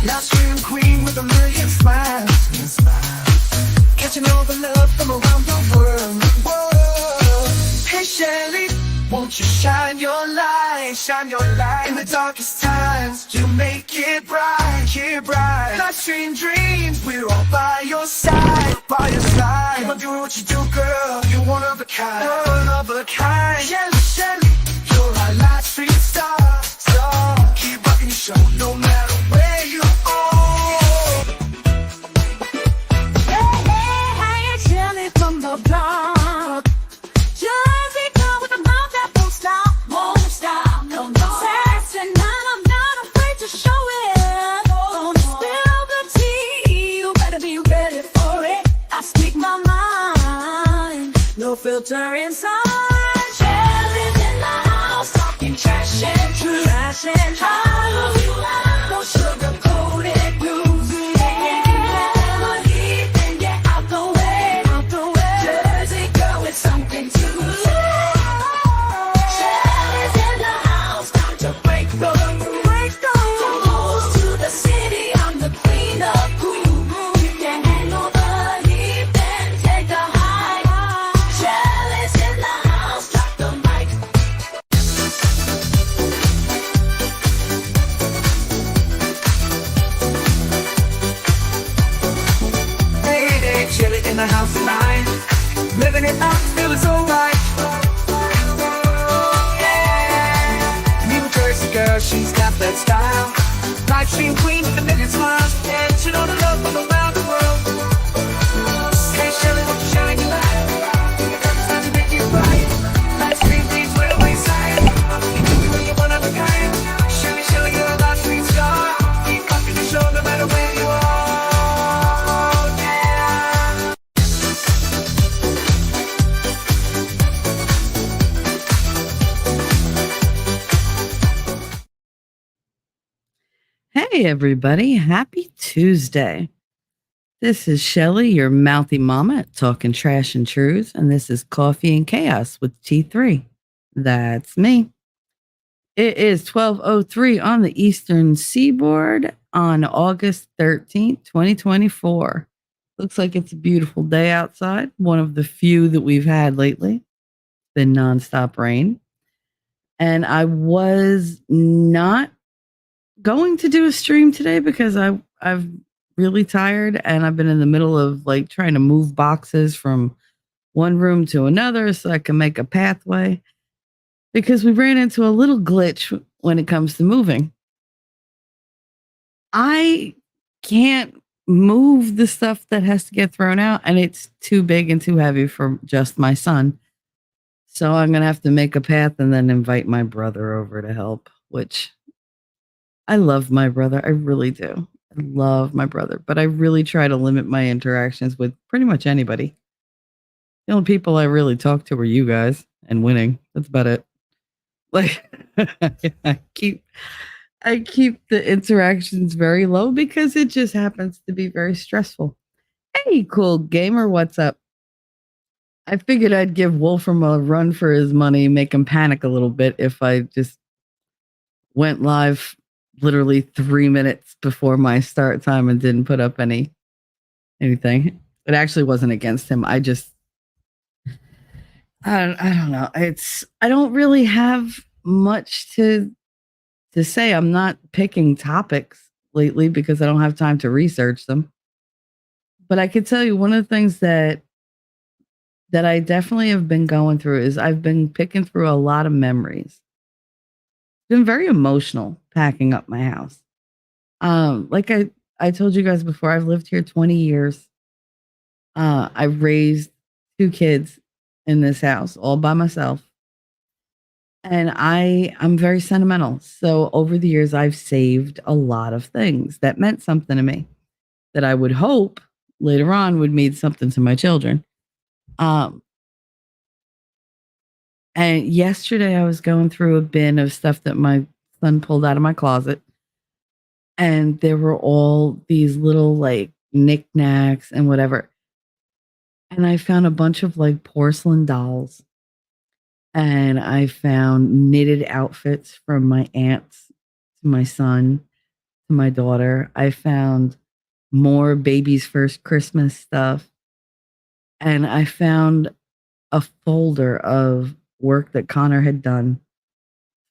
Now scream queen with a million smiles. Catching all the love from around the world. Whoa. Hey Shelly, won't you shine your light? Shine your light in the darkest times. You make it bright, bright. Live stream dreams, we're all by your side, by your side. Come on, do what you do, girl. You're one of a kind, one of a kind. Shelly, Shelly, you're our live stream star, star. Keep rocking your show, no matter where you are. From the block, Jersey girl with a mouth that won't stop, no, no. Sassy, and I'm not afraid to show it. Don't spill the tea, you better be ready for it. I speak my mind, no filter inside. Shelly's in the house, talking trash and truth, no sugar-coated news. Something to lose. Shelly's in the house, time to break the rules. From halls to the city, I'm the queen of cool. You can handle the heat, then take the high. Shelly's in the house, drop the mic. Hey, Shelly in the house tonight. Living it up, feeling so right. Yeah. New Jersey girl, she's got that style. Live stream queen with a million smiles. And she know the love from around the world. Hey Shelly, won't you shine your light? It's time to make you right. Live stream queens, we're always side. You're one of a kind. Shelly, Shelly, you're a live stream star. Keep rocking the show no matter where you are. Hey everybody, happy Tuesday. This is Shelly, your mouthy mama at Talking Trash and Truth, and this is Coffee and Chaos with T3. That's me. It is 12:03 on the Eastern Seaboard on August 13th, 2024. Looks like it's a beautiful day outside, one of the few that we've had lately. It's been nonstop rain. And I was not going to do a stream today because I'm really tired and I've been in the middle of like trying to move boxes from one room to another so I can make a pathway, because we ran into a little glitch when it comes to moving. I can't move the stuff that has to get thrown out, and it's too big and too heavy for just my son. So I'm going to have to make a path and then invite my brother over to help, which I love my brother. I really do. I love my brother, but I really try to limit my interactions with pretty much anybody. The only people I really talk to are you guys and winning. That's about it. Like I keep the interactions very low because it just happens to be very stressful. Hey, cool gamer, what's up? I figured I'd give Wolfram a run for his money, make him panic a little bit if I just went live literally 3 minutes before my start time and didn't put up anything. It actually wasn't against him. I don't know. I don't really have much to say. I'm not picking topics lately because I don't have time to research them. But I could tell you one of the things that I definitely have been going through is I've been picking through a lot of memories. Been very emotional packing up my house. Like I told you guys before, I've lived here 20 years. I raised 2 kids in this house all by myself. And I'm very sentimental. So over the years, I've saved a lot of things that meant something to me that I would hope later on would mean something to my children. And yesterday I was going through a bin of stuff that my son pulled out of my closet. And there were all these little like knickknacks and whatever. And I found a bunch of like porcelain dolls. And I found knitted outfits from my aunts to my son to my daughter. I found more baby's first Christmas stuff. And I found a folder of work that Connor had done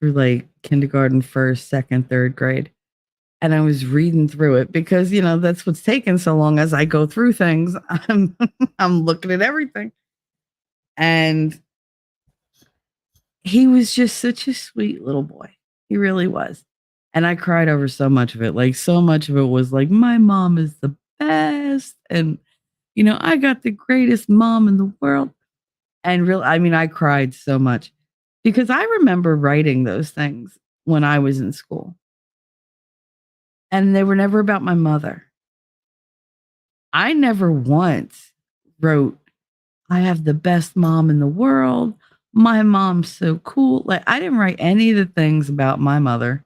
through like kindergarten, first, second, third grade. And I was reading through it because, that's what's taken so long. As I go through things, I'm looking at everything. And he was just such a sweet little boy. He really was. And I cried over so much of it. Like, so much of it was like, my mom is the best. And, I got the greatest mom in the world. And I cried so much because I remember writing those things when I was in school. And they were never about my mother. I never once wrote, I have the best mom in the world. My mom's so cool. Like, I didn't write any of the things about my mother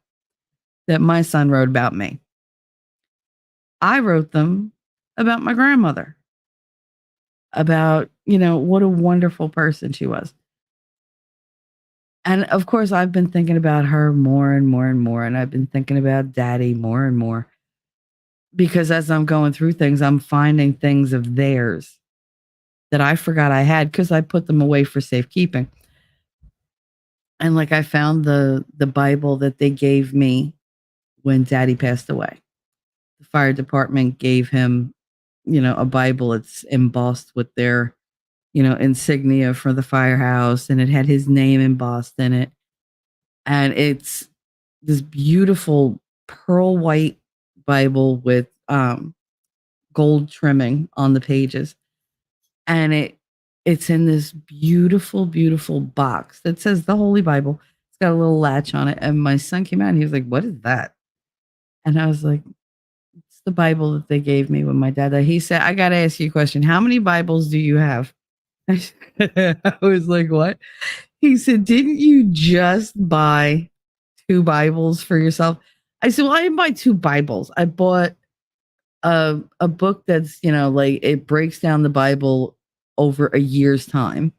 that my son wrote about me. I wrote them about my grandmother, about, what a wonderful person she was. And of course, I've been thinking about her more and more and more. And I've been thinking about daddy more and more because as I'm going through things, I'm finding things of theirs that I forgot I had because I put them away for safekeeping. And like I found the Bible that they gave me when daddy passed away. The fire department gave him, a Bible. It's embossed with their, insignia for the firehouse, and it had his name embossed in it. And it's this beautiful pearl white Bible with gold trimming on the pages. And it's in this beautiful, beautiful box that says the Holy Bible. It's got a little latch on it. And my son came out and he was like, "What is that?" And I was like, "It's the Bible that they gave me when my dad died." He said, "I got to ask you a question. How many Bibles do you have?" I was like, "What?" He said, "Didn't you just buy 2 Bibles for yourself?" I said, "Well, I didn't buy 2 Bibles. I bought a book that's, like it breaks down the Bible over a year's time."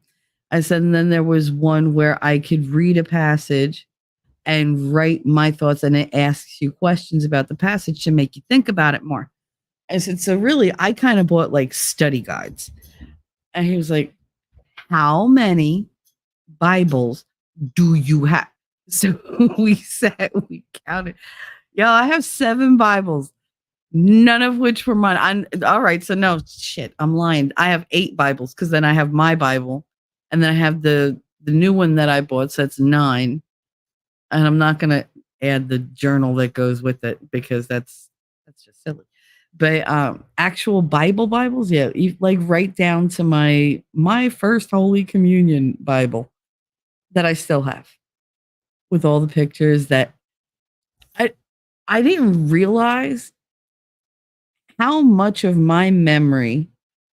I said, and then there was one where I could read a passage and write my thoughts, and it asks you questions about the passage to make you think about it more. I said, so really, I kind of bought like study guides. And he was like, how many Bibles do you have? So we counted. Yeah, I have 7 Bibles, none of which were mine. All right, so no, shit, I'm lying. I have 8 Bibles because then I have my Bible, and then I have the new one that I bought, so it's 9. And I'm not gonna add the journal that goes with it because that's just silly. But actual Bibles, yeah, like right down to my first Holy Communion Bible that I still have with all the pictures that I didn't realize how much of my memory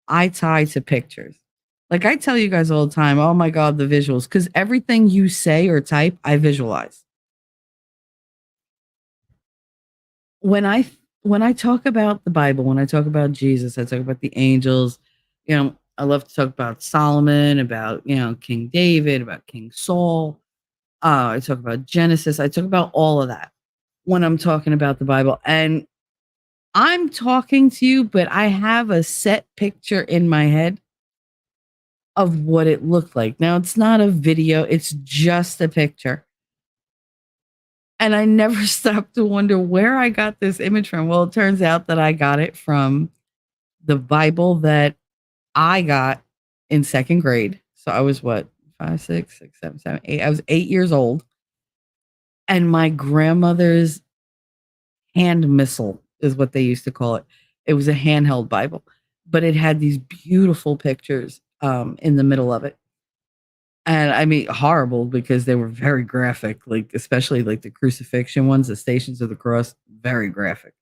I tie to pictures. Like I tell you guys all the time, oh my God, the visuals, because everything you say or type, I visualize. When I talk about the Bible, when I talk about Jesus, I talk about the angels, I love to talk about Solomon, about, King David, about King Saul. I talk about Genesis. I talk about all of that when I'm talking about the Bible. And I'm talking to you, but I have a set picture in my head of what it looked like. Now, it's not a video, it's just a picture. And I never stopped to wonder where I got this image from. Well, it turns out that I got it from the Bible that I got in second grade. So I was what, 5, 6, 6, 7, 7, 8. I was 8 years old. And my grandmother's hand missal is what they used to call it. It was a handheld Bible, but it had these beautiful pictures in the middle of it. And I mean, horrible because they were very graphic, like especially like the crucifixion ones, the Stations of the Cross, very graphic.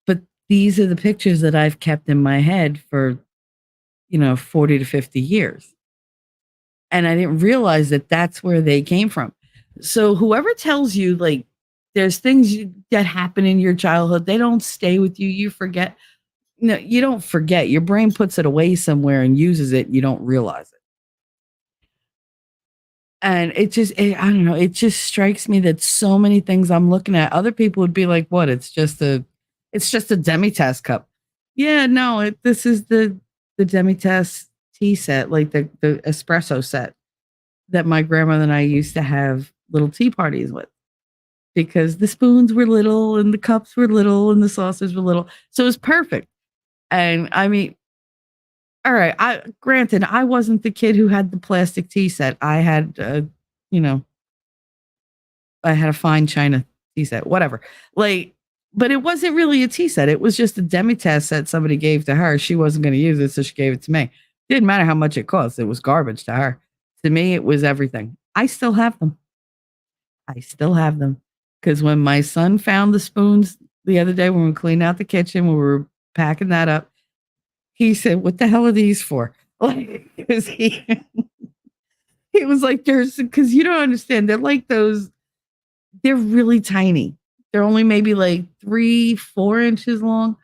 But these are the pictures that I've kept in my head for, 40 to 50 years. And I didn't realize that that's where they came from. So whoever tells you like there's things that happen in your childhood, they don't stay with you, you forget. No, you don't forget. Your brain puts it away somewhere and uses it. You don't realize it. And I don't know, it just strikes me that so many things I'm looking at, other people would be like, "What? It's just a Demi-Tasse cup." Yeah, no, this is the Demi-Tasse tea set, like the espresso set that my grandmother and I used to have little tea parties with because the spoons were little and the cups were little and the saucers were little. So it was perfect. And I mean, all right, granted, I wasn't the kid who had the plastic tea set. I had, you know, I had a fine china tea set, whatever. Like, but it wasn't really a tea set. It was just a Demi-Tasse set somebody gave to her. She wasn't going to use it, so she gave it to me. Didn't matter how much it cost. It was garbage to her. To me, it was everything. I still have them. I still have them because when my son found the spoons the other day when we cleaned out the kitchen, when we were packing that up, he said, "What the hell are these for?" Like, 'cause he was like, "There's because you don't understand. They're like those. They're really tiny. They're only maybe like 3, 4 inches long,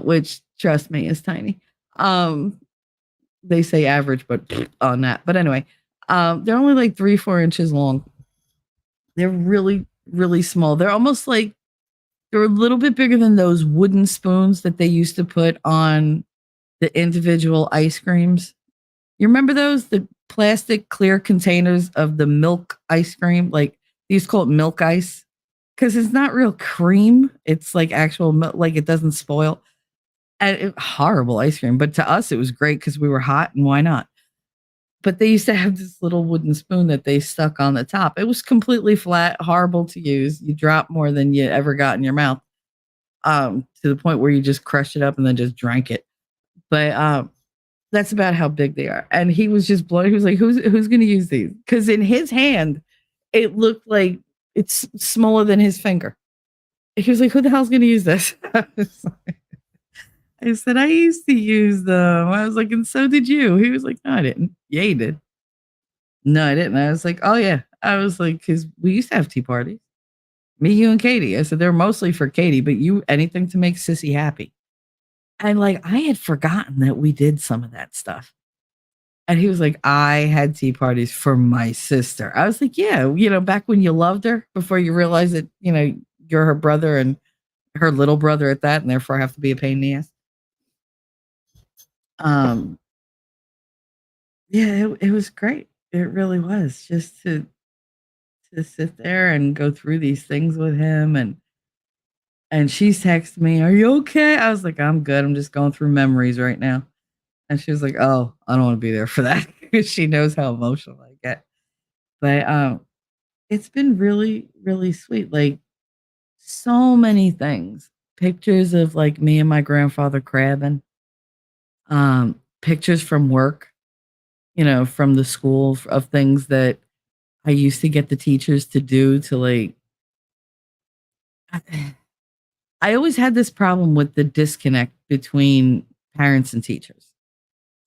which trust me is tiny. Um, they say average, but on that. But anyway, they're only like 3, 4 inches long. They're really, really small. They're almost like they're a little bit bigger than those wooden spoons that they used to put on the individual ice creams. You remember those? The plastic clear containers of the milk ice cream? Like they used to call it milk ice because it's not real cream. It's like actual milk, like it doesn't spoil. And horrible ice cream. But to us, it was great because we were hot and why not? But they used to have this little wooden spoon that they stuck on the top. It was completely flat, horrible to use. You drop more than you ever got in your mouth, to the point where you just crushed it up and then just drank it. But that's about how big they are. And he was just blown. He was like, "Who's going to use these?" Because in his hand, it looked like it's smaller than his finger. He was like, "Who the hell's going to use this?" I said, "I used to use them." I was like, "And so did you." He was like, "No, I didn't." "Yeah, you did." "No, I didn't." I was like, "Oh yeah." I was like, "Because we used to have tea parties. Me, you, and Katie." I said, "They're mostly for Katie, but you anything to make Sissy happy." And like I had forgotten that we did some of that stuff. And he was like, "I had tea parties for my sister." I was like, "Yeah, back when you loved her before you realized that, you're her brother and her little brother at that, and therefore have to be a pain in the ass." Um, yeah, it was great. It really was just to sit there and go through these things with him and she's texted me, "Are you okay?" I was like, "I'm good. I'm just going through memories right now." And she was like, "Oh, I don't want to be there for that." Because she knows how emotional I get. But it's been really, really sweet. Like so many things. Pictures of like me and my grandfather crabbing. Pictures from work, from the school of things that I used to get the teachers to do to like I always had this problem with the disconnect between parents and teachers.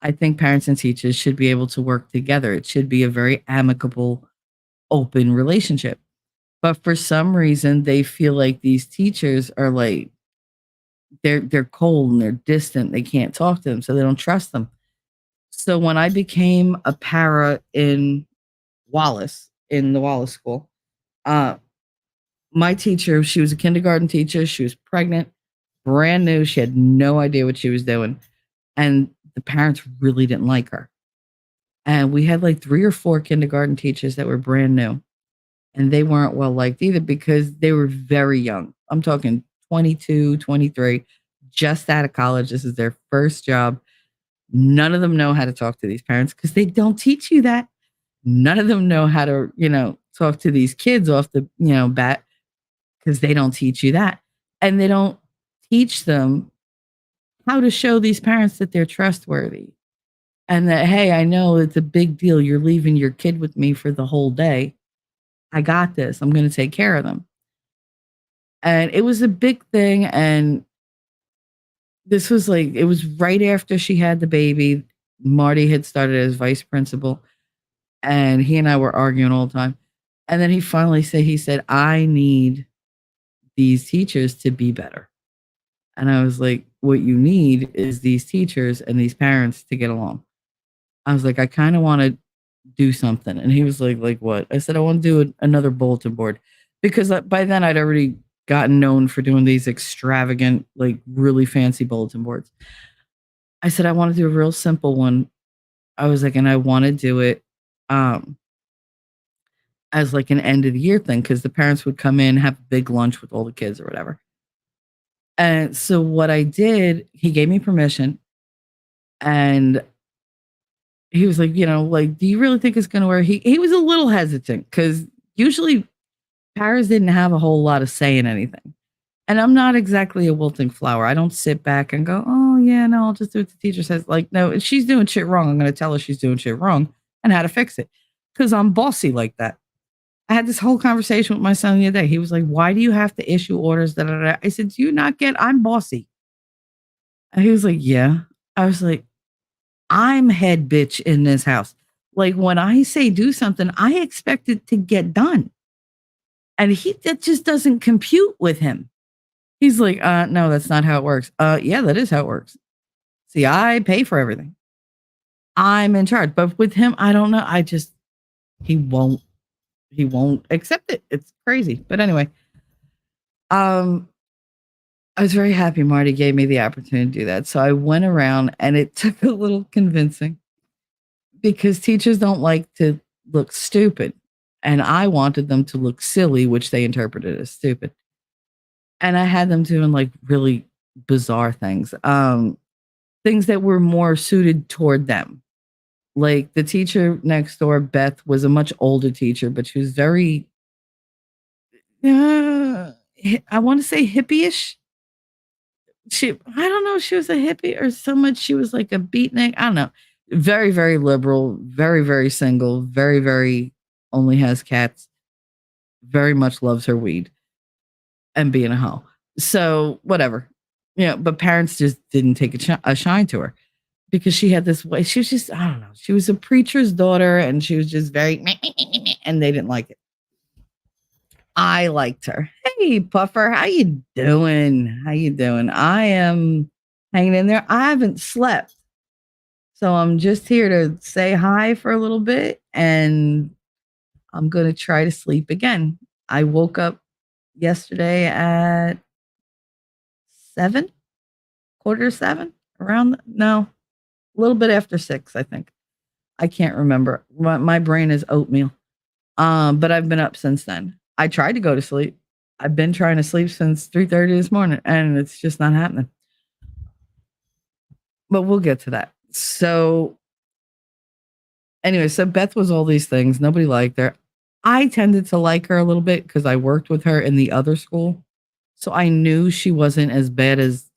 I think parents and teachers should be able to work together. It should be a very amicable, open relationship. But for some reason, they feel like these teachers are like they're cold and they're distant. They can't talk to them, so they don't trust them. So when I became a para in Wallace, in the Wallace school, uh, my teacher, she was a kindergarten teacher. She was pregnant, brand new. She had no idea what she was doing. And the parents really didn't like her. And we had like 3 or 4 kindergarten teachers that were brand new. And they weren't well liked either because they were very young. I'm talking 22, 23, just out of college. This is their first job. None of them know how to talk to these parents because they don't teach you that. None of them know how to, talk to these kids off the, bat because they don't teach you that. And they don't teach them how to show these parents that they're trustworthy and that, hey, I know it's a big deal. You're leaving your kid with me for the whole day. I got this. I'm going to take care of them. And it was a big thing. And this was like, it was right after she had the baby. Marty had started as vice principal and he and I were arguing all the time. And then he finally said, "I need these teachers to be better." And I was like, "What you need is these teachers and these parents to get along." I was like, "I kind of want to do something. And he was like what? I said, I want to do another bulletin board because by then I'd already gotten known for doing these extravagant, like really fancy bulletin boards. I said, I want to do a real simple one. I was like, and I want to do it um, as like an end of the year thing because the parents would come in, have a big lunch with all the kids or whatever. And so what I did, he gave me permission and he was like, like, do you really think it's going to work? He was a little hesitant because usually Paris didn't have a whole lot of say in anything. And I'm not exactly a wilting flower. I don't sit back and go, oh, yeah, no, I'll just do what the teacher says. Like, no, if she's doing shit wrong, I'm going to tell her she's doing shit wrong and how to fix it because I'm bossy like that. I had this whole conversation with my son the other day. He was like, why do you have to issue orders? Da, da, da. I said, do you not get I'm bossy? And he was like, yeah. I was like, I'm head bitch in this house. Like when I say do something, I expect it to get done. And that just doesn't compute with him. He's like, no, that's not how it works. Yeah, that is how it works. See, I pay for everything. I'm in charge. But with him, I don't know. He won't accept it. It's crazy. But anyway, I was very happy Marty gave me the opportunity to do that. So I went around and it took a little convincing because teachers don't like to look stupid. And I wanted them to look silly, which they interpreted as stupid. And I had them doing like really bizarre things, things that were more suited toward them. Like the teacher next door, Beth, was a much older teacher, but she was very, I want to say hippie-ish. I don't know if she was a hippie or so much. She was like a beatnik. I don't know. Very, very liberal, very, very single, very, very only has cats, very much loves her weed and being a hoe. So whatever, but parents just didn't take a shine to her because she had this way. She was just, I don't know. She was a preacher's daughter and she was just very, and they didn't like it. I liked her. Hey, Puffer, how you doing? How you doing? I am hanging in there. I haven't slept. So I'm just here to say hi for a little bit and I'm going to try to sleep again. I woke up yesterday at 7, 6:45, a little bit after 6, I think. I can't remember. My brain is oatmeal. But I've been up since then. I tried to go to sleep. I've been trying to sleep since 3:30 this morning and it's just not happening. But we'll get to that. So anyway, so Beth was all these things. Nobody liked her. I tended to like her a little bit because I worked with her in the other school. So I knew she wasn't as bad as,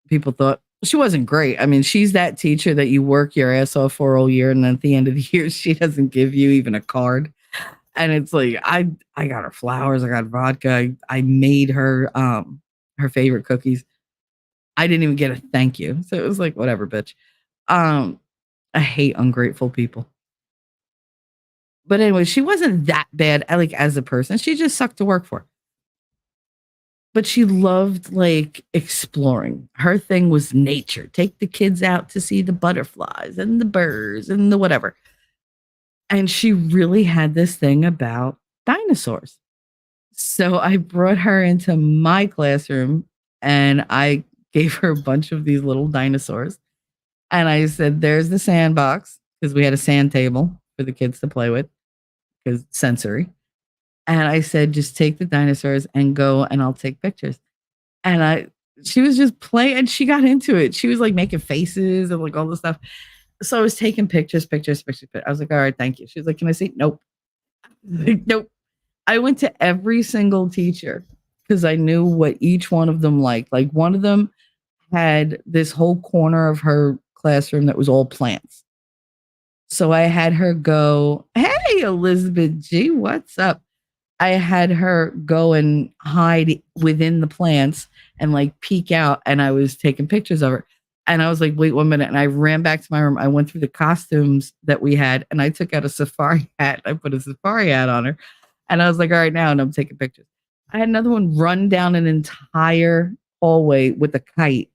people thought. She wasn't great. I mean, she's that teacher that you work your ass off for all year. And then at the end of the year, she doesn't give you even a card. And it's like, I got her flowers. I got vodka. I made her, her favorite cookies. I didn't even get a thank you. So it was like, whatever, bitch. I hate ungrateful people. But anyway, she wasn't that bad, like as a person. She just sucked to work for. But she loved like exploring. Her thing was nature. Take the kids out to see the butterflies and the birds and the whatever. And she really had this thing about dinosaurs. So I brought her into my classroom and I gave her a bunch of these little dinosaurs. And I said, there's the sandbox, because we had a sand table for the kids to play with, because sensory. And I said, just take the dinosaurs and go and I'll take pictures. And she was just playing and she got into it. She was like making faces and like all this stuff. So I was taking pictures. I was like, all right, thank you. She was like, can I see? Nope. Like, nope. I went to every single teacher because I knew what each one of them liked. Like one of them had this whole corner of her classroom that was all plants. So I had her go, hey, Elizabeth G, what's up? I had her go and hide within the plants and like peek out. And I was taking pictures of her. And I was like, wait 1 minute. And I ran back to my room. I went through the costumes that we had and I took out a safari hat. I put a safari hat on her. And I was like, all right, now. And I'm taking pictures. I had another one run down an entire hallway with a kite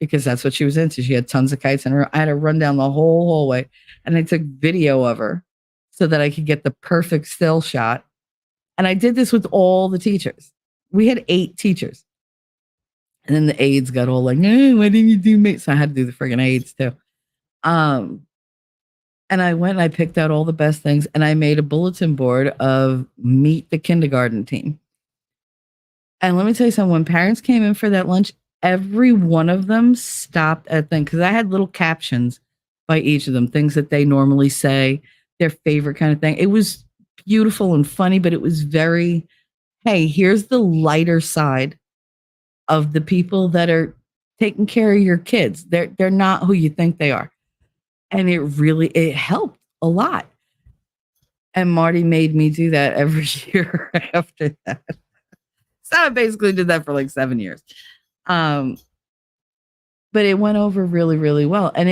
because that's what she was into. She had tons of kites in her. I had to run down the whole hallway, and I took video of her so that I could get the perfect still shot. And I did this with all the teachers. We had 8 teachers. And then the aides got all like, no, why didn't you do me? So I had to do the friggin' aides too. And I went and I picked out all the best things, and I made a bulletin board of meet the kindergarten team. And let me tell you something, when parents came in for that lunch, every one of them stopped at things, because I had little captions by each of them, things that they normally say, their favorite kind of thing. It was beautiful and funny, but it was very, hey, here's the lighter side of the people that are taking care of your kids. They're not who you think they are. And it helped a lot. And Marty made me do that every year after that. So I basically did that for like 7 years. But it went over really, really well. And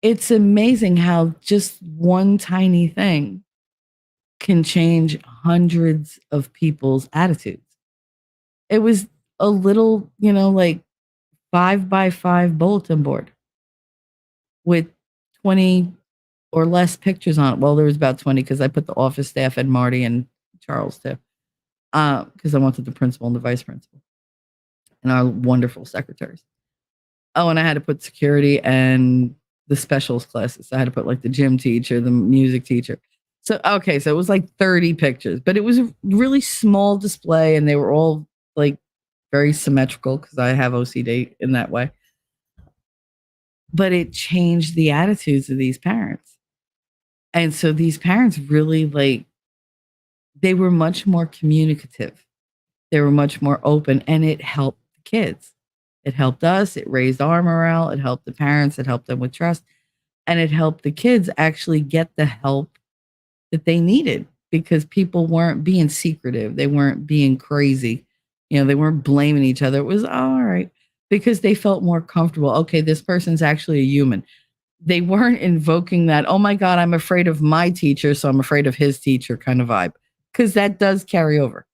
it's amazing how just one tiny thing can change hundreds of people's attitudes. It was a little, like 5x5 bulletin board with 20 or less pictures on it. Well, there was about 20 because I put the office staff and Marty and Charles too. Because I wanted the principal and the vice principal and our wonderful secretaries. Oh, and I had to put security and the specials classes. So I had to put like the gym teacher, the music teacher. So it was like 30 pictures, but it was a really small display, and they were all like very symmetrical because I have OCD in that way. But it changed the attitudes of these parents. And so these parents really they were much more communicative. They were much more open, and it helped the kids. It helped us. It raised our morale. It helped the parents. It helped them with trust. And it helped the kids actually get the help that they needed, because people weren't being secretive. They weren't being crazy. They weren't blaming each other. It was all right, because they felt more comfortable. Okay, this person's actually a human. They weren't invoking that, oh my God, I'm afraid of my teacher, so I'm afraid of his teacher kind of vibe, because that does carry over.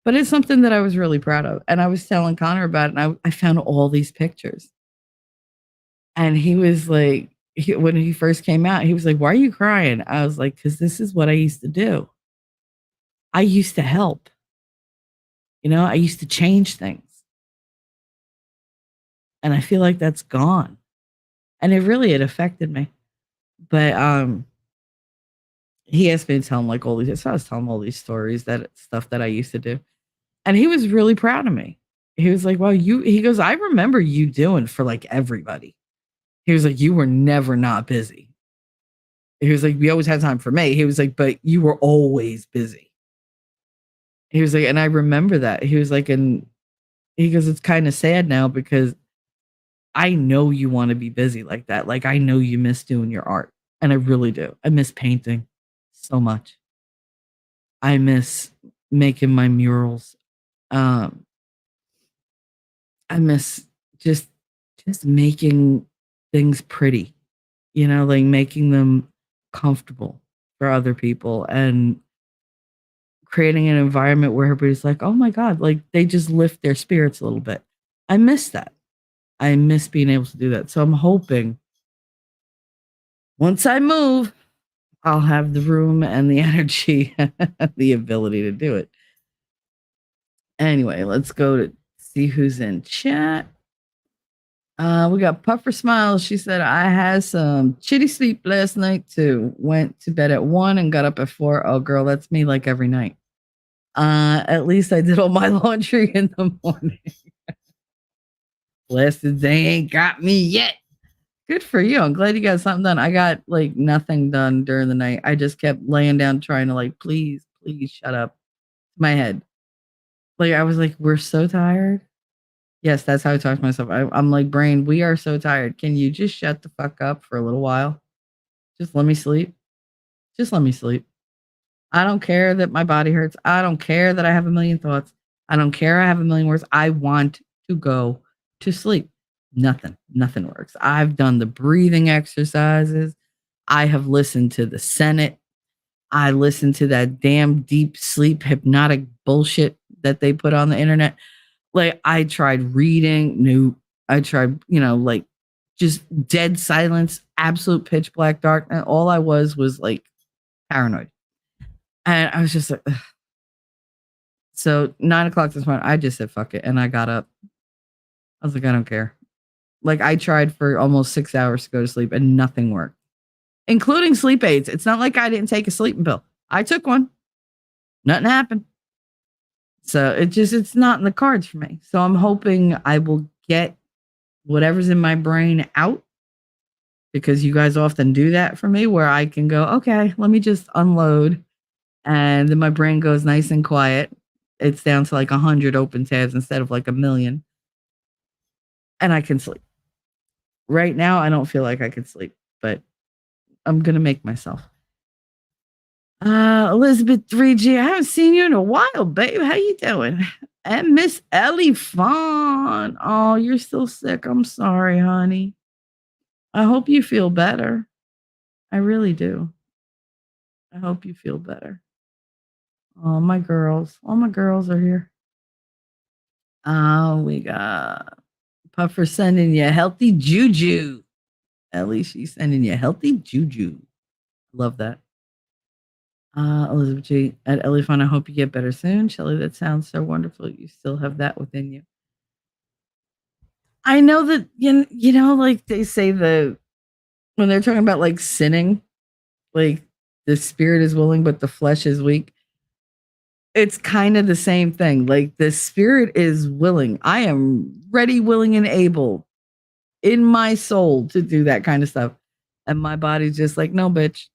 But it's something that I was really proud of. And I was telling Connor about it, and I found all these pictures. And he was like, when he first came out, he was like, why are you crying? I was like, because this is what I used to do. I used to help. I used to change things. And I feel like that's gone. And it affected me. But he asked me to tell him like all these, so I was telling him all these stories, stuff that I used to do. And he was really proud of me. He was like, well, he goes, I remember you doing for like everybody. He was like, you were never not busy. He was like, we always had time for me. He was like, but you were always busy. He was like, and I remember that. He was like, and he goes, it's kind of sad now because I know you want to be busy like that. Like, I know you miss doing your art. And I really do. I miss painting so much. I miss making my murals. I miss just making things pretty, like making them comfortable for other people and creating an environment where everybody's like, oh my God, like they just lift their spirits a little bit. I miss that. I miss being able to do that. So I'm hoping once I move, I'll have the room and the energy, the ability to do it. Anyway, let's go to see who's in chat. We got Puffer Smiles. She said, I had some shitty sleep last night too. Went to bed at 1 and got up at 4. Oh, girl, that's me like every night. At least I did all my laundry in the morning. Blessed day ain't got me yet. Good for you. I'm glad you got something done. I got like nothing done during the night. I just kept laying down trying to like, please shut up. My head. Like, I was like, we're so tired. Yes, that's how I talk to myself. I'm like, brain, we are so tired. Can you just shut the fuck up for a little while? Just let me sleep. Just let me sleep. I don't care that my body hurts. I don't care that I have a million thoughts. I don't care I have a million words. I want to go to sleep. Nothing works. I've done the breathing exercises. I have listened to the Senate. I listened to that damn deep sleep hypnotic bullshit that they put on the internet. Like I tried reading, no. I tried, like just dead silence, absolute pitch black dark, and all I was like paranoid. And I was just like, ugh. So 9 o'clock this morning, I just said fuck it, and I got up. I was like, I don't care. Like I tried for almost 6 hours to go to sleep, and nothing worked, including sleep aids. It's not like I didn't take a sleeping pill. I took one. Nothing happened. So it's not in the cards for me. So I'm hoping I will get whatever's in my brain out, because you guys often do that for me where I can go, okay, let me just unload. And then my brain goes nice and quiet. It's down to like 100 open tabs instead of like a million. And I can sleep. Right now, I don't feel like I can sleep, but I'm going to make myself. Elizabeth 3G, I haven't seen you in a while, babe. How you doing? And Miss Ellie Fawn. Oh, you're still sick. I'm sorry, honey. I hope you feel better. I really do. I hope you feel better. Oh, my girls. All my girls are here. Oh, we got Puffer sending you healthy juju. Ellie, she's sending you healthy juju. Love that. Elizabeth G. At Ellie Fun, I hope you get better soon. Shelly, that sounds so wonderful. You still have that within you. I know that, like they say when they're talking about like sinning, like the spirit is willing, but the flesh is weak. It's kind of the same thing. Like the spirit is willing. I am ready, willing, and able in my soul to do that kind of stuff. And my body's just like, no, bitch.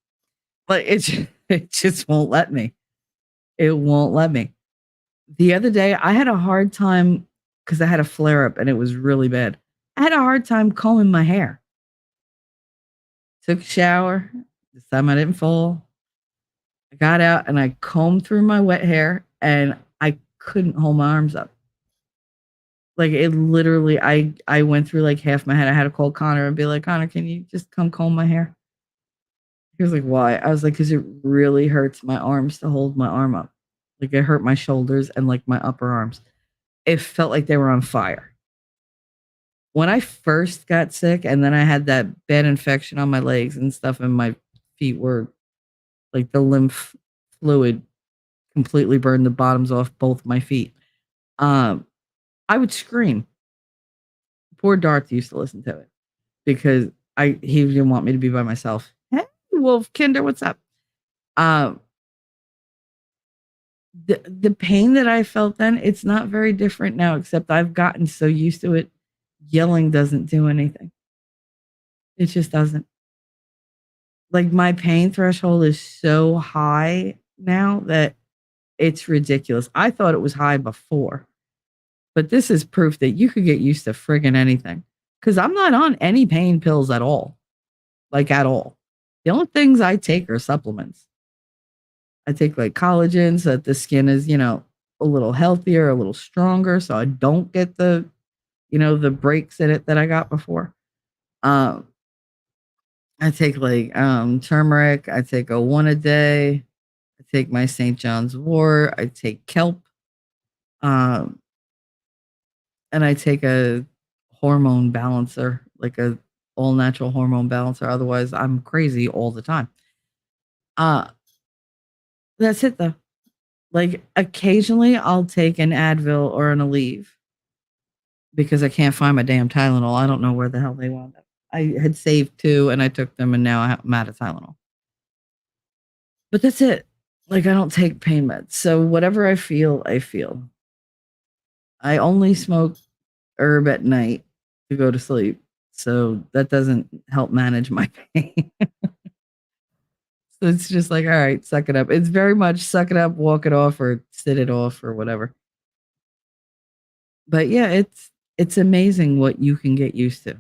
Like it just won't let me. It won't let me. The other day, I had a hard time because I had a flare up and it was really bad. I had a hard time combing my hair. Took a shower. This time I didn't fall. I got out and I combed through my wet hair and I couldn't hold my arms up. Like it literally, I went through like half my head. I had to call Connor and be like, Connor, can you just come comb my hair? He was like, why? I was like, because it really hurts my arms to hold my arm up. Like it hurt my shoulders and like my upper arms. It felt like they were on fire. When I first got sick and then I had that bad infection on my legs and stuff, and my feet were like the lymph fluid completely burned the bottoms off both my feet. I would scream. Poor Darth used to listen to it because he didn't want me to be by myself. Hey, Wolf Kinder, what's up? The pain that I felt then, it's not very different now, except I've gotten so used to it. Yelling doesn't do anything. It just doesn't. Like my pain threshold is so high now that it's ridiculous. I thought it was high before, but this is proof that you could get used to friggin' anything. Because I'm not on any pain pills at all. Like at all. The only things I take are supplements. I take like collagen so that the skin is, a little healthier, a little stronger, so I don't get the breaks in it that I got before. I take like turmeric. I take a one a day. I take my St. John's wort. I take kelp. And I take a hormone balancer, like a all natural hormone balancer. Otherwise, I'm crazy all the time. That's it though. Like occasionally I'll take an Advil or an Aleve because I can't find my damn Tylenol. I don't know where the hell they wound up. I had saved 2 and I took them and now I'm out of Tylenol. But that's it. Like I don't take pain meds. So whatever I feel, I feel. I only smoke herb at night to go to sleep. So that doesn't help manage my pain. So it's just like, all right, suck it up. It's very much suck it up, walk it off, or sit it off, or whatever. But yeah, it's amazing what you can get used to.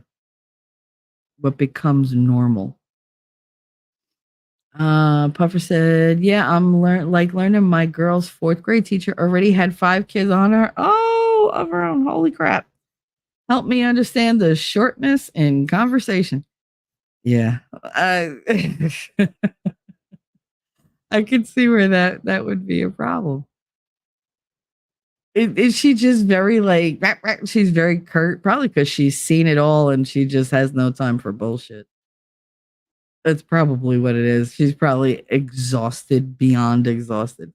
What becomes normal. Puffer said, yeah, I'm learning my girl's 4th grade teacher already had 5 kids on her. Oh, of her own. Holy crap. Help me understand the shortness in conversation. Yeah. I could see where that would be a problem. Is she just very like, "Rah, rah," she's very curt, probably because she's seen it all and she just has no time for bullshit. That's probably what it is. She's probably exhausted, beyond exhausted.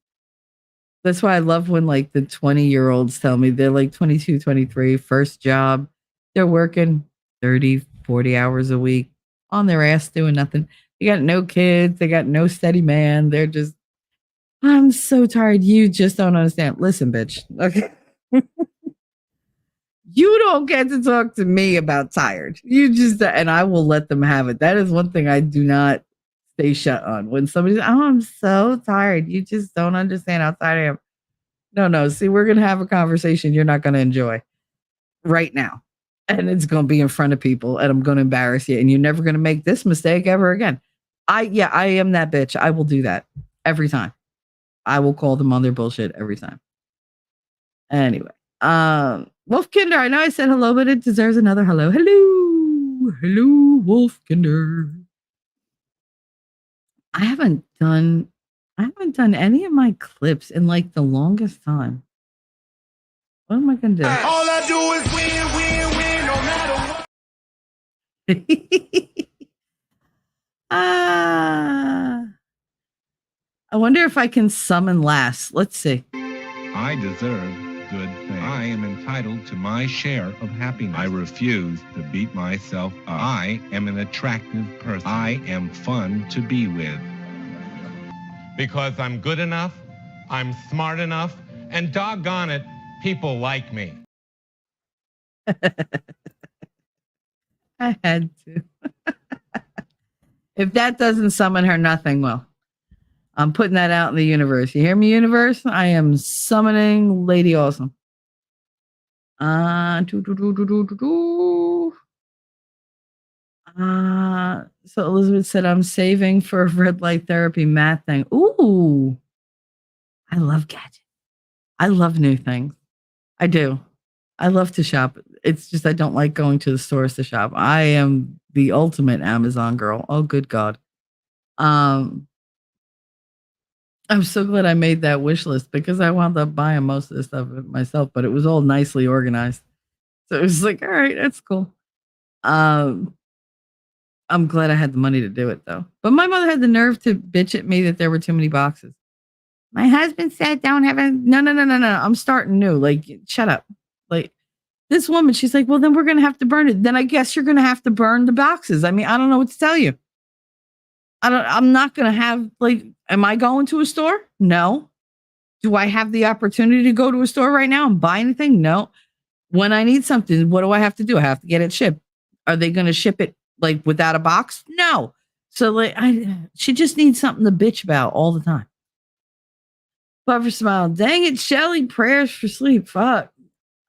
That's why I love when like the 20-year-olds tell me they're like 22, 23, first job. They're working 30, 40 hours a week on their ass doing nothing. They got no kids. They got no steady man. They're just, I'm so tired. You just don't understand. Listen, bitch. Okay. You don't get to talk to me about tired. You just, and I will let them have it. That is one thing I do not stay shut on. When somebody's, oh, I'm so tired. You just don't understand how tired I am. No, no. See, we're going to have a conversation you're not going to enjoy right now. And it's going to be in front of people and I'm going to embarrass you. And you're never going to make this mistake ever again. I am that bitch. I will do that every time. I will call them on their bullshit every time. Anyway, Wolfkinder, I know I said hello, but it deserves another hello. Hello, Wolfkinder. I haven't done any of my clips in like the longest time. What am I gonna do? All I do is win, no matter what. I wonder if I can summon last. Let's see. I deserve good things. I am entitled to my share of happiness. I refuse to beat myself up. I am an attractive person. I am fun to be with. Because I'm good enough, I'm smart enough, and doggone it, people like me. I had to. If that doesn't summon her, nothing will. I'm putting that out in the universe. You hear me, universe? I am summoning Lady Awesome. So Elizabeth said, I'm saving for a red light therapy math thing. Ooh. I love gadgets. I love new things. I do. I love to shop. It's just I don't like going to the stores to shop. I am the ultimate Amazon girl. Oh, good God. I'm so glad I made that wish list because I wound up buying most of the stuff myself, but it was all nicely organized. So it was like, all right, that's cool. I'm glad I had the money to do it though. But my mother had the nerve to bitch at me that there were too many boxes. My husband said, don't have a, no. I'm starting new. Like, shut up. Like this woman, she's like, well, then we're going to have to burn it. Then I guess you're going to have to burn the boxes. I mean, I don't know what to tell you. I'm not going to have like, am I going to a store? No. Do I have the opportunity to go to a store right now and buy anything? No. When I need something, what do I have to do? I have to get it shipped. Are they going to ship it like without a box? No. So like, she just needs something to bitch about all the time. Buffer smile. Dang it, Shelly. Prayers for sleep. Fuck.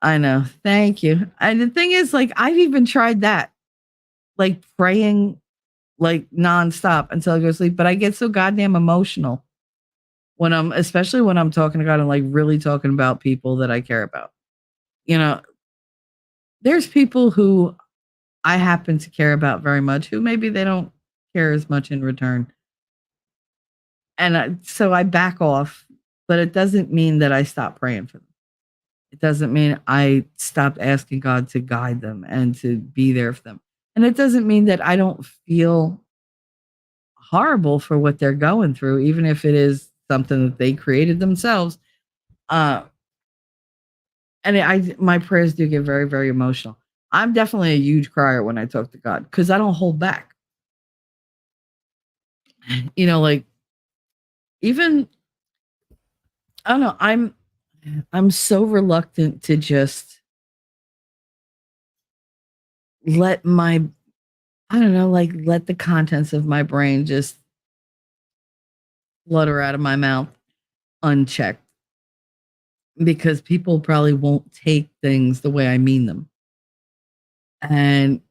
I know. Thank you. And the thing is, like, I've even tried that, like praying like nonstop until I go to sleep. But I get so goddamn emotional when especially when I'm talking to God and like really talking about people that I care about. You know, there's people who I happen to care about very much who maybe they don't care as much in return. And so I back off, but it doesn't mean that I stop praying for them. It doesn't mean I stopped asking God to guide them and to be there for them. And it doesn't mean that I don't feel horrible for what they're going through, even if it is something that they created themselves. And my prayers do get very, very emotional. I'm definitely a huge crier when I talk to God because I don't hold back. You know, like even, I don't know, I'm so reluctant to just let let the contents of my brain just flutter out of my mouth unchecked because people probably won't take things the way I mean them. And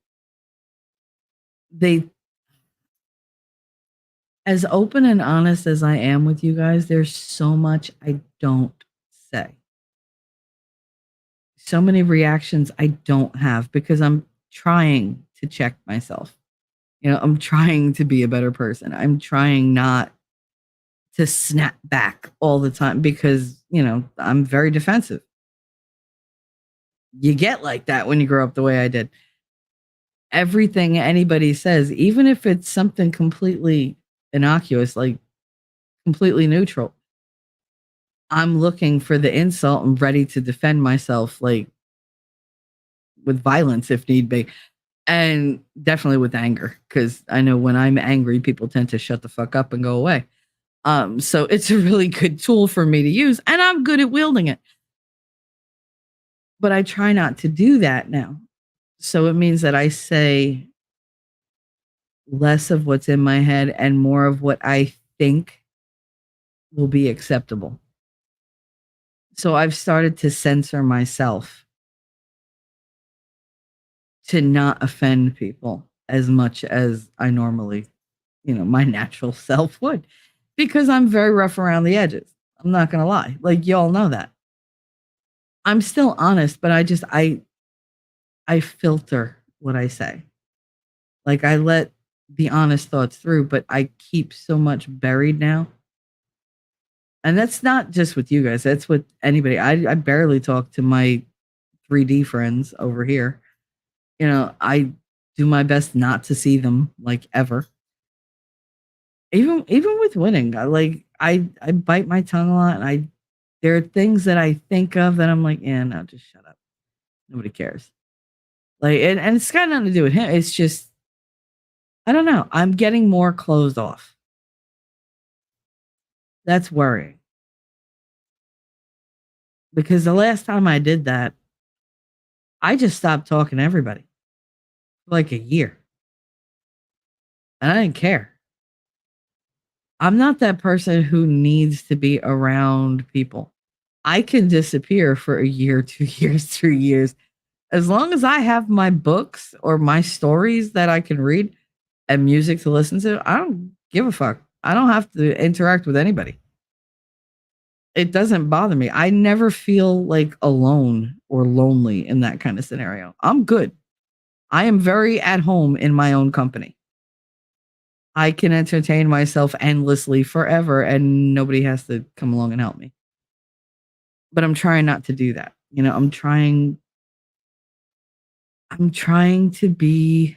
as open and honest as I am with you guys, there's so much I don't say. So many reactions I don't have because I'm trying to check myself. You know, I'm trying to be a better person. I'm trying not to snap back all the time because, you know, I'm very defensive. you get like that when you grow up the way I did. Everything anybody says, even if it's something completely innocuous, like completely neutral, I'm looking for the insult and ready to defend myself, like with violence if need be. And definitely with anger, because I know when I'm angry, people tend to shut the fuck up and go away. So it's a really good tool for me to use, and I'm good at wielding it. But I try not to do that now. So it means that I say less of what's in my head and more of what I think will be acceptable. So I've started to censor myself to not offend people as much as I normally, my natural self would, because I'm very rough around the edges. I'm not going to lie. Like, y'all know that. I'm still honest, but I filter what I say. Like, I let the honest thoughts through, but I keep so much buried now. And that's not just with you guys. That's with anybody. I barely talk to my 3D friends over here. I do my best not to see them, like, ever. Even with winning, I bite my tongue a lot, and there are things that I think of that I'm like, yeah, no, just shut up. Nobody cares. Like, and it's got nothing to do with him. It's just, I don't know. I'm getting more closed off. That's worrying. Because the last time I did that, I just stopped talking to everybody for like a year. And I didn't care. I'm not that person who needs to be around people. I can disappear for a year, 2 years, 3 years. As long as I have my books or my stories that I can read and music to listen to, I don't give a fuck. I don't have to interact with anybody. It doesn't bother me. I never feel like alone or lonely in that kind of scenario. I'm good. I am very at home in my own company. I can entertain myself endlessly forever and nobody has to come along and help me. But I'm trying not to do that. I'm trying to be,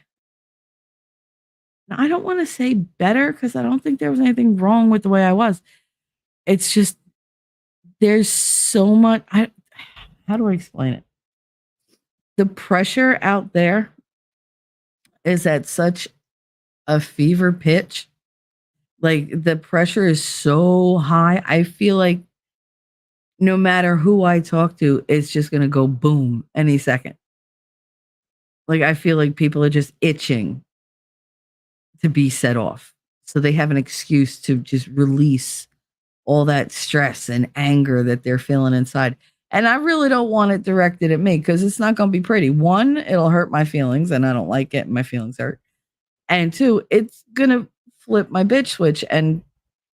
I don't want to say better, because I don't think there was anything wrong with the way I was. It's just, there's so much, how do I explain it? The pressure out there is at such a fever pitch. Like, the pressure is so high. I feel like no matter who I talk to, it's just going to go boom any second. Like, I feel like people are just itching to be set off. So they have an excuse to just release all that stress and anger that they're feeling inside. And I really don't want it directed at me, because it's not going to be pretty. One, it'll hurt my feelings, and I don't like getting my feelings hurt. And two, it's going to flip my bitch switch, and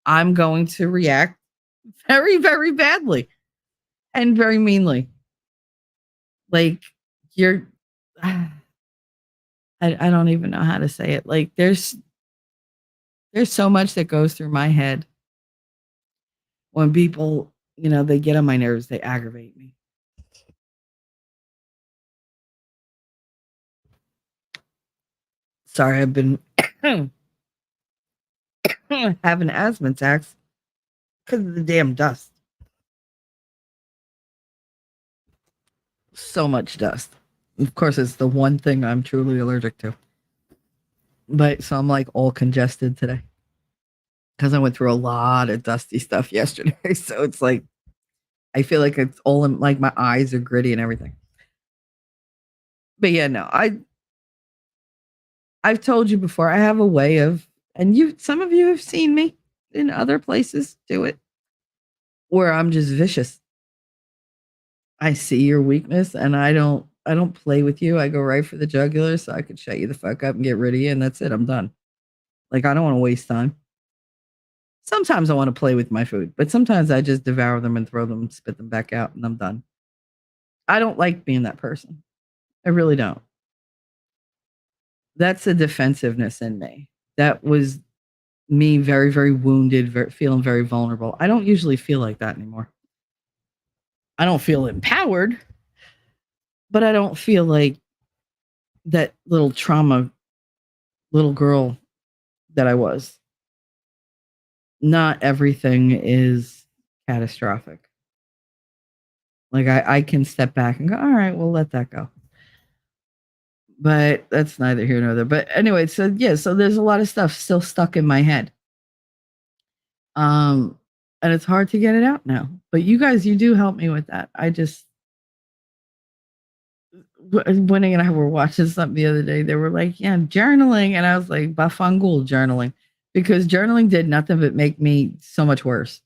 I'm going to react very, very badly and very meanly. Like, I don't even know how to say it. Like, there's so much that goes through my head when people, they get on my nerves, they aggravate me. Sorry, I've been having asthma attacks because of the damn dust. So much dust. Of course, it's the one thing I'm truly allergic to. But so I'm like all congested today because I went through a lot of dusty stuff yesterday. So it's like, I feel like it's all in, like, my eyes are gritty and everything. But yeah, no, I've told you before, I have a way of, and some of you have seen me in other places do it, where I'm just vicious. I see your weakness and I don't play with you. I go right for the jugular so I could shut you the fuck up and get rid of you, and that's it. I'm done. Like, I don't want to waste time. Sometimes I want to play with my food, but sometimes I just devour them and throw them and spit them back out, and I'm done. I don't like being that person. I really don't. That's a defensiveness in me. That was me very, very wounded, feeling very vulnerable. I don't usually feel like that anymore. I don't feel empowered, but I don't feel like that little trauma little girl that I was. Not everything is catastrophic. Like I can step back and go, all right, we'll let that go. But that's neither here nor there. But anyway, so yeah, so there's a lot of stuff still stuck in my head. And it's hard to get it out now. But you guys, you do help me with that. I just Winnie and I were watching something the other day. They were like, yeah, journaling. And I was like, Bafangul journaling. Because journaling did nothing but make me so much worse.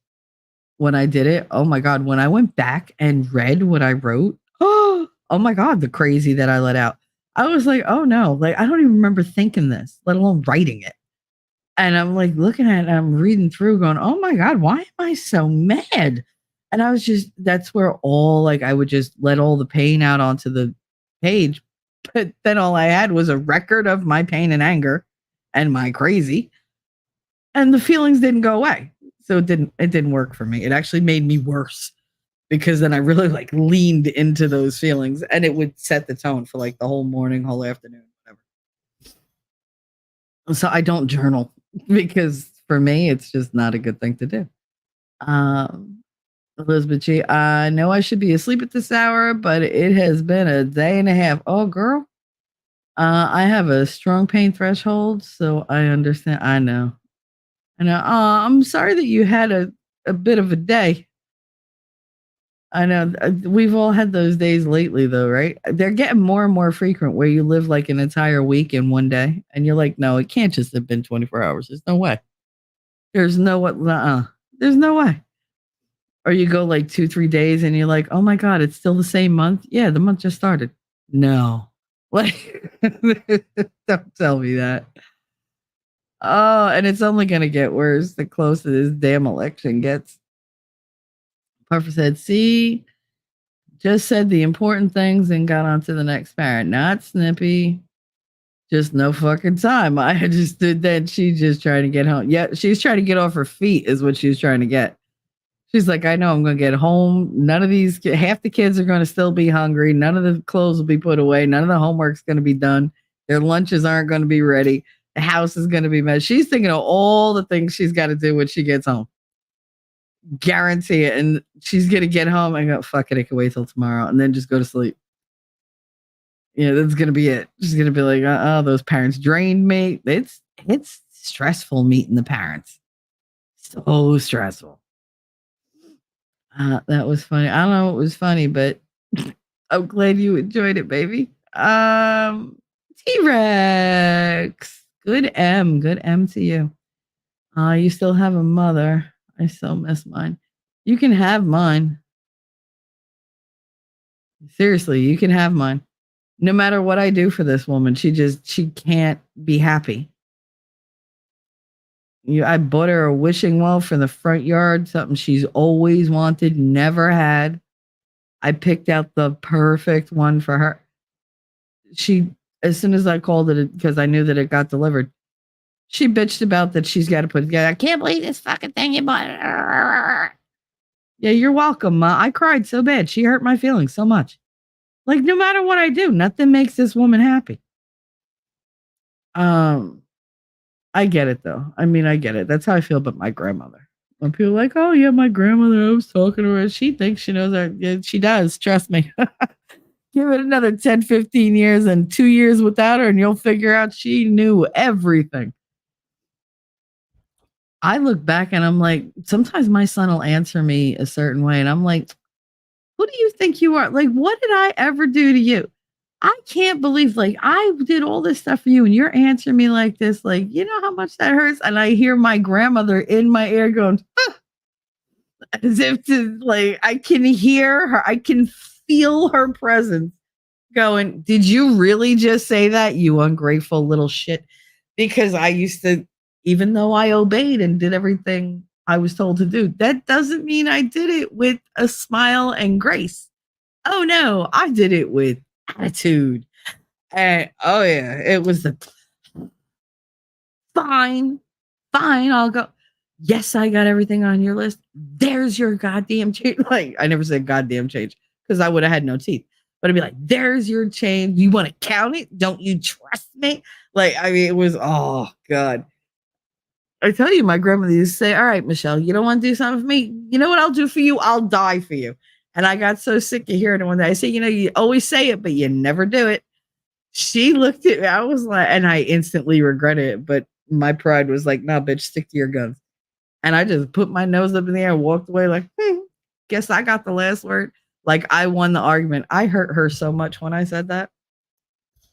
When I did it, oh my God, when I went back and read what I wrote, oh my God, the crazy that I let out. I was like, oh no, like I don't even remember thinking this, let alone writing it. And I'm like looking at it, and I'm reading through going, oh my God, why am I so mad? And I was just, that's where all like I would just let all the pain out onto the page. But then all I had was a record of my pain and anger and my crazy. And the feelings didn't go away. So it didn't work for me. It actually made me worse because then I really like leaned into those feelings and it would set the tone for like the whole morning, whole afternoon, whatever. So I don't journal because for me, it's just not a good thing to do. Elizabeth G, I know I should be asleep at this hour, but it has been a day and a half. Oh, girl. I have a strong pain threshold, so I understand. I know. I'm sorry that you had a bit of a day. I know we've all had those days lately, though, right? They're getting more and more frequent where you live like an entire week in one day, and you're like, no, it can't just have been 24 hours. There's no way. There's no what. There's no way. Or you go like 2-3 days, and you're like, oh my God, it's still the same month. Yeah, the month just started. No, like, don't tell me that. Oh, and it's only going to get worse the closer this damn election gets. Puffer said, see, just said the important things and got on to the next parent. Not snippy. Just no fucking time. I just did that. She's just trying to get home. Yeah, she's trying to get off her feet is what she's trying to get. She's like, I know I'm going to get home. None of these, half the kids are going to still be hungry. None of the clothes will be put away. None of the homework's going to be done. Their lunches aren't going to be ready. The house is going to be messed. She's thinking of all the things she's got to do when she gets home. Guarantee it. And she's going to get home and go, fuck it, I can wait till tomorrow. And then just go to sleep. Yeah, that's going to be it. She's going to be like, oh, those parents drained me. It's stressful meeting the parents. So stressful. That was funny. I don't know what was funny, but I'm glad you enjoyed it, baby. T-Rex. Good M to you. You still have a mother. I still miss mine. You can have mine. Seriously, you can have mine. No matter what I do for this woman, she can't be happy. I bought her a wishing well for the front yard, something she's always wanted, never had. I picked out the perfect one for her. As soon as I called it, because I knew that it got delivered, she bitched about that she's got to put it together. I can't believe this fucking thing you bought. Yeah, you're welcome, Ma. I cried so bad. She hurt my feelings so much. Like, no matter what I do, nothing makes this woman happy. I get it, though. I mean, I get it. That's how I feel about my grandmother. When people are like, oh, yeah, my grandmother, I was talking to her. She thinks she knows her. Yeah, she does. Trust me. Give it another 10, 15 years and 2 years without her, and you'll figure out she knew everything. I look back and I'm like, sometimes my son will answer me a certain way, and I'm like, who do you think you are? Like, what did I ever do to you? I can't believe, like, I did all this stuff for you, and you're answering me like this. Like, you know how much that hurts? And I hear my grandmother in my ear going, as if to, like, I can hear her. I can feel her presence going, did you really just say that, you ungrateful little shit? Because I used to, even though I obeyed and did everything I was told to do, that doesn't mean I did it with a smile and grace. Oh no, I did it with attitude. And oh yeah, it was the fine, I'll go. Yes, I got everything on your list. There's your goddamn change. Like, I never said goddamn change because I would have had no teeth. But I'd be like, there's your change. You want to count it? Don't you trust me? Like, I mean, it was, oh God. I tell you, my grandmother used to say, all right, Michelle, you don't want to do something for me? You know what I'll do for you? I'll die for you. And I got so sick of hearing it one day. I said, you know, you always say it, but you never do it. She looked at me. I was like, and I instantly regretted it. But my pride was like, nah, bitch, stick to your guns. And I just put my nose up in the air and walked away like, guess I got the last word. Like I won the argument. I hurt her so much when I said that.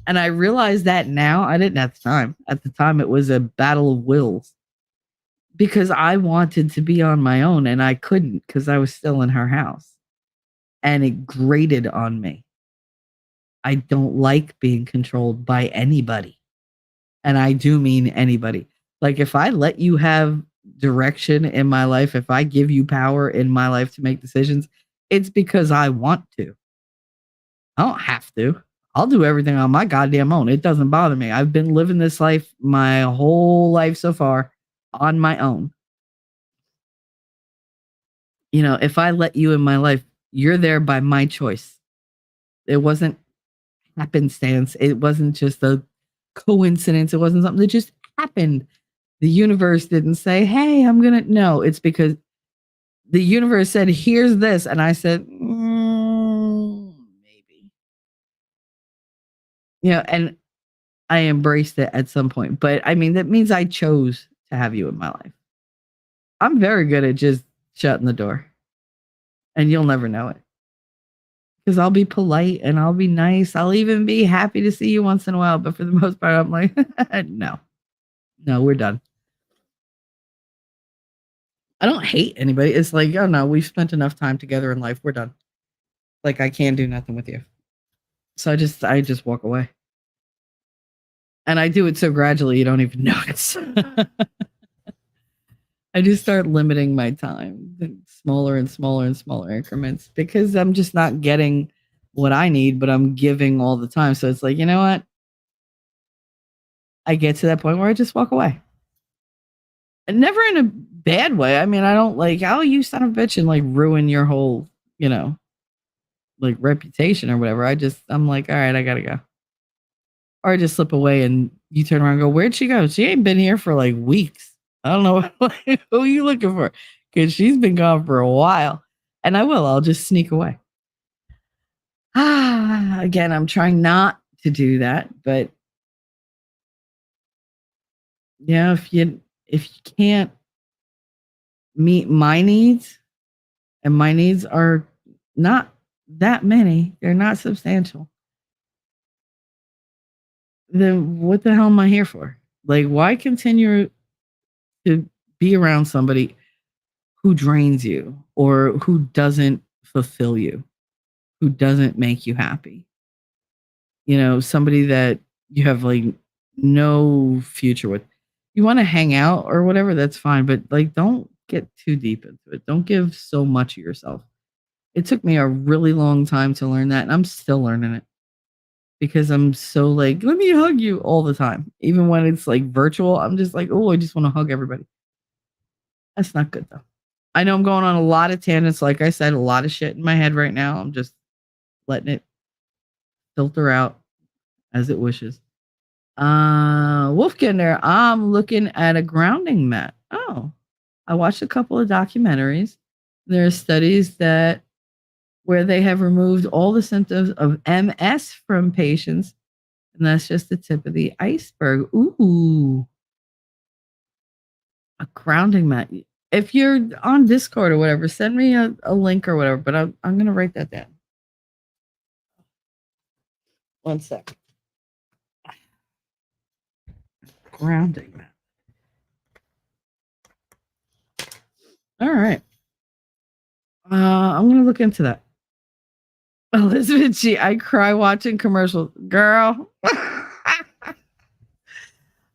And I realized that now. I didn't at the time. At the time, it was a battle of wills because I wanted to be on my own and I couldn't because I was still in her house. And it grated on me. I don't like being controlled by anybody. And I do mean anybody. Like if I let you have direction in my life, if I give you power in my life to make decisions, it's because I want to. I don't have to. I'll do everything on my goddamn own. It doesn't bother me. I've been living this life my whole life so far on my own. You know, if I let you in my life, you're there by my choice. It wasn't happenstance. It wasn't just a coincidence. It wasn't something that just happened. The universe didn't say, hey, I'm going to. No, it's because the universe said, here's this. And I said, maybe. You know, and I embraced it at some point. But I mean, that means I chose to have you in my life. I'm very good at just shutting the door. And you'll never know it. Because I'll be polite and I'll be nice. I'll even be happy to see you once in a while. But for the most part, I'm like, no, we're done. I don't hate anybody. It's like, oh no, we've spent enough time together in life. We're done. Like I can't do nothing with you. So I just walk away. And I do it so gradually you don't even notice. I just start limiting my time, smaller and smaller and smaller increments, because I'm just not getting what I need, but I'm giving all the time. So it's like, you know what? I get to that point where I just walk away. And never in a bad way. I mean, I don't like, oh, you son of a bitch, and like ruin your whole, you know, like reputation or whatever. I'm like, all right, I gotta go. Or I just slip away and you turn around and go, where'd she go? She ain't been here for like weeks. I don't know who are you looking for, because she's been gone for a while. And I'll just sneak away. Again, I'm trying not to do that, but yeah, if you can't meet my needs, and my needs are not that many, they're not substantial, then what the hell am I here for? Like, why continue to be around somebody who drains you or who doesn't fulfill you, who doesn't make you happy? You know, somebody that you have like no future with. You want to hang out or whatever, that's fine, but like don't get too deep into it. Don't give so much of yourself. It took me a really long time to learn that, and I'm still learning it. Because I'm so like, let me hug you all the time. Even when it's like virtual, I'm just like, oh, I just want to hug everybody. That's not good though. I know I'm going on a lot of tangents. Like I said, a lot of shit in my head right now. I'm just letting it filter out as it wishes. Wolfkinder, I'm looking at a grounding mat. Oh, I watched a couple of documentaries. There are studies where they have removed all the symptoms of MS from patients. And that's just the tip of the iceberg. Ooh. A grounding mat. If you're on Discord or whatever, send me a link or whatever, but I'm going to write that down. 1 second. Grounding mat. All right. I'm going to look into that. Elizabeth G, I cry watching commercials. Girl.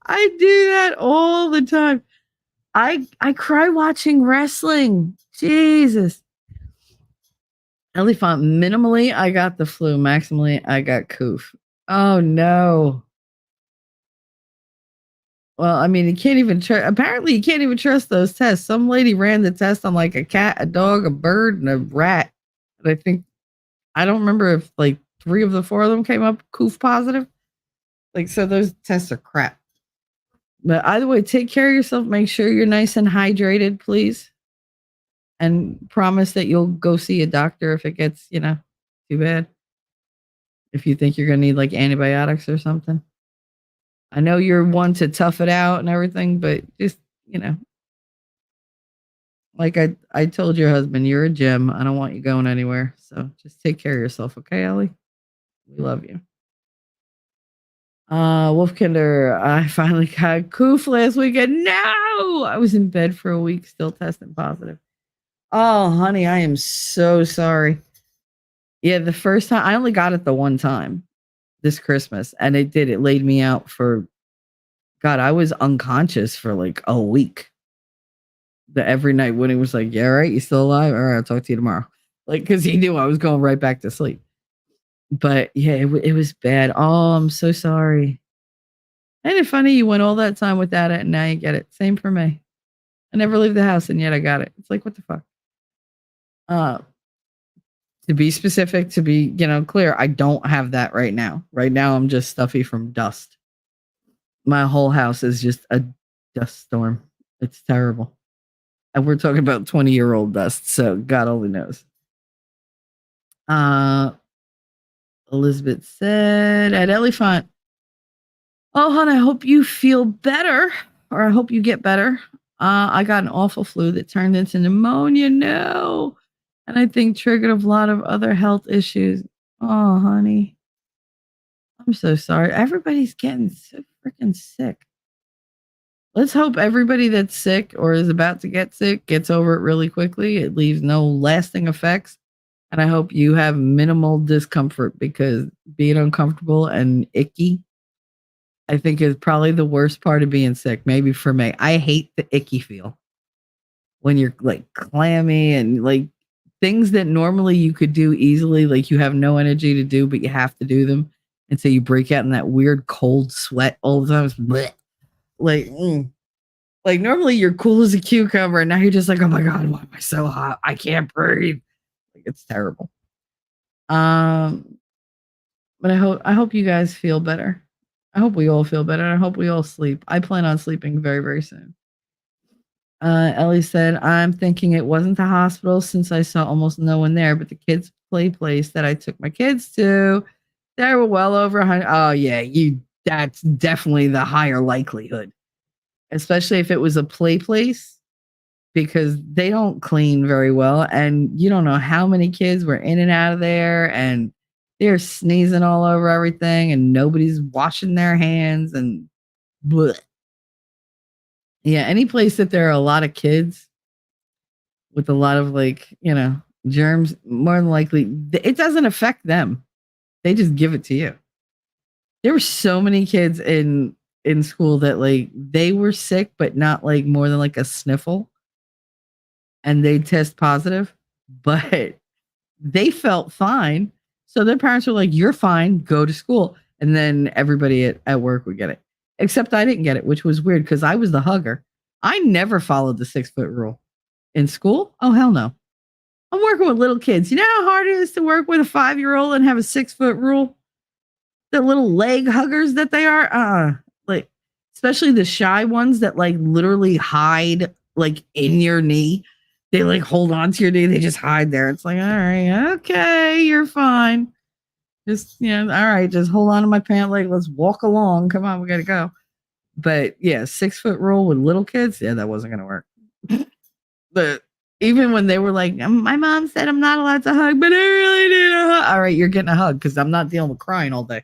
I do that all the time. I cry watching wrestling. Jesus. Ellie Font, minimally, I got the flu. Maximally, I got coof. Oh, no. Well, I mean, you can't even trust. Apparently, you can't even trust those tests. Some lady ran the test on like a cat, a dog, a bird, and a rat. And I don't remember if like 3 of the 4 of them came up COOF positive. Like, so those tests are crap. But either way, take care of yourself. Make sure you're nice and hydrated, please. And promise that you'll go see a doctor if it gets, too bad. If you think you're going to need like antibiotics or something. I know you're one to tough it out and everything, but just, like I told your husband, you're a gem. I don't want you going anywhere. So just take care of yourself. Okay, Ellie? We love you. Wolfkinder, I finally got COOF last weekend. No! I was in bed for a week, still testing positive. Oh, honey, I am so sorry. Yeah, the first time, I only got it the one time this Christmas, and it laid me out for, God, I was unconscious for like a week. Every night when he was like, yeah, right, you still alive? All right, I'll talk to you tomorrow. Like, because he knew I was going right back to sleep. But yeah, it was bad. Oh, I'm so sorry. Ain't it funny? You went all that time without it and now you get it. Same for me. I never leave the house and yet I got it. It's like, what the fuck? To be specific, to be, clear, I don't have that right now. Right now, I'm just stuffy from dust. My whole house is just a dust storm. It's terrible. And we're talking about 20-year-old dust, so God only knows. Elizabeth said at Elephant, oh, hon, I hope you feel better, or I hope you get better. I got an awful flu that turned into pneumonia. No. And I think triggered a lot of other health issues. Oh, honey. I'm so sorry. Everybody's getting so freaking sick. Let's hope everybody that's sick or is about to get sick gets over it really quickly. It leaves no lasting effects. And I hope you have minimal discomfort, because being uncomfortable and icky, I think, is probably the worst part of being sick. Maybe for me, I hate the icky feel when you're like clammy and like things that normally you could do easily, like you have no energy to do, but you have to do them. And so you break out in that weird cold sweat all the time. It's bleh. Like normally you're cool as a cucumber, and now you're just like, oh my God, why am I so hot? I can't breathe. Like, it's terrible. But I hope you guys feel better. I hope we all feel better. I hope we all sleep. I plan on sleeping very, very soon. Ellie said, I'm thinking it wasn't the hospital since I saw almost no one there, but the kids' play place that I took my kids to, there were well over 100. Oh yeah, that's definitely the higher likelihood, especially if it was a play place, because they don't clean very well, and you don't know how many kids were in and out of there, and they're sneezing all over everything, and nobody's washing their hands, and bleh. Yeah, any place that there are a lot of kids with a lot of germs, more than likely it doesn't affect them. They just give it to you. There were so many kids in school that they were sick, but not more than a sniffle, and they test positive, but they felt fine. So their parents were like, you're fine, go to school. And then everybody at work would get it. Except I didn't get it, which was weird because I was the hugger. I never followed the 6-foot rule. In school? Oh, hell no. I'm working with little kids. You know how hard it is to work with a 5-year-old and have a 6-foot rule? The little leg huggers that they are? Especially the shy ones that literally hide in your knee. They hold on to your knee. They just hide there. It's like, all right, okay, you're fine. Just, all right, just hold on to my pant leg. Let's walk along. Come on, we got to go. But yeah, 6-foot rule with little kids. Yeah, that wasn't going to work. But even when they were like, my mom said I'm not allowed to hug, but I really need a hug. All right, you're getting a hug because I'm not dealing with crying all day.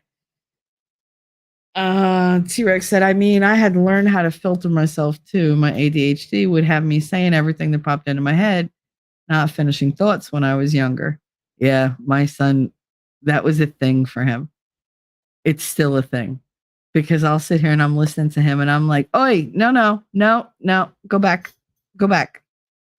T-Rex said, I had to learn how to filter myself too. My ADHD would have me saying everything that popped into my head, not finishing thoughts when I was younger. Yeah, my son, that was a thing for him. It's still a thing because I'll sit here and I'm listening to him and I'm like, oi, no, go back.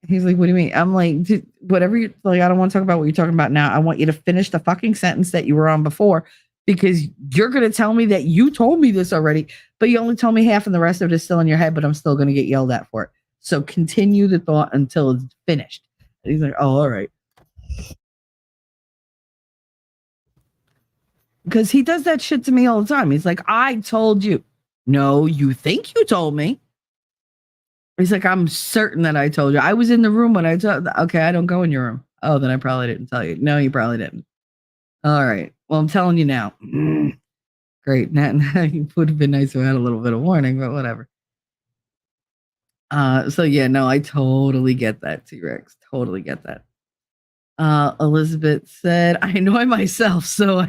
He's like, what do you mean? I'm like, whatever you I don't want to talk about what you're talking about now. I want you to finish the fucking sentence that you were on before, because you're going to tell me that you told me this already, but you only told me half and the rest of it is still in your head, but I'm still going to get yelled at for it. So continue the thought until it's finished. And he's like, oh, all right. Because he does that shit to me all the time. He's like, I told you. No, you think you told me. He's like, I'm certain that I told you. I was in the room when I told. Okay, I don't go in your room. Oh, then I probably didn't tell you. No, you probably didn't. All right. Well, I'm telling you now. Great. Now, it would have been nice to have had a little bit of warning, but whatever. So yeah, no, I totally get that, T-Rex. Totally get that. Elizabeth said, I annoy myself, so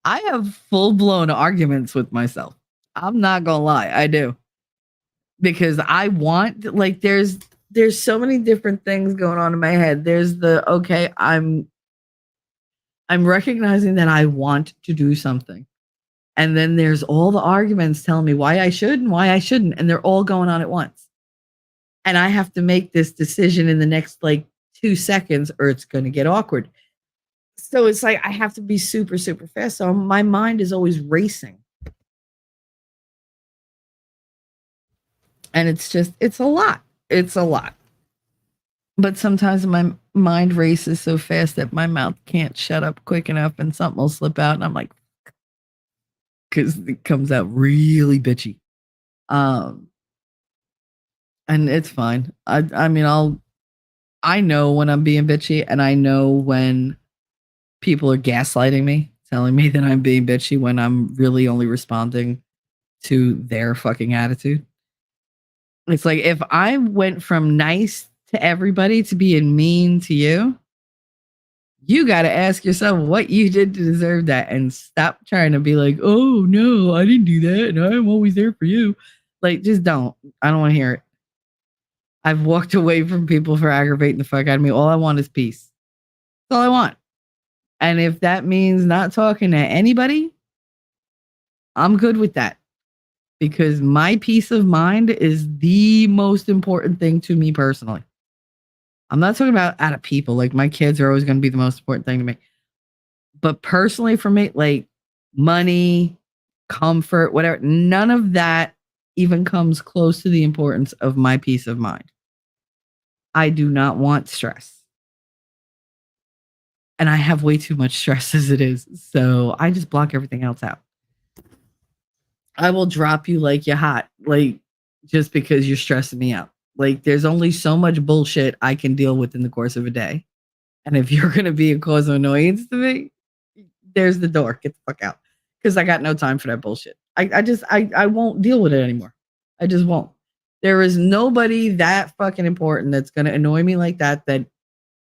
I have full-blown arguments with myself. I'm not gonna lie, I do. Because I want, like, there's so many different things going on in my head. There's the, okay, I'm recognizing that I want to do something. And then there's all the arguments telling me why I should and why I shouldn't. And they're all going on at once. And I have to make this decision in the next like 2 seconds or it's going to get awkward. So it's like I have to be super, super fast. So my mind is always racing. And it's a lot. It's a lot. But sometimes my mind races so fast that my mouth can't shut up quick enough and something will slip out. And I'm like, because it comes out really bitchy. And it's fine. I mean, I know when I'm being bitchy, and I know when people are gaslighting me, telling me that I'm being bitchy when I'm really only responding to their fucking attitude. It's like if I went from nice to everybody to being mean to you, you got to ask yourself what you did to deserve that and stop trying to be like, oh, no, I didn't do that. And I'm always there for you. Like, just don't. I don't want to hear it. I've walked away from people for aggravating the fuck out of me. All I want is peace. That's all I want. And if that means not talking to anybody, I'm good with that. Because my peace of mind is the most important thing to me personally. I'm not talking about out of people. Like my kids are always going to be the most important thing to me. But personally for me, like money, comfort, whatever, none of that even comes close to the importance of my peace of mind. I do not want stress. And I have way too much stress as it is. So I just block everything else out. I will drop you like you're hot, like just because you're stressing me out. Like there's only so much bullshit I can deal with in the course of a day. And if you're going to be a cause of annoyance to me, there's the door. Get the fuck out. Because I got no time for that bullshit. I won't deal with it anymore. I just won't. There is nobody that fucking important that's going to annoy me like that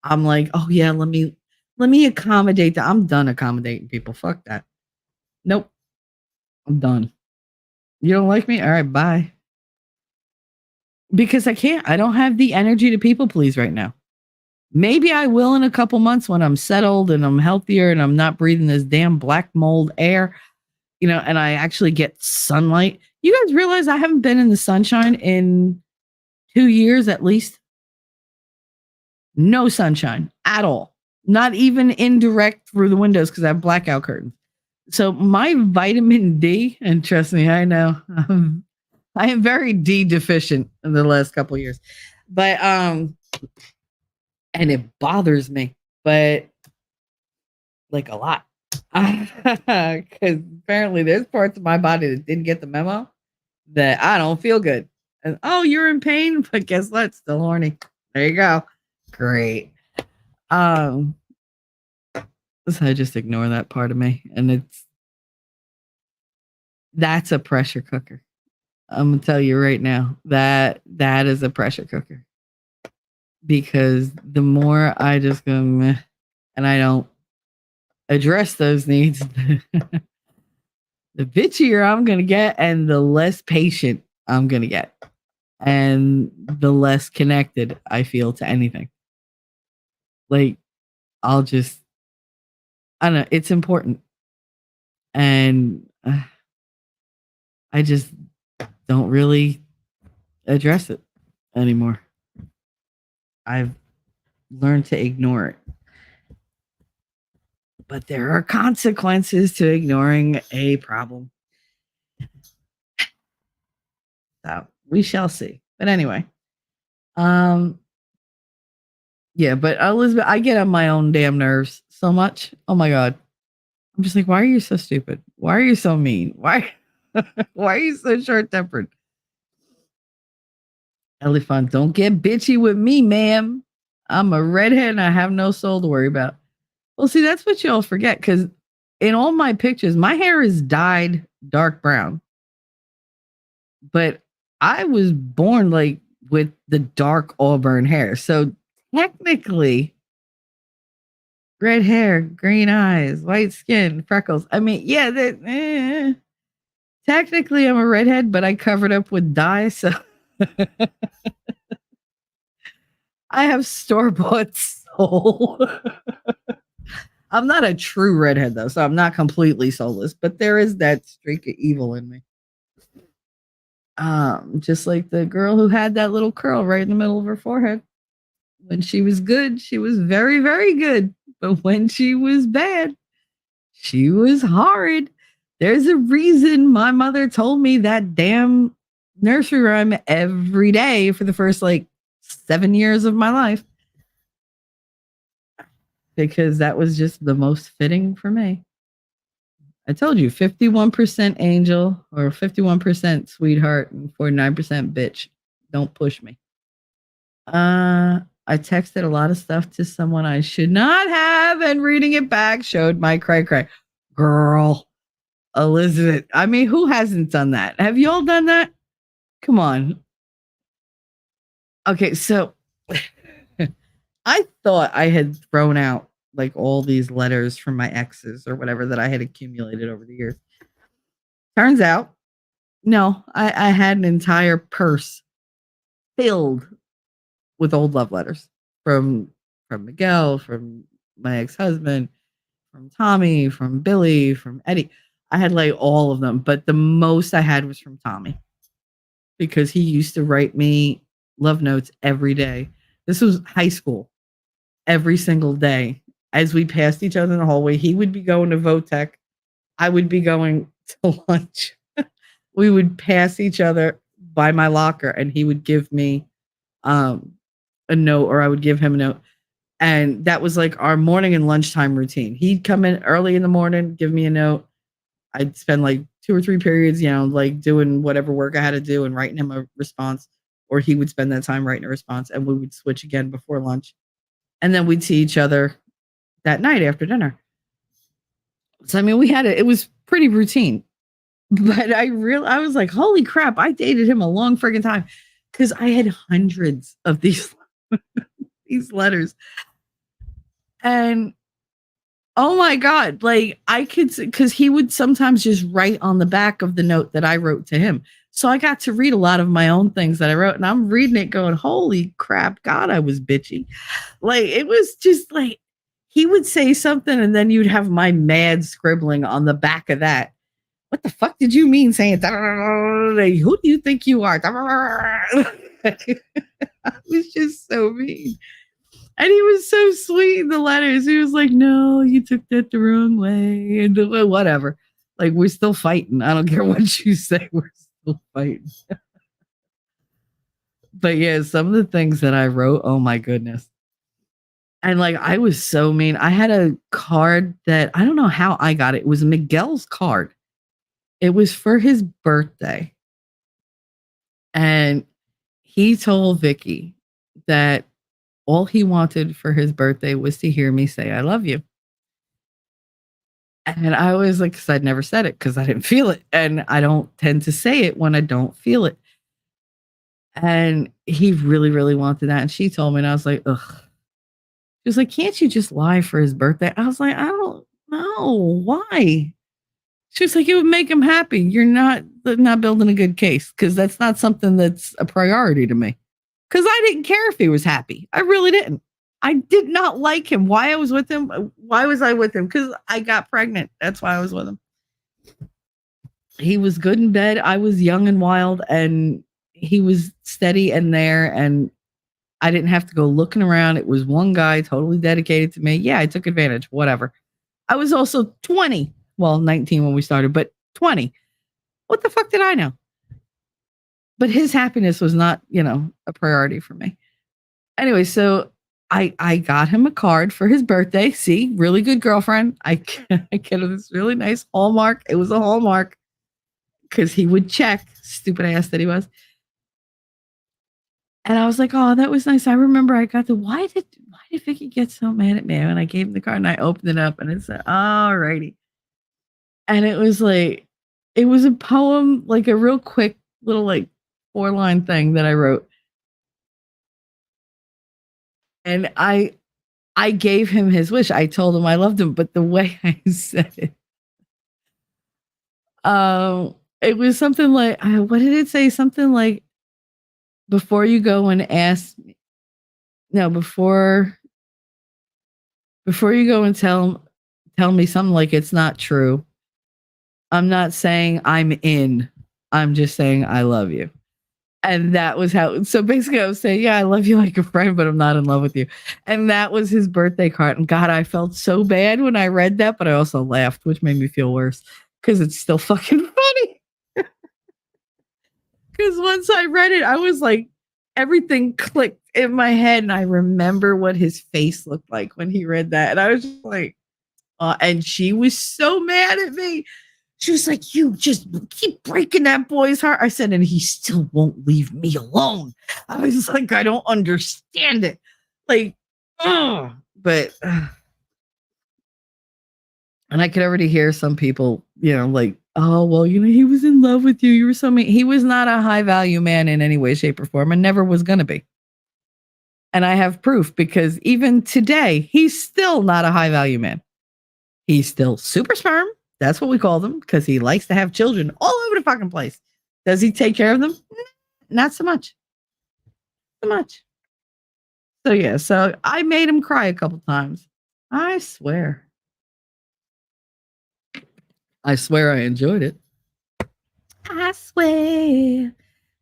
I'm like, oh yeah, let me accommodate that. I'm done accommodating people. Fuck that. Nope. I'm done. You don't like me? All right, bye. Because I can't. I don't have the energy to people please right now. Maybe I will in a couple months when I'm settled and I'm healthier and I'm not breathing this damn black mold air, and I actually get sunlight. You guys realize I haven't been in the sunshine in 2 years at least? No sunshine at all. Not even indirect through the windows because I have blackout curtains. So my vitamin D, and trust me, I know I am very D deficient in the last couple of years, but and it bothers me, but like a lot, because apparently there's parts of my body that didn't get the memo that I don't feel good. And oh, you're in pain, but guess what? Still horny. There you go. Great. So I just ignore that part of me, and that's a pressure cooker. I'm gonna tell you right now that is a pressure cooker, because the more I just go meh, and I don't address those needs, the bitchier I'm gonna get, and the less patient I'm gonna get, and the less connected I feel to anything. Like I don't know. It's important, and I just don't really address it anymore. I've learned to ignore it. But there are consequences to ignoring a problem. So we shall see. But anyway, Yeah, but Elizabeth, I get on my own damn nerves so much. Oh my God. I'm just like, why are you so stupid? Why are you so mean? Why why are you so short tempered? Elephant, don't get bitchy with me, ma'am. I'm a redhead and I have no soul to worry about. Well, see, that's what y'all forget because in all my pictures, my hair is dyed dark brown, but I was born like with the dark auburn hair. So technically, red hair, green eyes, white skin, freckles. I mean, yeah, technically I'm a redhead, but I covered up with dye. So I have store-bought soul. I'm not a true redhead though, so I'm not completely soulless, but there is that streak of evil in me. Just like the girl who had that little curl right in the middle of her forehead. When she was good, she was very, very good. But when she was bad, she was horrid. There's a reason my mother told me that damn nursery rhyme every day for the first like 7 years of my life. Because that was just the most fitting for me. I told you 51% angel or 51% sweetheart and 49% bitch. Don't push me. I texted a lot of stuff to someone I should not have, and reading it back showed my cry. Girl, Elizabeth. I mean, who hasn't done that? Have you all done that? Come on. Okay, so I thought I had thrown out like all these letters from my exes or whatever that I had accumulated over the years. Turns out, no, I had an entire purse filled with old love letters from Miguel, from my ex-husband, from Tommy, from Billy, from Eddie. I had like all of them, but the most I had was from Tommy because he used to write me love notes every day. This was high school. Every single day as we passed each other in the hallway, he would be going to Votech. I would be going to lunch. We would pass each other by my locker and he would give me a note or I would give him a note. And that was like our morning and lunchtime routine. He'd come in early in the morning, give me a note. I'd spend like 2 or 3 periods, like doing whatever work I had to do and writing him a response, or he would spend that time writing a response and we would switch again before lunch. And then we'd see each other that night after dinner. So, I mean, it was pretty routine, but I was like, holy crap, I dated him a long friggin' time because I had hundreds of these letters. And oh my God, like I could, because he would sometimes just write on the back of the note that I wrote to him. So I got to read a lot of my own things that I wrote, and I'm reading it going, holy crap, God, I was bitchy. Like, it was just like, he would say something, and then you'd have my mad scribbling on the back of that. What the fuck did you mean saying, who do you think you are? It was just so mean. And he was so sweet in the letters. He was like, no, you took that the wrong way. And whatever. Like, we're still fighting. I don't care what you say. We're still fighting. But yeah, some of the things that I wrote, oh my goodness. And like, I was so mean. I had a card that I don't know how I got it. It was Miguel's card. It was for his birthday. And he told Vicky that all he wanted for his birthday was to hear me say, I love you. And I was like, because I'd never said it because I didn't feel it. And I don't tend to say it when I don't feel it. And he really, really wanted that. And she told me, and I was like, ugh. She was like, can't you just lie for his birthday? I was like, I don't know. Why? She was like, it would make him happy. You're not building a good case because that's not something that's a priority to me. Because I didn't care if he was happy. I really didn't. I did not like him. Why I was with him? Why was I with him? Because I got pregnant. That's why I was with him. He was good in bed. I was young and wild, and he was steady and there, and I didn't have to go looking around. It was one guy totally dedicated to me. Yeah, I took advantage. Whatever. I was also 20. Well, 19 when we started, but 20. What the fuck did I know? But his happiness was not, a priority for me. Anyway, so I got him a card for his birthday. See, really good girlfriend. I get him this really nice Hallmark. It was a Hallmark because he would check, stupid ass that he was. And I was like, oh, that was nice. I remember I got why did Vicky get so mad at me? And I gave him the card and I opened it up and it said, all righty. And it was a poem, like a real quick little 4-line thing that I wrote. And I gave him his wish. I told him I loved him, but the way I said it, it was something like, what did it say? Something like, before you go and ask, no, before you go and tell me something like it's not true, I'm not saying I'm in. I'm just saying I love you. And that was how, so basically I was saying, yeah, I love you like a friend, but I'm not in love with you. And that was his birthday card. And God, I felt so bad when I read that, but I also laughed, which made me feel worse because it's still fucking funny. Because once I read it, I was like, everything clicked in my head. And I remember what his face looked like when he read that. And I was just like, and she was so mad at me. She was like, you just keep breaking that boy's heart. I said, and he still won't leave me alone. I was like, I don't understand it. Like, oh, but, and I could already hear some people, like, oh, well, he was in love with you. You were so mean. He was not a high value man in any way, shape, or form, and never was going to be. And I have proof because even today, he's still not a high value man. He's still super sperm. That's what we call them because he likes to have children all over the fucking place. Does he take care of them? Not so much. So yeah, so I made him cry a couple times. I swear I enjoyed it. I swear.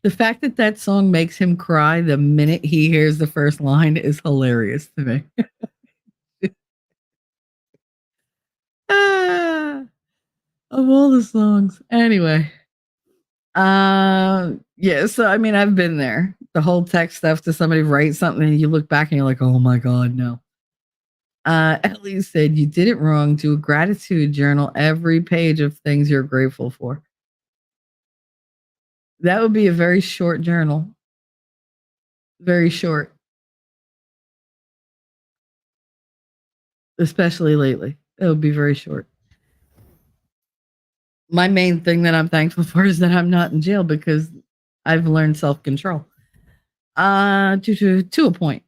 The fact that song makes him cry the minute he hears the first line is hilarious to me. Of all the songs. Anyway. Yeah, so I mean, I've been there. The whole text stuff to somebody write something and you look back and you're like, oh my God, no. Ellie said, you did it wrong. Do a gratitude journal every page of things you're grateful for. That would be a very short journal. Very short. Especially lately. It would be very short. My main thing that I'm thankful for is that I'm not in jail because I've learned self-control. To a point.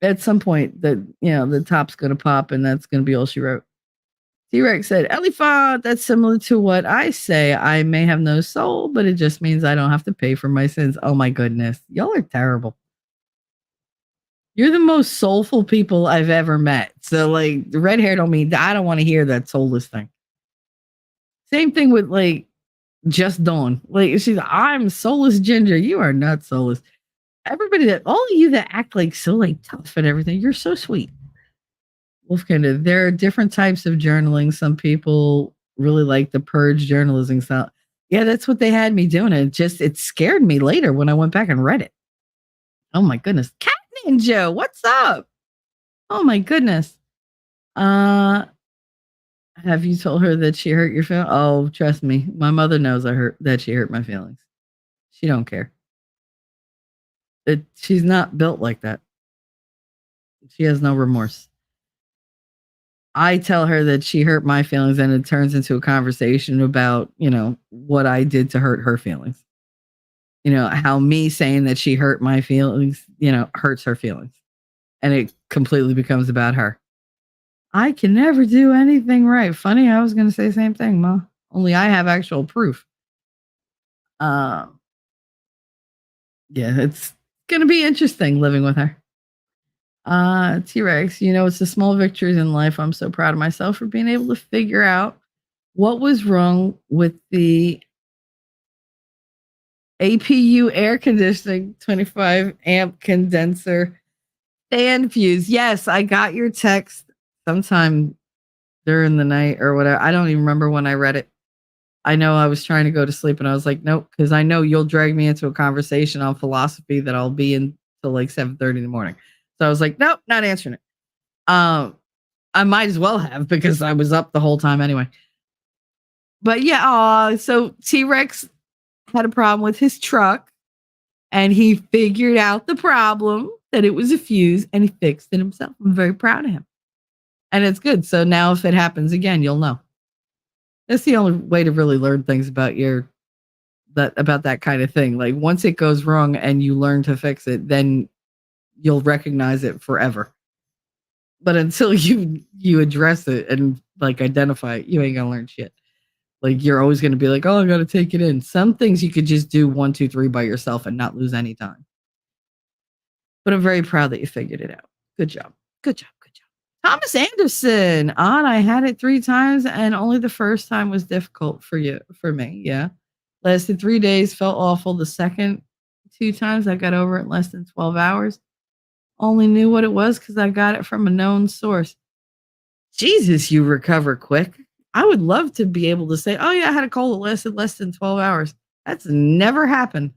At some point that, the top's going to pop and that's going to be all she wrote. T-Rex said, Elifa, that's similar to what I say. I may have no soul, but it just means I don't have to pay for my sins. Oh my goodness. Y'all are terrible. You're the most soulful people I've ever met. So the red hair don't mean I don't want to hear that soulless thing. Same thing with Just Dawn. I'm soulless Ginger. You are not soulless. Everybody all of you that act so tough and everything, you're so sweet. Wolfkinder, there are different types of journaling. Some people really like the purge journalism style. Yeah, that's what they had me doing. It scared me later when I went back and read it. Oh my goodness. Cat Ninja, what's up? Oh my goodness. Have you told her that she hurt your feelings? Oh, trust me. My mother knows that she hurt my feelings. She don't care. She's not built like that. She has no remorse. I tell her that she hurt my feelings and it turns into a conversation about, what I did to hurt her feelings. How me saying that she hurt my feelings, hurts her feelings. And it completely becomes about her. I can never do anything right. Funny, I was going to say the same thing, Ma. Only I have actual proof. Yeah, it's going to be interesting living with her. T-Rex, it's the small victories in life. I'm so proud of myself for being able to figure out what was wrong with the APU air conditioning 25 amp condenser fan fuse. Yes, I got your text sometime during the night or whatever. I don't even remember when I read it. I know I was trying to go to sleep and I was like, nope, because I know you'll drag me into a conversation on philosophy that I'll be in till 7:30 in the morning. So I was like, nope, not answering it. I might as well have because I was up the whole time anyway. But yeah, so T-Rex had a problem with his truck and he figured out the problem, that it was a fuse, and he fixed it himself. I'm very proud of him. And it's good. So now if it happens again, you'll know. That's the only way to really learn things about that kind of thing. Like once it goes wrong and you learn to fix it, then you'll recognize it forever. But until you address it and like identify it, you ain't gonna learn shit. Like you're always gonna be like, oh, I gotta take it in. Some things you could just do 1, 2, 3 by yourself and not lose any time. But I'm very proud that you figured it out. Good job. Good job. Good job. Thomas Anderson. I had it 3 times and only the first time was difficult for me. Yeah. Lasted 3 days, felt awful. The second 2 times I got over it in less than 12 hours. Only knew what it was because I got it from a known source. Jesus, you recover quick. I would love to be able to say, oh yeah, I had a cold that lasted less than 12 hours. That's never happened.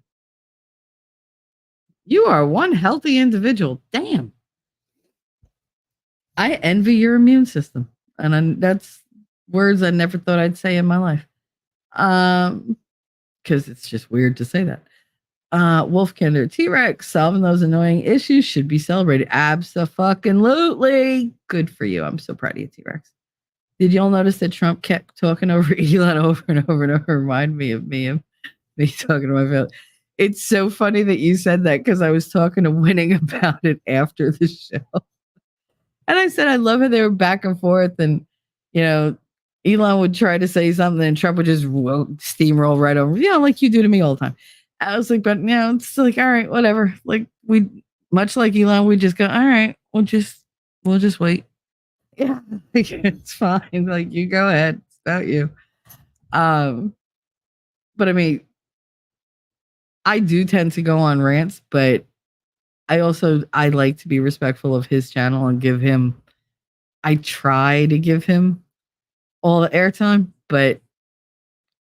You are one healthy individual. Damn. I envy your immune system. And that's words I never thought I'd say in my life. Because it's just weird to say that. Wolfkinder, T-Rex, solving those annoying issues should be celebrated. Abso-fucking-lutely. Good for you. I'm so proud of you, T-Rex. Did y'all notice that Trump kept talking over Elon over and over and over? Remind me of me talking to my family. It's so funny that you said that because I was talking to Winning about it after the show. And I said, I love how they were back and forth. And, Elon would try to say something and Trump would just steamroll right over. Yeah, like you do to me all the time. I was like, but it's like, all right, whatever. Like much like Elon, we just go, all right, we'll just wait. Yeah, it's fine. Like you go ahead. It's about you. But I mean, I do tend to go on rants, but I like to be respectful of his channel and I try to give him all the airtime, but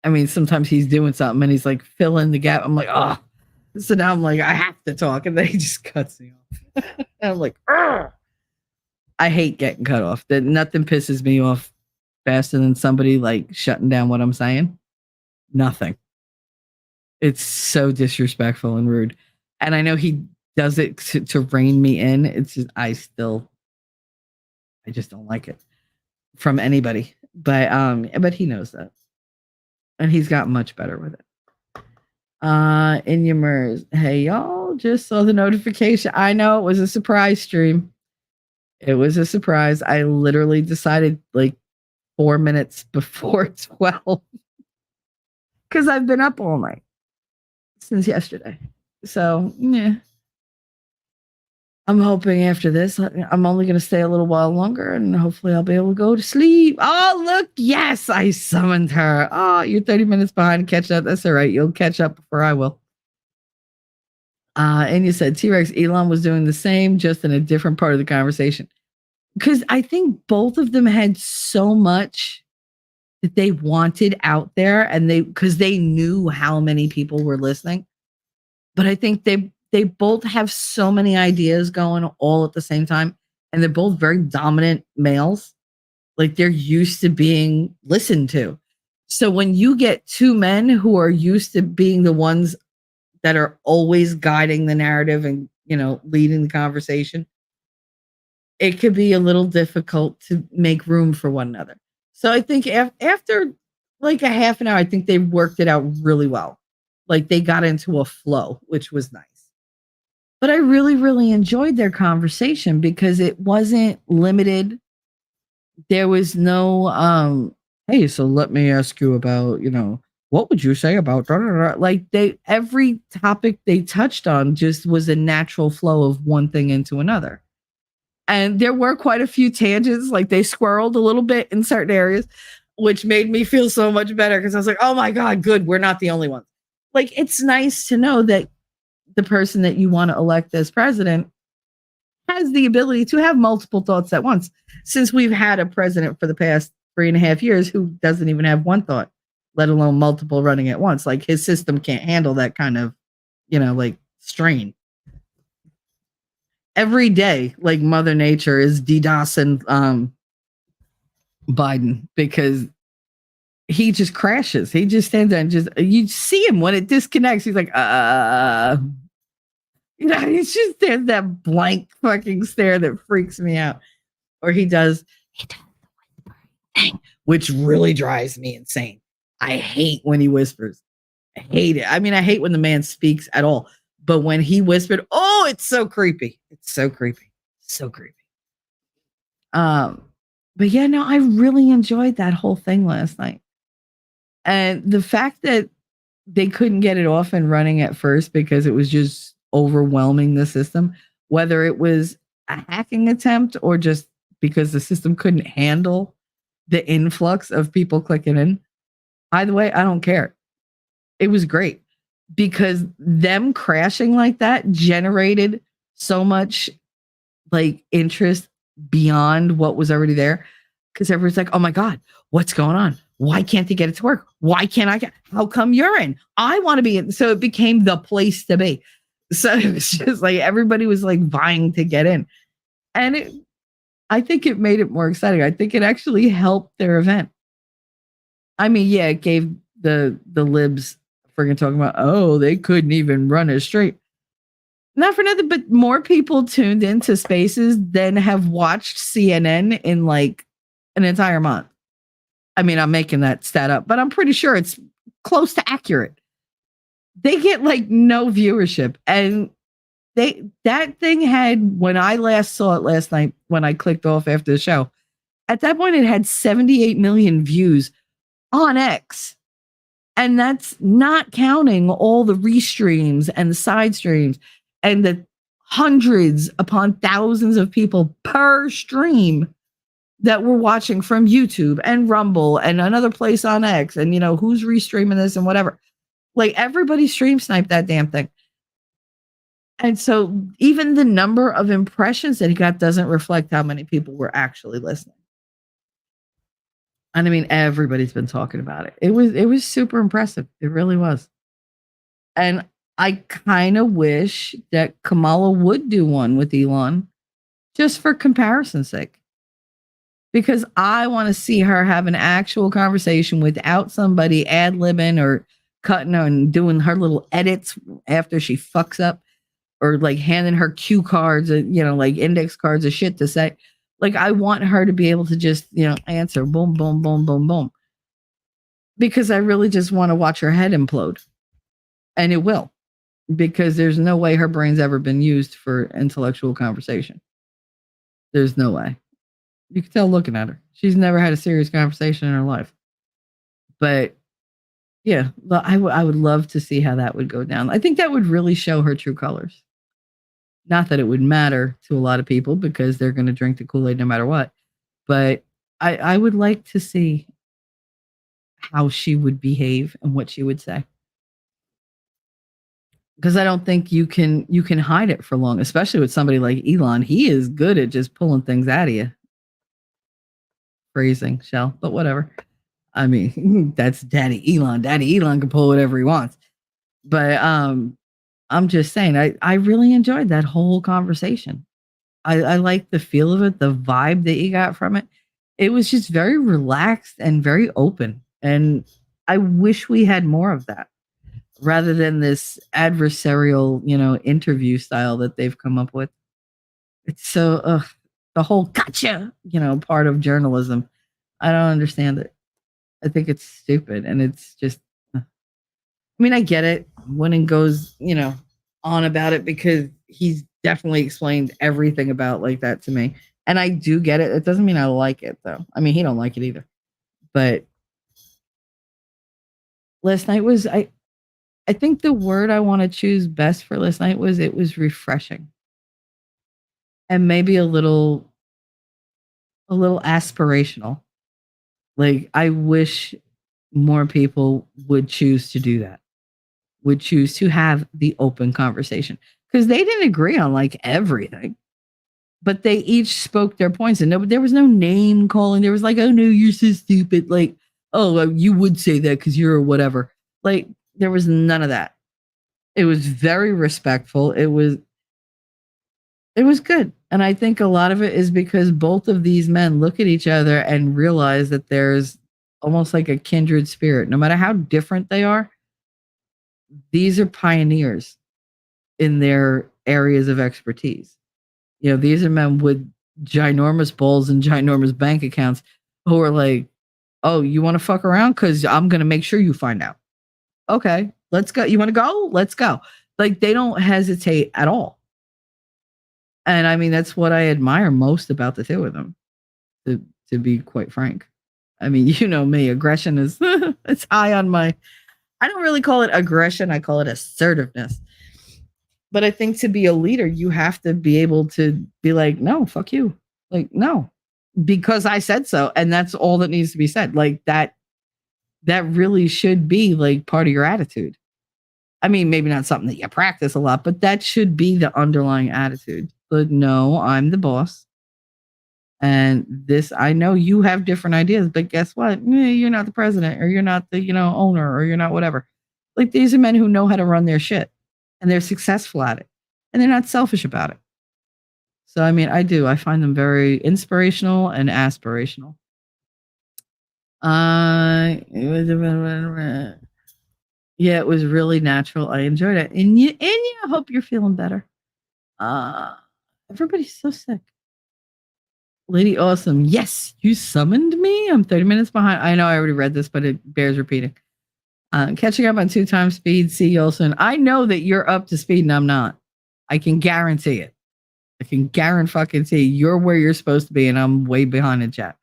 I mean, sometimes he's doing something and he's like fill in the gap. I'm like, oh, so now I'm like, I have to talk. And then he just cuts me off. And I'm like, ugh. I hate getting cut off. That nothing pisses me off faster than somebody like shutting down what I'm saying. Nothing. It's so disrespectful and rude. And I know he does it to rein me in. It's just, I just don't like it from anybody. But he knows that. And he's gotten much better with it. Inyamers, hey y'all, just saw the notification. I know it was a surprise stream. It was a surprise. I literally decided like 4 minutes before 12 because I've been up all night since yesterday. So, yeah. I'm hoping after this, I'm only going to stay a little while longer and hopefully I'll be able to go to sleep. Oh, look. Yes, I summoned her. Oh, you're 30 minutes behind. Catch up. That's all right. You'll catch up before I will. And you said T-Rex, Elon was doing the same, just in a different part of the conversation. Because I think both of them had so much that they wanted out there and because they knew how many people were listening. But I think they both have so many ideas going all at the same time. And they're both very dominant males. Like they're used to being listened to. So when you get 2 men who are used to being the ones that are always guiding the narrative and, leading the conversation, it could be a little difficult to make room for one another. So I think after like a half an hour, I think they worked it out really well. Like they got into a flow, which was nice. But I really, really enjoyed their conversation because it wasn't limited. There was no, hey, so let me ask you about, what would you say about, like every topic they touched on just was a natural flow of one thing into another. And there were quite a few tangents, like they squirreled a little bit in certain areas, which made me feel so much better because I was like, oh my God, good. We're not the only ones. Like, it's nice to know that the person that you want to elect as president has the ability to have multiple thoughts at once. Since we've had a president for the past 3.5 years who doesn't even have one thought, let alone multiple running at once. Like his system can't handle that kind of, like strain. every day, like Mother Nature is DDoSing Biden because he just crashes. He just stands there and just you see him when it disconnects. He's like, he just stands that blank fucking stare that freaks me out. Or he does the whispering thing, which really drives me insane. I hate when he whispers. I hate it. I mean, I hate when the man speaks at all. But when he whispered, oh, it's so creepy. It's so creepy. So creepy. But yeah, no, I really enjoyed that whole thing last night. And the fact that they couldn't get it off and running at first because it was just overwhelming the system, whether it was a hacking attempt or just because the system couldn't handle the influx of people clicking in. Either way, I don't care. It was great because them crashing like that generated so much like interest beyond what was already there. Because everyone's like, oh my God, what's going on? Why can't they get it to work? Why can't I get? How come you're in? I want to be in. So it became the place to be. So it was just like everybody was like vying to get in. And I think it made it more exciting. I think it actually helped their event. I mean, yeah, it gave the libs friggin' talking about, oh, they couldn't even run it straight. Not for nothing, but more people tuned into Spaces than have watched CNN in like an entire month. I mean, I'm making that stat up, but I'm pretty sure it's close to accurate. They get like no viewership. And that thing had, when I last saw it last night, when I clicked off after the show, at that point it had 78 million views on X. And that's not counting all the restreams and the side streams and the hundreds upon thousands of people per stream that we're watching from YouTube and Rumble and another place on X and, you know, who's restreaming this and whatever. Like everybody stream sniped that damn thing. And so even the number of impressions that he got doesn't reflect how many people were actually listening. And I mean, everybody's been talking about it. It was super impressive. It really was. And I kind of wish that Kamala would do one with Elon just for comparison's sake. Because I want to see her have an actual conversation without somebody ad-libbing or cutting her and doing her little edits after she fucks up or like handing her cue cards, you know, like index cards of shit to say. Like, I want her to be able to just, you know, answer boom, boom, boom, boom, boom. Because I really just want to watch her head implode. And it will. Because there's no way her brain's ever been used for intellectual conversation. There's no way. You can tell looking at her. She's never had a serious conversation in her life. But yeah, I would love to see how that would go down. I think that would really show her true colors. Not that it would matter to a lot of people because they're going to drink the Kool-Aid no matter what. But I would like to see how she would behave and what she would say. Because I don't think you can hide it for long, especially with somebody like Elon. He is good at just pulling things out of you. Phrasing, Shell, but whatever. I mean, that's Daddy Elon. Daddy Elon can pull whatever he wants. But I'm just saying, I really enjoyed that whole conversation. I like the feel of it, the vibe that you got from it. It was just very relaxed and very open. And I wish we had more of that rather than this adversarial, you know, interview style that they've come up with. It's so, the whole gotcha, you know, part of journalism. I don't understand it. I think it's stupid. And it's just, I mean, I get it when it goes, you know, on about it because he's definitely explained everything about like that to me. And I do get it. It doesn't mean I like it though. I mean, he don't like it either. But last night was, I think the word I want to choose best for last night was it was refreshing. And maybe a little aspirational. Like, I wish more people would choose to do that, would choose to have the open conversation because they didn't agree on like everything, but they each spoke their points and there was no name calling. There was like, oh no, you're so stupid. Like, oh, you would say that because you're whatever. Like, there was none of that. It was very respectful. It was It was good. And I think a lot of it is because both of these men look at each other and realize that there's almost like a kindred spirit. No matter how different they are, these are pioneers in their areas of expertise. You know, these are men with ginormous bowls and ginormous bank accounts who are like, oh, you want to fuck around? Because I'm going to make sure you find out. Okay, let's go. You want to go? Let's go. Like, they don't hesitate at all. And I mean, that's what I admire most about the two of them, to be quite frank. I mean, you know me, aggression is it's high on my, I don't really call it aggression, I call it assertiveness. But I think to be a leader, you have to be able to be like, no, fuck you. Like, no, because I said so. And that's all that needs to be said. Like that really should be like part of your attitude. I mean, maybe not something that you practice a lot, but that should be the underlying attitude. But no, I'm the boss. And this, I know you have different ideas, but guess what? You're not the president, or you're not the, owner, or you're not whatever. Like, these are men who know how to run their shit, and they're successful at it, and they're not selfish about it. So, I mean, I find them very inspirational and aspirational. Yeah, it was really natural. I enjoyed it. And I hope you're feeling better. Everybody's so sick. Lady Awesome. Yes, you summoned me. I'm 30 minutes behind. I know I already read this, but it bears repeating. Catching up on 2 times speed. See you all soon. I know that you're up to speed and I'm not. I can guarantee it. I can guarantee you're where you're supposed to be and I'm way behind in chat.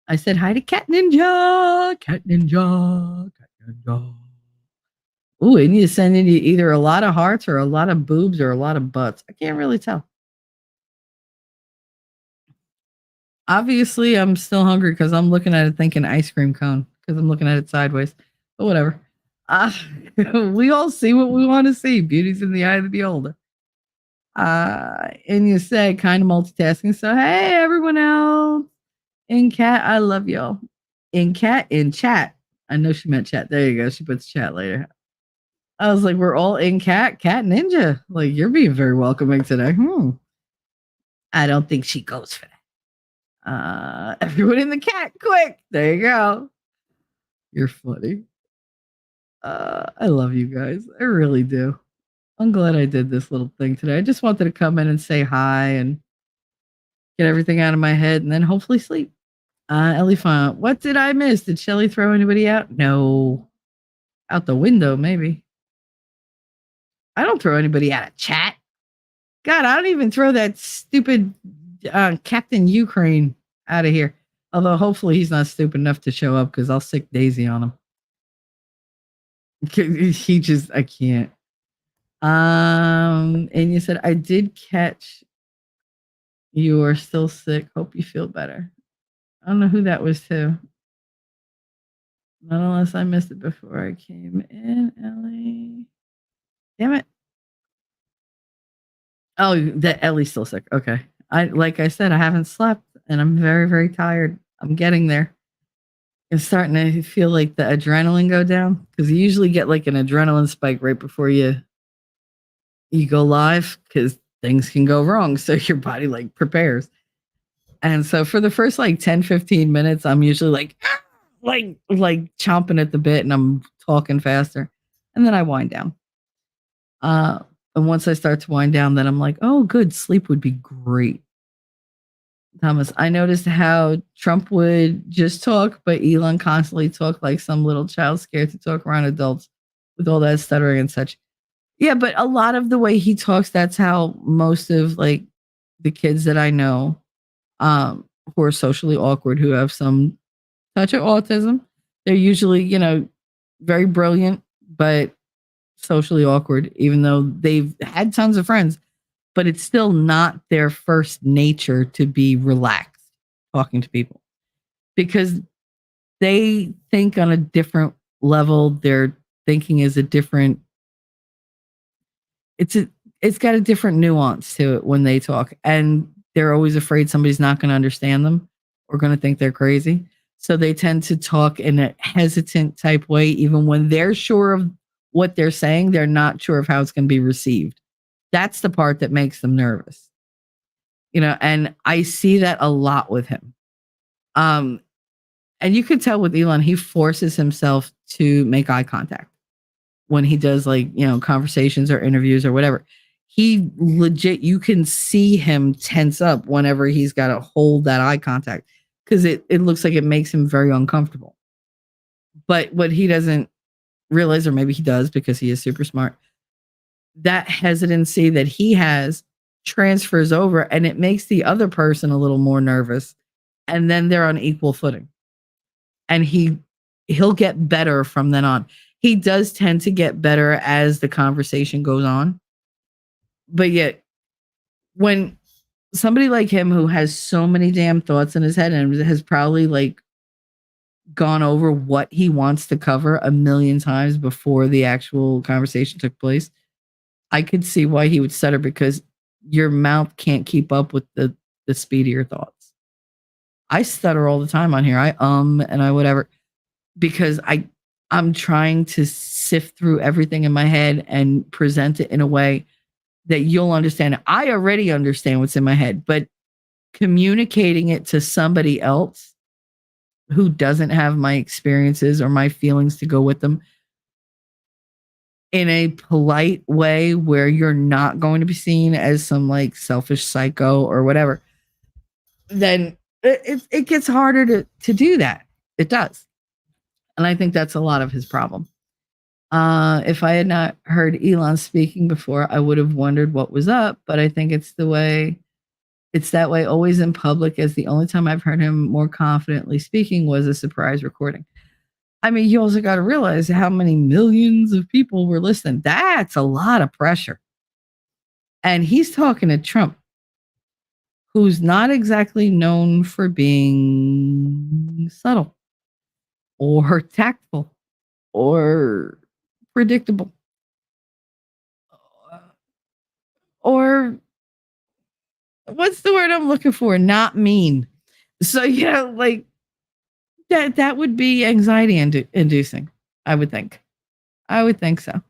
I said hi to Cat Ninja. Cat Ninja. Cat Ninja. Ooh, it needs to send in either a lot of hearts or a lot of boobs or a lot of butts. I can't really tell. Obviously, I'm still hungry because I'm looking at it thinking ice cream cone because I'm looking at it sideways. But whatever. We all see what we want to see. Beauty's in the eye of the beholder. And you said kind of multitasking. So, hey, everyone else. In chat, I love y'all. In chat. I know she meant chat. There you go. She puts chat later. I was like, we're all in Cat Ninja. Like, you're being very welcoming today. I don't think she goes for that. Everyone in the cat, quick. There you go. You're funny. I love you guys. I really do. I'm glad I did this little thing today. I just wanted to come in and say hi and get everything out of my head and then hopefully sleep. Ellie Font, what did I miss? Did Shelly throw anybody out? No. Out the window, maybe. I don't throw anybody out of chat. God, I don't even throw that stupid Captain Ukraine out of here. Although hopefully he's not stupid enough to show up because I'll sick Daisy on him. I can't. And you said, I did catch you are still sick. Hope you feel better. I don't know who that was to. Not unless I missed it before I came in, Ellie. Damn it. Oh, that Ellie's still sick. Okay. Like I said, I haven't slept and I'm very, very tired. I'm getting there. It's starting to feel like the adrenaline go down because you usually get like an adrenaline spike right before you go live because things can go wrong. So your body like prepares. And so for the first like 10, 15 minutes, I'm usually like chomping at the bit and I'm talking faster. And then I wind down. And once I start to wind down, then I'm like, oh, good. Sleep would be great. Thomas, I noticed how Trump would just talk, but Elon constantly talked like some little child scared to talk around adults with all that stuttering and such. Yeah, but a lot of the way he talks, that's how most of like the kids that I know who are socially awkward, who have some touch of autism, they're usually, very brilliant, but socially awkward, even though they've had tons of friends, but it's still not their first nature to be relaxed talking to people because they think on a different level. Their thinking is a different, it's got a different nuance to it when they talk, and they're always afraid somebody's not going to understand them or going to think they're crazy. So they tend to talk in a hesitant type way, even when they're sure of what they're saying, they're not sure of how it's going to be received. That's the part that makes them nervous. And I see that a lot with him. And you could tell with Elon, he forces himself to make eye contact when he does conversations or interviews or whatever. He legit, you can see him tense up whenever he's got to hold that eye contact because it looks like it makes him very uncomfortable. But what he doesn't realize, or maybe he does because he is super smart, that hesitancy that he has transfers over and it makes the other person a little more nervous, and then they're on equal footing. And he'll get better from then on. He does tend to get better as the conversation goes on. But yet, when somebody like him who has so many damn thoughts in his head and has probably gone over what he wants to cover a million times before the actual conversation took place, I could see why he would stutter, because your mouth can't keep up with the speed of your thoughts. I stutter all the time on here. And I whatever, because I'm trying to sift through everything in my head and present it in a way that you'll understand. I already understand what's in my head, but communicating it to somebody else who doesn't have my experiences or my feelings to go with them in a polite way where you're not going to be seen as some selfish psycho or whatever, then it gets harder to do that. It does. And I think that's a lot of his problem. If I had not heard Elon speaking before, I would have wondered what was up, but I think it's that way always in public, as the only time I've heard him more confidently speaking was a surprise recording. I mean, you also got to realize how many millions of people were listening. That's a lot of pressure. And he's talking to Trump, who's not exactly known for being subtle or tactful or predictable or what's the word I'm looking for? Not mean. So that would be anxiety inducing. I would think so.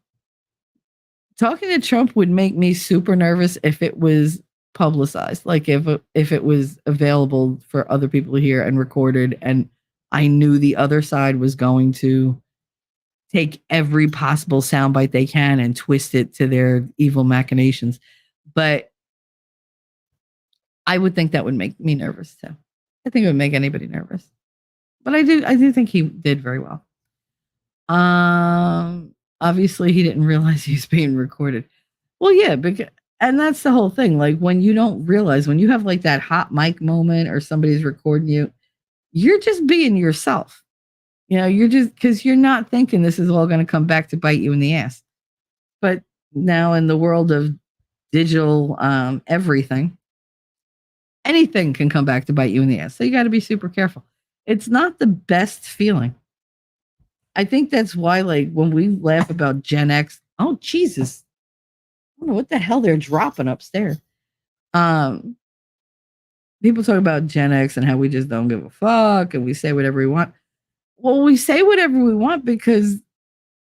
Talking to Trump would make me super nervous if it was publicized, if it was available for other people to hear and recorded, and I knew the other side was going to take every possible soundbite they can and twist it to their evil machinations. But I would think that would make me nervous too. I think it would make anybody nervous. But I do think he did very well. Obviously he didn't realize he was being recorded. Well, yeah, and that's the whole thing. When you don't realize, when you have that hot mic moment or somebody's recording you, you're just being yourself. You're just, because you're not thinking this is all going to come back to bite you in the ass. But now in the world of digital everything, anything can come back to bite you in the ass. So you got to be super careful. It's not the best feeling. I think that's why, when we laugh about Gen X, oh, Jesus, I don't know what the hell they're dropping upstairs. People talk about Gen X and how we just don't give a fuck and we say whatever we want. Well, we say whatever we want because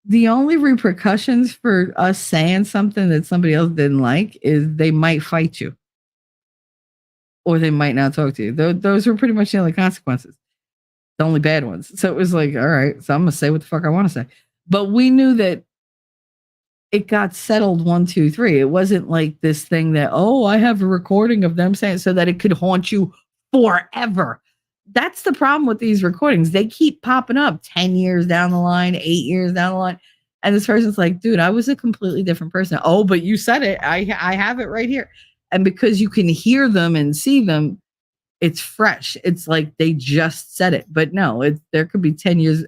the only repercussions for us saying something that somebody else didn't like is they might fight you or they might not talk to you. Those were pretty much the only consequences. The only bad ones. So it was all right, so I'm going to say what the fuck I want to say. But we knew that it got settled 1, 2, 3. It wasn't this thing that, I have a recording of them saying, so that it could haunt you forever. That's the problem with these recordings. They keep popping up 10 years down the line, 8 years down the line. And this person's like, dude, I was a completely different person. Oh, but you said it. I have it right here. And because you can hear them and see them, it's fresh. It's like they just said it. But no, there could be 10 years,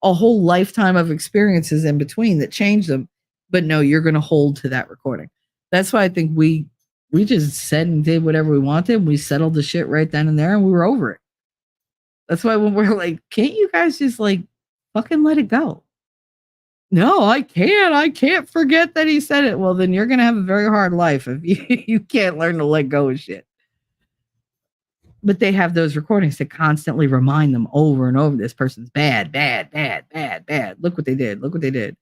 a whole lifetime of experiences in between that change them. But no, you're going to hold to that recording. That's why I think we just said and did whatever we wanted. We settled the shit right then and there and we were over it. That's why when we're like, can't you guys just fucking let it go? No, I can't. I can't forget that he said it. Well, then you're going to have a very hard life if you can't learn to let go of shit. But they have those recordings to constantly remind them over and over, this person's bad, bad, bad, bad, bad. Look what they did. Look what they did.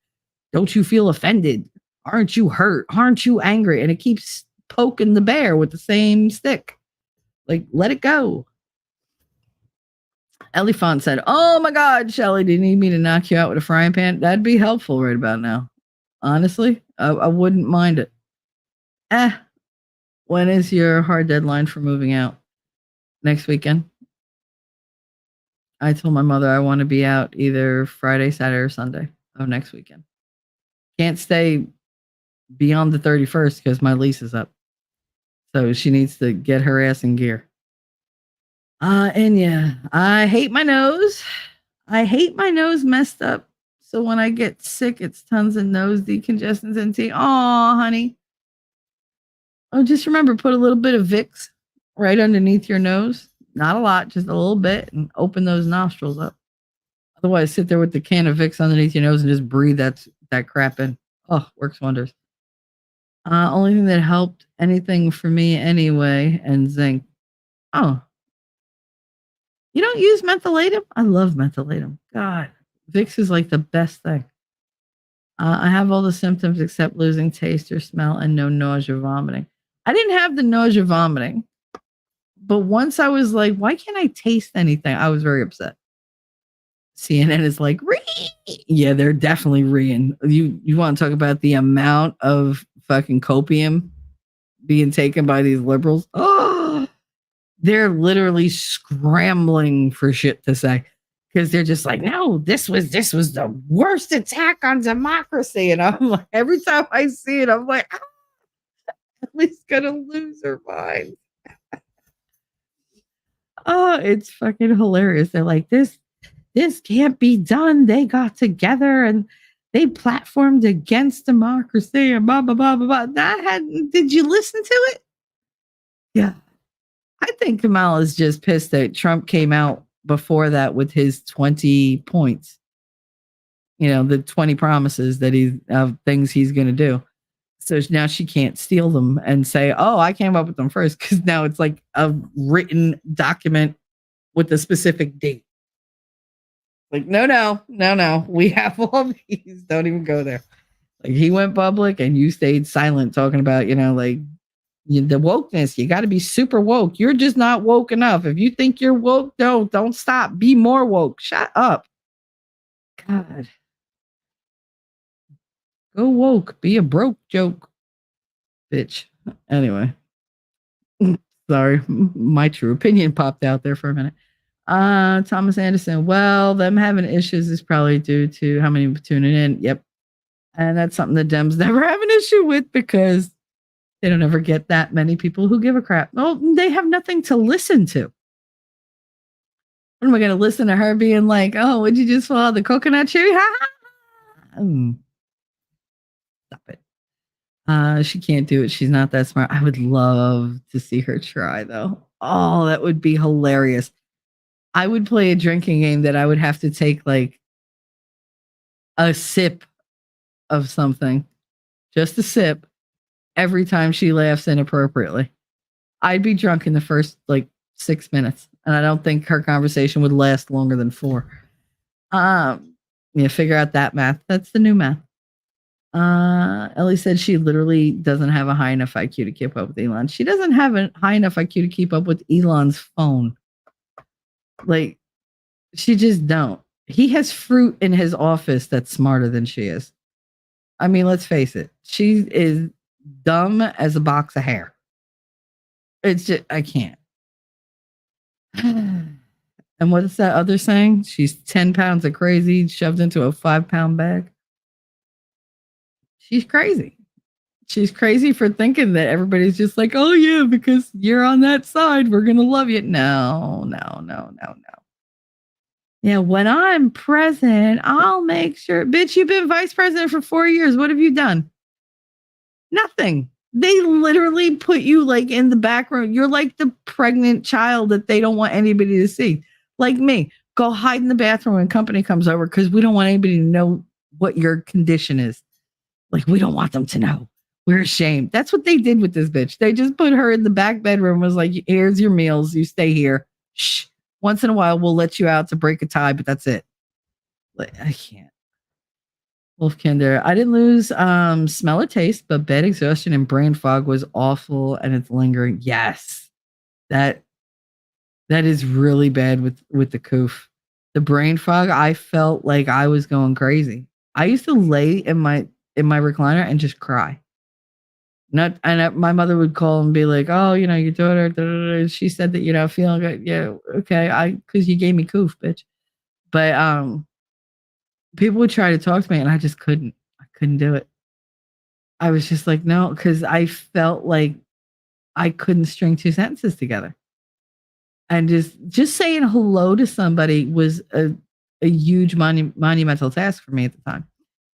Don't you feel offended? Aren't you hurt? Aren't you angry? And it keeps poking the bear with the same stick. Like, let it go. Ellie Font said, "Oh my God, Shelly, do you need me to knock you out with a frying pan? That'd be helpful right about now. Honestly, I wouldn't mind it." When is your hard deadline for moving out? Next weekend. I told my mother I want to be out either Friday, Saturday, or Sunday of next weekend. Can't stay beyond the 31st because my lease is up. So she needs to get her ass in gear. And yeah, I hate my nose. I hate my nose messed up. So when I get sick, it's tons of nose decongestants and tea. Oh, honey. Oh, just remember, put a little bit of Vicks right underneath your nose. Not a lot, just a little bit, and open those nostrils up. Otherwise, sit there with the can of Vicks underneath your nose and just breathe that crap in. Oh, works wonders. Only thing that helped anything for me anyway, and zinc. Oh, you don't use mentholatum? I love mentholatum. God, Vicks is like the best thing. I have all the symptoms except losing taste or smell and no nausea, vomiting. I didn't have the nausea, vomiting, but once I was like, why can't I taste anything? I was very upset. CNN is like, yeah, they're definitely reeing. You want to talk about the amount of fucking copium being taken by these liberals? Oh, they're literally scrambling for shit to say because they're just like, no, this was the worst attack on democracy. And I'm like, every time I see it, I'm like, Ellie's gonna lose her mind. Oh, it's fucking hilarious. They're like, this can't be done. They got together and they platformed against democracy and blah blah blah blah blah. Did you listen to it? Yeah. I think Kamala's just pissed that Trump came out before that with his 20 points. You know, the 20 promises that of things he's going to do. So now she can't steal them and say, oh, I came up with them first, because now it's like a written document with a specific date. Like, no. We have all these. Don't even go there. Like, he went public and you stayed silent talking about, like, the wokeness. You got to be super woke. You're just not woke enough. If you think you're woke, don't stop. Be more woke. Shut up. God. Go woke. Be a broke joke, bitch. Anyway. Sorry. My true opinion popped out there for a minute. Thomas Anderson. Well, them having issues is probably due to how many tuning in. Yep. And that's something the Dems never have an issue with because they don't ever get that many people who give a crap. Well, they have nothing to listen to. What am I going to listen to her being like, oh, would you just swallow the coconut cherry? Stop it. She can't do it. She's not that smart. I would love to see her try, though. Oh, that would be hilarious. I would play a drinking game that I would have to take like a sip of something, just a sip, every time she laughs inappropriately. I'd be drunk in the first like 6 minutes, and I don't think her conversation would last longer than 4. Figure out that math. That's the new math. Ellie said she literally doesn't have a high enough IQ to keep up with Elon. She doesn't have a high enough IQ to keep up with Elon's phone. Like, she just don't. He has fruit in his office that's smarter than she is. I mean, let's face it. She is dumb as a box of hair. It's just, I can't. And what is that other saying? She's 10 pounds of crazy shoved into a 5-pound bag. She's crazy. She's crazy for thinking that everybody's just like, oh yeah, because you're on that side, we're going to love you. No. Yeah, when I'm president, I'll make sure. Bitch, you've been vice president for 4 years. What have you done? Nothing. They literally put you like in the back room. You're like the pregnant child that they don't want anybody to see. Like me, go hide in the bathroom when company comes over because we don't want anybody to know what your condition is. Like, we don't want them to know. We're ashamed. That's what they did with this bitch. They just put her in the back bedroom, was like, here's your meals. You stay here. Shh. Once in a while, we'll let you out to break a tie, but that's it. Like, I can't. Wolfkinder. I didn't lose smell or taste, but bad exhaustion and brain fog was awful and it's lingering. Yes. That that is really bad with the coof. The brain fog, I felt like I was going crazy. I used to lay in my recliner and just cry. Not and my mother would call and be like, "Oh, your daughter, da, da, da, she said that you're not feeling good." Yeah, okay, because you gave me coof, bitch. But people would try to talk to me, and I just couldn't. I couldn't do it. I was just like, no, because I felt like I couldn't string two sentences together, and just saying hello to somebody was a huge monumental task for me at the time.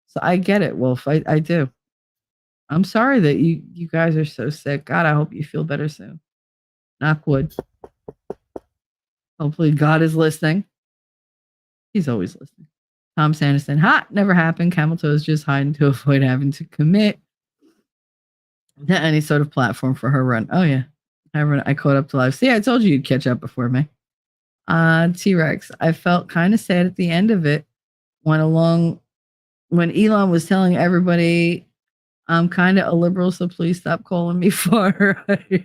So I get it, Wolf. I do. I'm sorry that you guys are so sick. God, I hope you feel better soon. Knock wood. Hopefully God is listening. He's always listening. Tom Sanderson. Hot, never happened. Camel toe is just hiding to avoid having to commit to any sort of platform for her run. Oh yeah. I caught up to live. See, I told you you'd catch up before me. T-Rex. I felt kind of sad at the end of it. When Elon was telling everybody I'm kind of a liberal, so please stop calling me far right.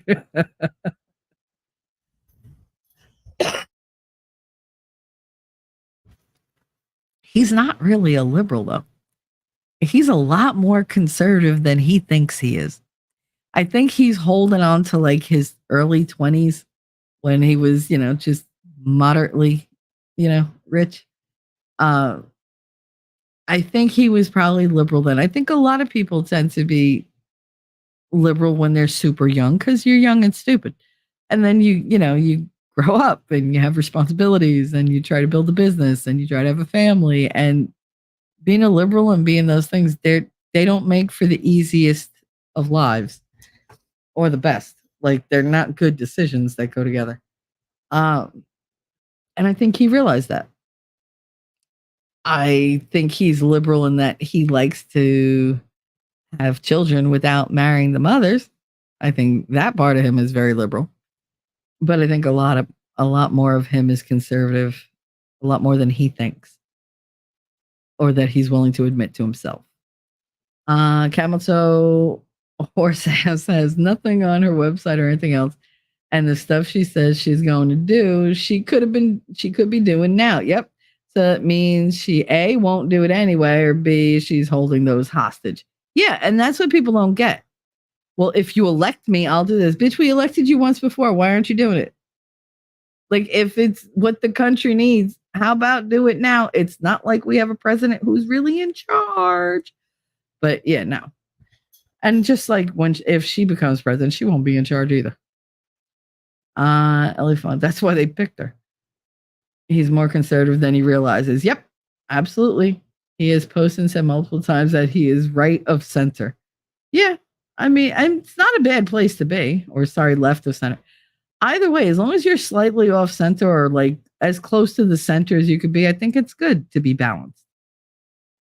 He's not really a liberal, though. He's a lot more conservative than he thinks he is. I think he's holding on to like his early 20s when he was, just moderately, rich. I think he was probably liberal then. I think a lot of people tend to be liberal when they're super young because you're young and stupid. And then you grow up and you have responsibilities and you try to build a business and you try to have a family. And being a liberal and being those things, they don't make for the easiest of lives or the best. Like they're not good decisions that go together. And I think he realized that. I think he's liberal in that he likes to have children without marrying the mothers. I think that part of him is very liberal. But I think a lot more of him is conservative, a lot more than he thinks or that he's willing to admit to himself. Camel Toe Horse Ass has nothing on her website or anything else. And the stuff she says she's going to do, she could be doing now. Yep. So it means she A, won't do it anyway, or B, she's holding those hostage. Yeah, and that's what people don't get. Well, if you elect me, I'll do this. Bitch, we elected you once before. Why aren't you doing it? Like, if it's what the country needs, how about do it now? It's not like we have a president who's really in charge. But yeah, no. And just like if she becomes president, she won't be in charge either. Ellie Font, that's why they picked her. He's more conservative than he realizes. Yep, absolutely. He has posted and said multiple times that he is right of center. Yeah, I mean, it's not a bad place to be, or left of center. Either way, as long as you're slightly off center or like as close to the center as you could be, I think it's good to be balanced.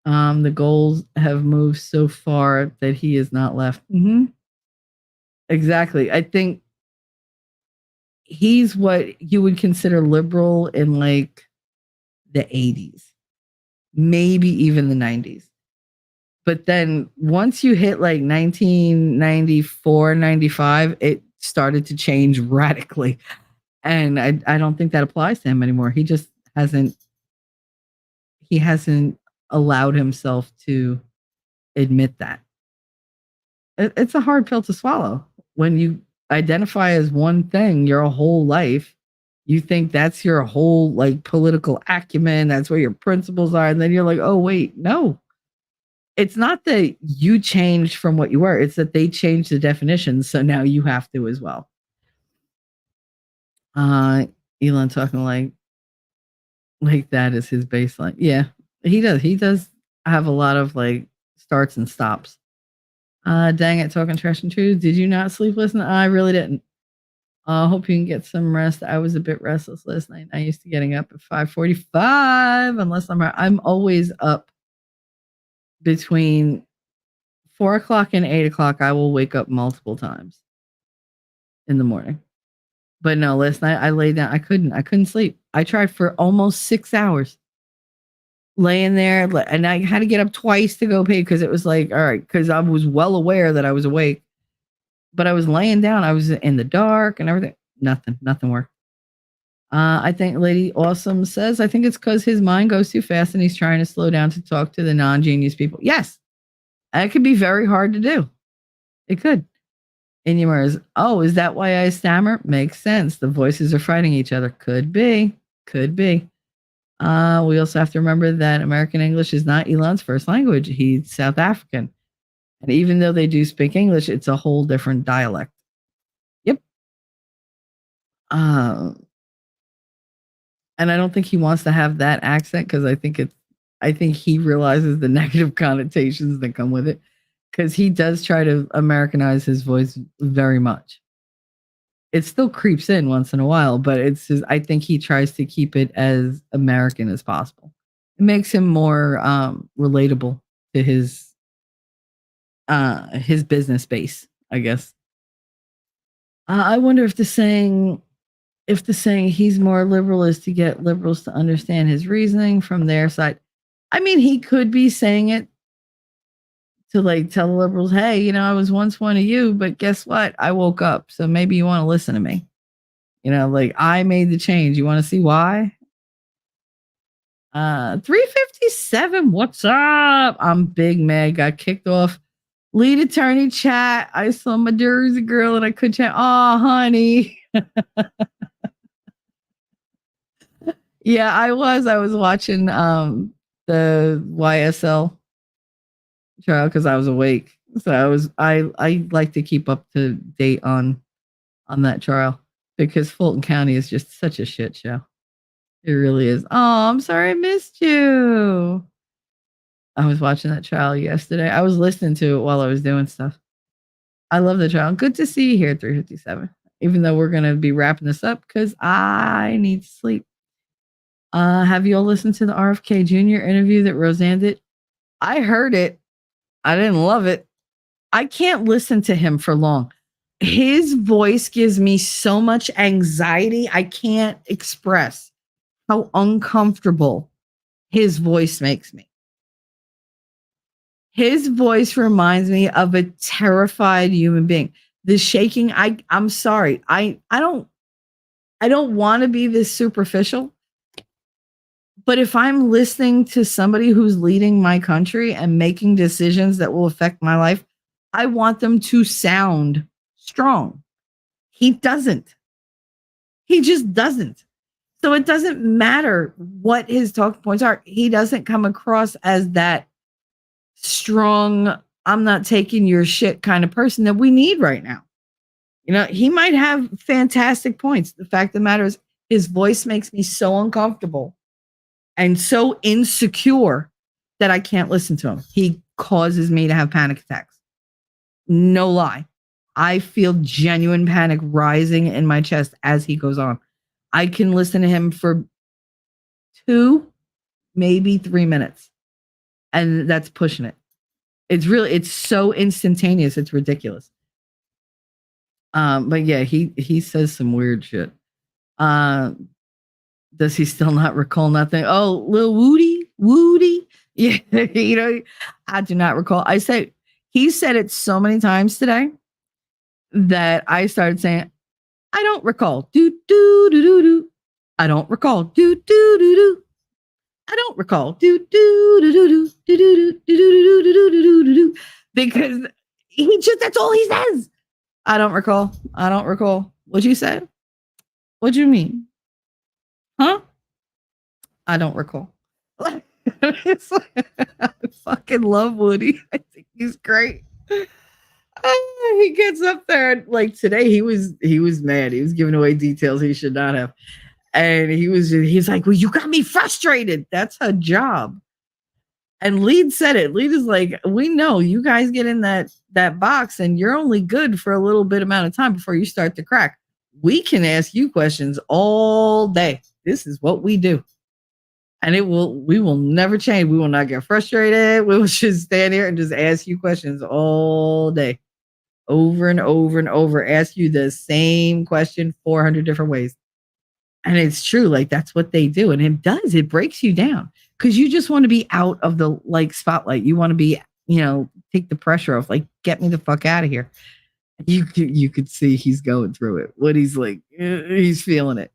The goals have moved so far that he is not left. Mm-hmm. Exactly. I think he's what you would consider liberal in like the 80s, maybe even the 90s. But then once you hit like 1994, 95, it started to change radically. And I don't think that applies to him anymore. He just hasn't allowed himself to admit that. It's a hard pill to swallow when you identify as one thing your whole life. You think that's your whole like political acumen, that's where your principles are, and then you're like, oh wait, no. It's not that you changed from what you were, it's that they changed the definition, so now you have to as well. Elon talking like that is his baseline. Yeah, he does have a lot of like starts and stops. Dang it, talking trash and truth. Did you not sleep last night? I really didn't. Hope you can get some rest. I was a bit restless last night. I used to getting up at 5:45 unless I'm always up between 4 o'clock and 8 o'clock. I will wake up multiple times in the morning. But no, last night I laid down. I couldn't sleep. I tried for almost 6 hours. laying there, and I had to get up twice to go pee because it was like, all right, because I was well aware that I was awake, but I was laying down. I was in the dark and everything. Nothing worked. I think Lady Awesome says, I think it's because his mind goes too fast and he's trying to slow down to talk to the non-genius people. Yes, that could be very hard to do. It could. Inumers, oh, is that why I stammer? Makes sense. The voices are fighting each other. Could be. We also have to remember that American English is not Elon's first language. He's South African. And even though they do speak English, it's a whole different dialect. Yep. And I don't think he wants to have that accent because I think he realizes the negative connotations that come with it. Because he does try to Americanize his voice very much. It still creeps in once in a while, but I think he tries to keep it as American as possible. It makes him more relatable to his business base, I guess. I wonder if the saying he's more liberal is to get liberals to understand his reasoning from their side. I mean, he could be saying it to like tell the liberals, hey, I was once one of you, but guess what? I woke up. So maybe you want to listen to me. Like I made the change. You want to see why? 357. What's up? I'm Big Mad. Got kicked off. Lead attorney chat. I saw my Jersey girl and I could chat. Oh, honey. Yeah, I was watching the YSL trial because I was awake. So I like to keep up to date on that trial because Fulton County is just such a shit show. It really is. Oh, I'm sorry I missed you. I was watching that trial yesterday. I was listening to it while I was doing stuff. I love the trial. Good to see you here at 357. Even though we're gonna be wrapping this up because I need to sleep. Have you all listened to the RFK Jr. interview that Roseanne did? I heard it. I didn't love it. I can't listen to him for long. His voice gives me so much anxiety. I can't express how uncomfortable his voice makes me. His voice reminds me of a terrified human being. The shaking, I'm sorry. I don't want to be this superficial. But if I'm listening to somebody who's leading my country and making decisions that will affect my life, I want them to sound strong. He doesn't. He just doesn't. So it doesn't matter what his talking points are. He doesn't come across as that strong, I'm not taking your shit kind of person that we need right now. He might have fantastic points. The fact of the matter is his voice makes me so uncomfortable and so insecure that I can't listen to him. He causes me to have panic attacks. No lie. I feel genuine panic rising in my chest as he goes on. I can listen to him for 2, maybe 3 minutes. And that's pushing it. It's so instantaneous. It's ridiculous. But yeah, he says some weird shit. Does he still not recall nothing? Oh, Lil Woody. Yeah, I do not recall. He said it so many times today that I started saying, I don't recall. Do do do do do. I don't recall. Do do do do. I don't recall. Do do do do do do do do do do do do do. Because that's all he says. I don't recall. What'd you say? What'd you mean? Huh? I don't recall. I fucking love Woody. I think he's great. He gets up there and like today he was mad. He was giving away details he should not have. And he's like, well, you got me frustrated. That's her job. And Lead said it. Lead is like, we know you guys get in that box and you're only good for a little bit amount of time before you start to crack. We can ask you questions all day. This is what we do. And we will never change. We will not get frustrated. We will just stand here and just ask you questions all day. Over and over and over. Ask you the same question 400 different ways. And it's true. Like that's what they do. And it breaks you down. because you just want to be out of the like spotlight. You want to be, take the pressure off. Like, get me the fuck out of here. You could see he's going through it. What he's like, he's feeling it.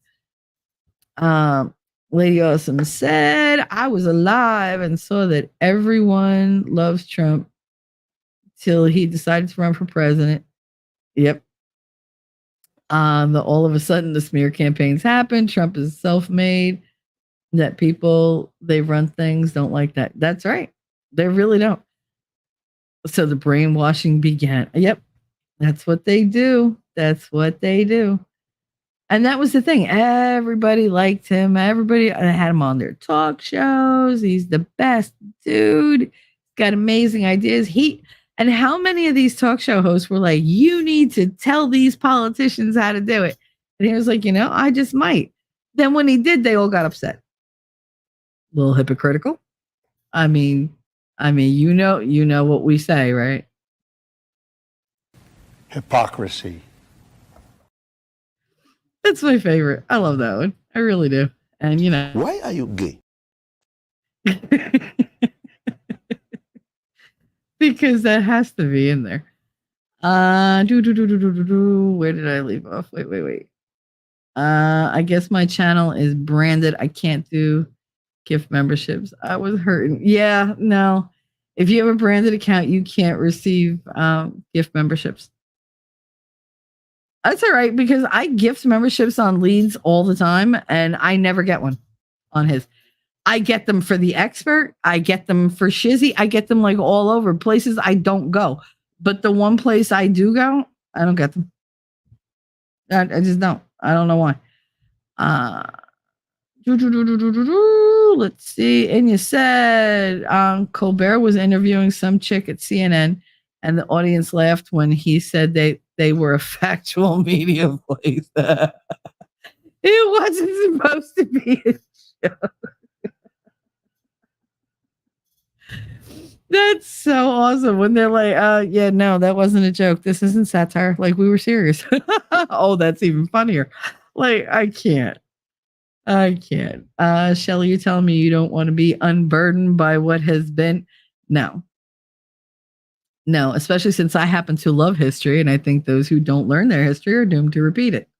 Lady Awesome said, I was alive and saw that everyone loves Trump till he decided to run for president. Yep. All of a sudden the smear campaigns happen. Trump is self-made. That people, they run things, don't like that. That's right. They really don't. So the brainwashing began. Yep. That's what they do. That's what they do. And that was the thing. Everybody liked him. Everybody had him on their talk shows. He's the best dude. He's got amazing ideas. And how many of these talk show hosts were like, you need to tell these politicians how to do it. And he was like, I just might. Then when he did, they all got upset. A little hypocritical. I mean, you know what we say, right? Hypocrisy. That's my favorite. I love that one. I really do. And Why are you gay? because that has to be in there. Where did I leave off? Wait. I guess my channel is branded. I can't do gift memberships. I was hurting. Yeah, no. If you have a branded account, you can't receive gift memberships. That's all right, because I gift memberships on Leeds all the time, and I never get one on his. I get them for the expert. I get them for Shizzy. I get them like all over places I don't go. But the one place I do go, I don't get them. I just don't. I don't know why. Let's see. And you said Colbert was interviewing some chick at CNN, and the audience laughed when he said they were a factual media place. It wasn't supposed to be a show. That's so awesome when they're like, yeah, no, that wasn't a joke. This isn't satire. Like, we were serious. Oh, that's even funnier. Like, I can't. Shelly, you telling me you don't want to be unburdened by what has been? No, especially since I happen to love history, and I think those who don't learn their history are doomed to repeat it.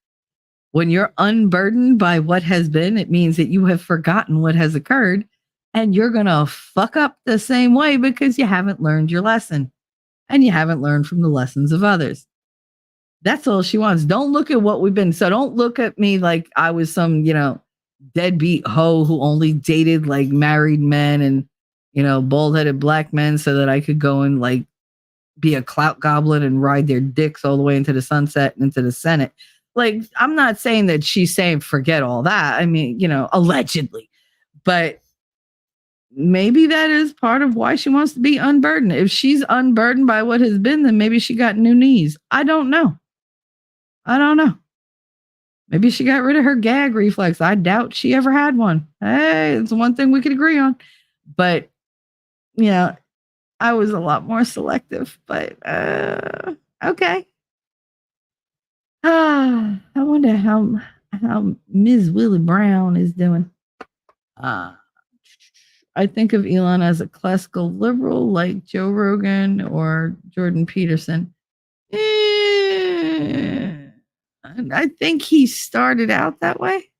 When you're unburdened by what has been, it means that you have forgotten what has occurred, and you're going to fuck up the same way because you haven't learned your lesson, and you haven't learned from the lessons of others. That's all she wants. Don't look at what we've been. So don't look at me like I was some, deadbeat hoe who only dated like married men and, bald-headed black men so that I could go and like be a clout goblin and ride their dicks all the way into the sunset and into the Senate. Like, I'm not saying that she's saying forget all that. I mean, allegedly, but maybe that is part of why she wants to be unburdened. If she's unburdened by what has been, then maybe she got new knees. I don't know. Maybe she got rid of her gag reflex. I doubt she ever had one. Hey, it's one thing we could agree on. But, I was a lot more selective. But, okay. I wonder how Ms. Willie Brown is doing. I think of Elon as a classical liberal like Joe Rogan or Jordan Peterson. I think he started out that way,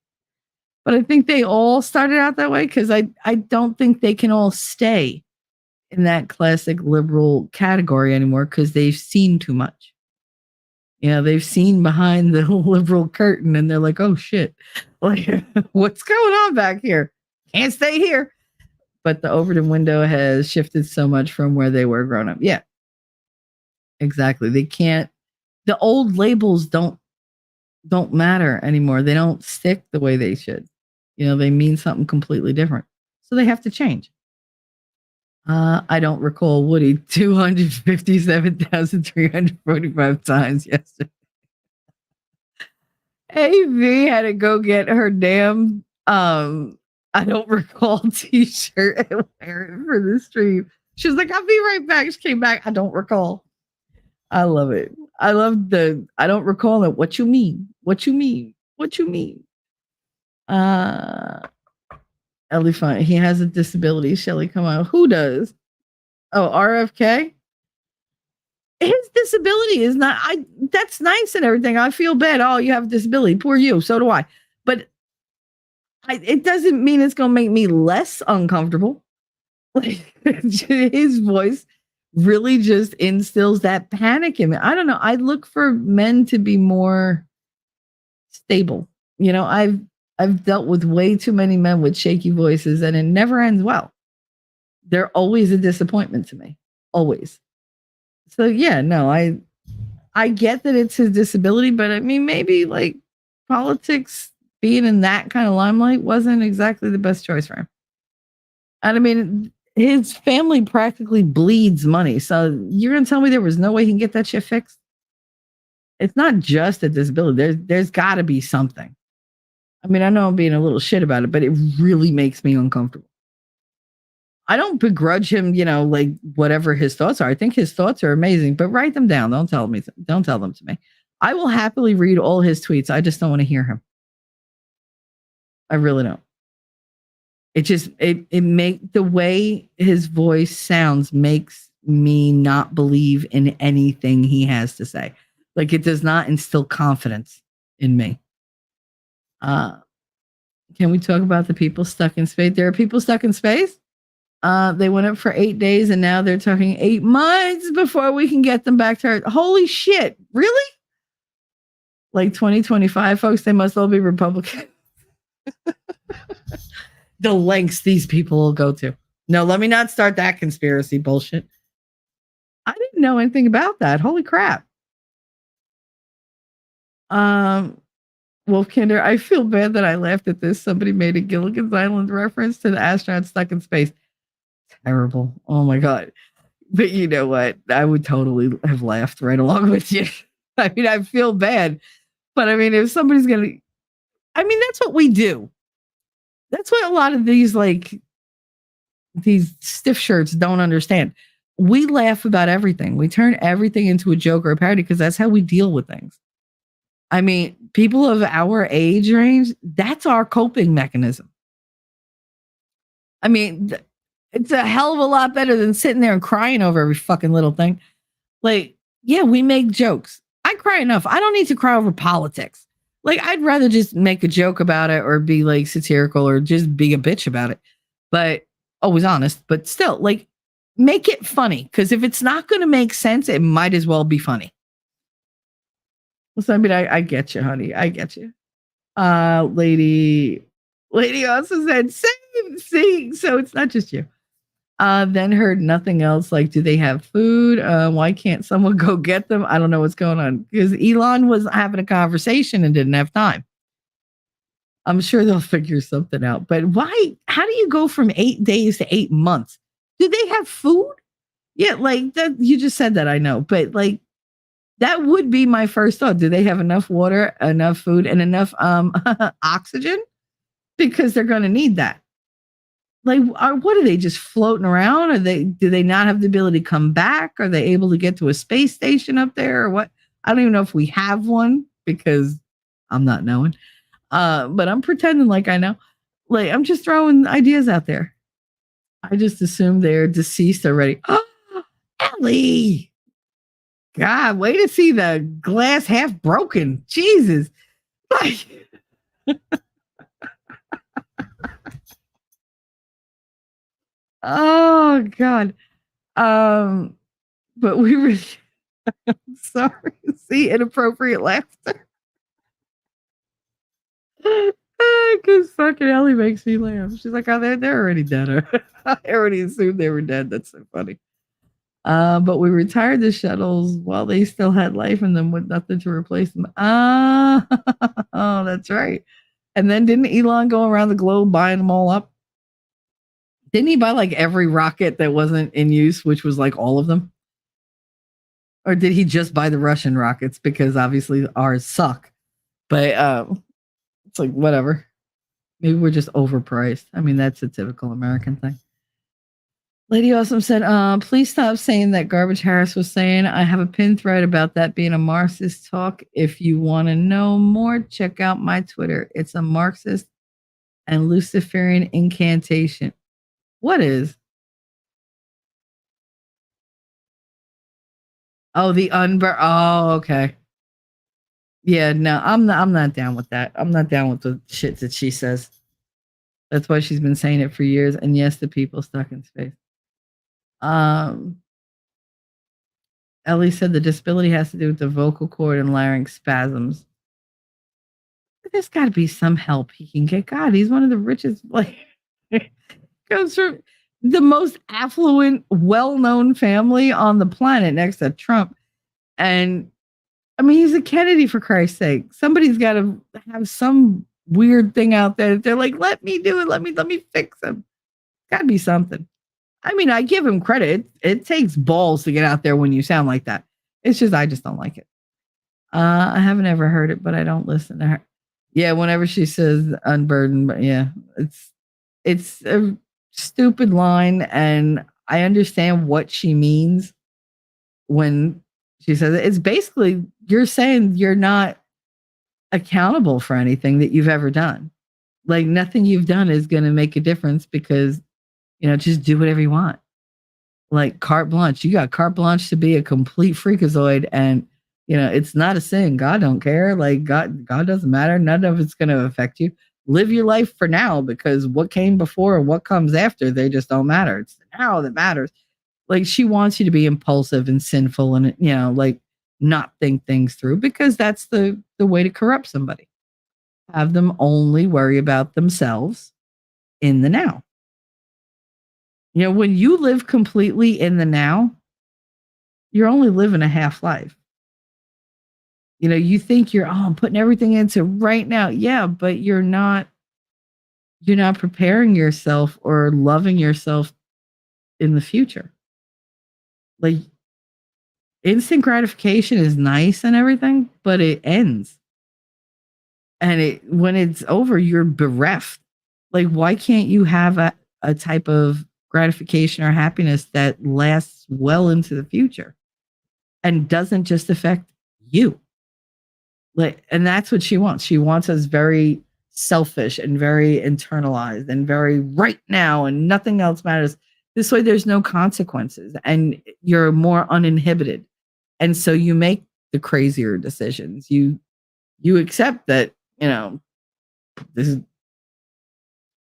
but I think they all started out that way because I don't think they can all stay in that classic liberal category anymore because they've seen too much. They've seen behind the liberal curtain and they're like, oh shit, like what's going on back here? Can't stay here. But the Overton window has shifted so much from where they were grown up. Yeah, exactly. They can't, the old labels don't matter anymore. They don't stick the way they should. They mean something completely different. So they have to change. I don't recall Woody 257,345 times yesterday. AV had to go get her damn I don't recall t-shirt and wear it for the stream. She was like, I'll be right back. She came back. I don't recall. I love it. I love I don't recall it. What you mean? Ellie Fine. He has a disability. Shelly, come on. Who does? Oh, RFK? His disability is not, that's nice and everything. I feel bad. Oh, you have a disability. Poor you. So do I. But it doesn't mean it's going to make me less uncomfortable. Like, his voice really just instills that panic in me. I don't know. I look for men to be more stable. I've dealt with way too many men with shaky voices, and it never ends well. They're always a disappointment to me. Always. So yeah, no, I get that it's his disability, but I mean, maybe like politics being in that kind of limelight wasn't exactly the best choice for him. And I mean, his family practically bleeds money. So you're going to tell me there was no way he can get that shit fixed? It's not just a disability. There's got to be something. I mean, I know I'm being a little shit about it, but it really makes me uncomfortable. I don't begrudge him, like whatever his thoughts are. I think his thoughts are amazing, but write them down. Don't tell them to me. I will happily read all his tweets. I just don't want to hear him. I really don't. The way his voice sounds makes me not believe in anything he has to say. Like, it does not instill confidence in me. Can we talk about the people stuck in space? There are people stuck in space. They went up for 8 days, and now they're talking 8 months before we can get them back to Earth. Holy shit. Really? Like 2025, folks, they must all be Republican. The lengths these people will go to. No, let me not start that conspiracy bullshit. I didn't know anything about that. Holy crap. Wolfkinder, I feel bad that I laughed at this. Somebody made a Gilligan's Island reference to the astronaut stuck in space. Terrible. Oh my God. But you know what? I would totally have laughed right along with you. I mean, I feel bad. But I mean, if somebody's going to, I mean, that's what we do. That's what a lot of these stiff shirts don't understand. We laugh about everything. We turn everything into a joke or a parody because that's how we deal with things. I mean, people of our age range, that's our coping mechanism. I mean, it's a hell of a lot better than sitting there and crying over every fucking little thing. Like, yeah, we make jokes. I cry enough. I don't need to cry over politics. Like, I'd rather just make a joke about it or be like satirical or just be a bitch about it. But always honest, but still, like, make it funny. Because if it's not going to make sense, it might as well be funny. So, I mean, I get you, honey. I get you. Lady also said, same. See, so it's not just you. Then heard nothing else. Like, do they have food? Why can't someone go get them? I don't know what's going on. Because Elon was having a conversation and didn't have time. I'm sure they'll figure something out. But why? How do you go from 8 days to 8 months? Do they have food? Yeah, like that. You just said that, I know. But like, that would be my first thought. Do they have enough water, enough food, and enough oxygen? Because they're going to need that. Like, what are they just floating around? Do they not have the ability to come back? Are they able to get to a space station up there or what? I don't even know if we have one because I'm not knowing. But I'm pretending like I know. Like, I'm just throwing ideas out there. I just assume they're deceased already. Oh, Ellie. God, way to see the glass half broken. Jesus. Like, oh God. But we were sorry. See, inappropriate laughter. Because fucking Ellie makes me laugh. She's like, oh, they're already dead. I already assumed they were dead. That's so funny. But we retired the shuttles while they still had life in them with nothing to replace them. Oh, that's right. And then didn't Elon go around the globe buying them all up? Didn't he buy like every rocket that wasn't in use, which was like all of them? Or did he just buy the Russian rockets? Because obviously ours suck. But it's like, whatever. Maybe we're just overpriced. I mean, that's a typical American thing. Lady Awesome said, please stop saying that Garbage Harris was saying. I have a pin thread about that being a Marxist talk. If you want to know more, check out my Twitter. It's a Marxist and Luciferian incantation. What is? Oh, the unbur. Oh, okay. Yeah, no, I'm not down with that. I'm not down with the shit that she says. That's why she's been saying it for years. And yes, the people stuck in space. Um, Ellie said the disability has to do with the vocal cord and larynx spasms. There's got to be some help he can get. God, he's one of the richest. Like, goes from the most affluent, well-known family on the planet next to Trump, and I mean, he's a Kennedy, for Christ's sake. Somebody's got to have some weird thing out there. They're like, let me do it. Let me fix him. Got to be something. I mean, I give him credit. It takes balls to get out there when you sound like that. It's just, I just don't like it. I haven't ever heard it, but I don't listen to her. Yeah, whenever she says unburdened, but yeah, it's a stupid line, and I understand what she means when she says it. It's basically you're saying you're not accountable for anything that you've ever done. Like nothing you've done is going to make a difference because, just do whatever you want. Like carte blanche. You got carte blanche to be a complete freakazoid, and it's not a sin. God don't care. Like God doesn't matter. None of it's going to affect you. Live your life for now, because what came before and what comes after, they just don't matter. It's the now that matters. Like she wants you to be impulsive and sinful and, like not think things through, because that's the way to corrupt somebody. Have them only worry about themselves in the now. When you live completely in the now, you're only living a half life. You think I'm putting everything into right now. Yeah, but you're not preparing yourself or loving yourself in the future. Like instant gratification is nice and everything, but it ends. And when it's over, you're bereft. Like, why can't you have a type of gratification or happiness that lasts well into the future and doesn't just affect you? Like, and that's what she wants. She wants us very selfish and very internalized and very right now, and nothing else matters. This way there's no consequences and you're more uninhibited. And so you make the crazier decisions. You accept that, this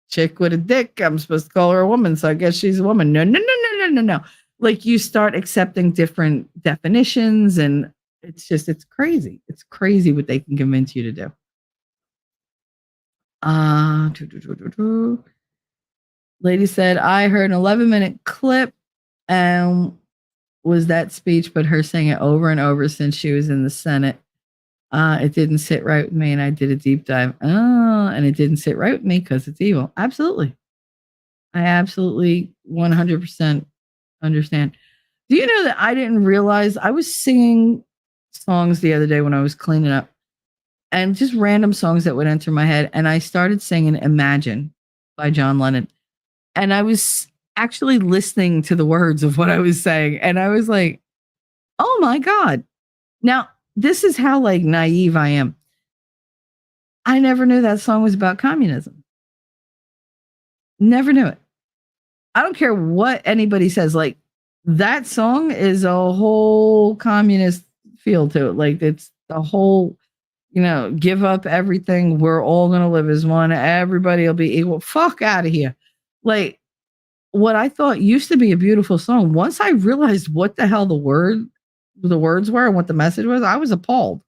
chick with a dick, I'm supposed to call her a woman, so I guess she's a woman. No. Like you start accepting different definitions, and it's crazy. It's crazy what they can convince you to do. Lady said, I heard an 11-minute clip and was that speech, but her saying it over and over since she was in the Senate. It didn't sit right with me, and I did a deep dive. And it didn't sit right with me because it's evil. Absolutely. I absolutely 100% understand. Do you know that I didn't realize I was singing songs the other day when I was cleaning up, and just random songs that would enter my head, and I started singing Imagine by John Lennon. And I was actually listening to the words of what I was saying, and I was like, oh my God. Now, this is how like naive I am. I never knew that song was about communism. Never knew it. I don't care what anybody says. Like that song is a whole communist feel to it. Like it's the whole, give up everything. We're all going to live as one. Everybody will be equal. Fuck out of here. Like what I thought used to be a beautiful song. Once I realized what the hell the words were and what the message was, I was appalled.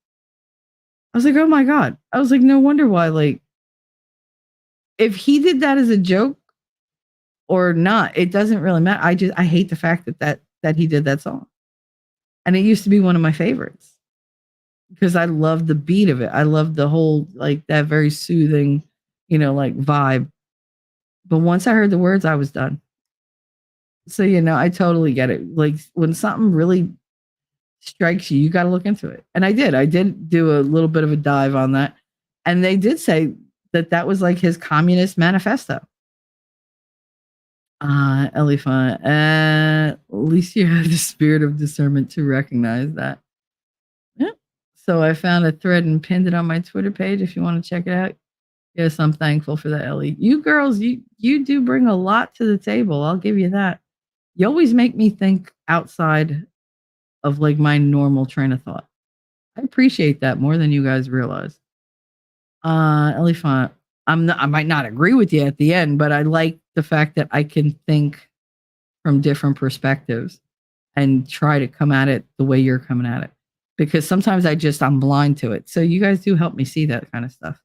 I was like, oh my God. I was like, no wonder why. Like, if he did that as a joke or not, it doesn't really matter. I hate the fact that he did that song. And it used to be one of my favorites because I love the beat of it. I love the whole, like that very soothing, like vibe. But once I heard the words, I was done. So, I totally get it. Like when something really strikes you, you got to look into it. And I did do a little bit of a dive on that. And they did say that was like his communist manifesto. Elephant, at least you have the spirit of discernment to recognize that. Yeah. So I found a thread and pinned it on my Twitter page if you want to check it out. Yes, I'm thankful for that, Ellie. You girls, you do bring a lot to the table. I'll give you that. You always make me think outside of like my normal train of thought. I appreciate that more than you guys realize. Ellie Font, I might not agree with you at the end, but I like the fact that I can think from different perspectives and try to come at it the way you're coming at it. Because sometimes I'm blind to it. So you guys do help me see that kind of stuff.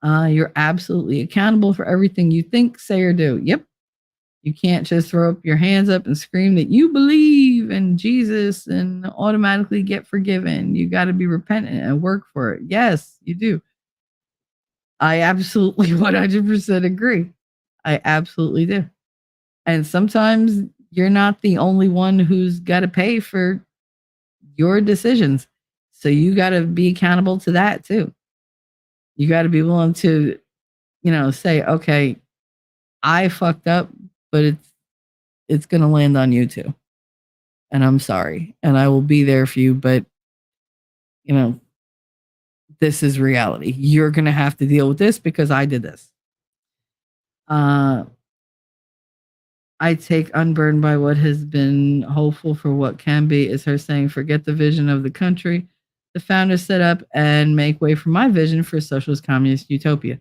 You're absolutely accountable for everything you think, say, or do. Yep. You can't just throw up your hands up and scream that you believe in Jesus and automatically get forgiven. You got to be repentant and work for it. Yes, you do. I absolutely 100% agree. I absolutely do. And sometimes you're not the only one who's got to pay for your decisions. So you got to be accountable to that too. You got to be willing to, say, okay, I fucked up, but it's going to land on you too. And I'm sorry. And I will be there for you, but this is reality. You're going to have to deal with this because I did this. I take unburned by what has been, hopeful for what can be, is her saying, forget the vision of the country the founders set up and make way for my vision for socialist communist utopia.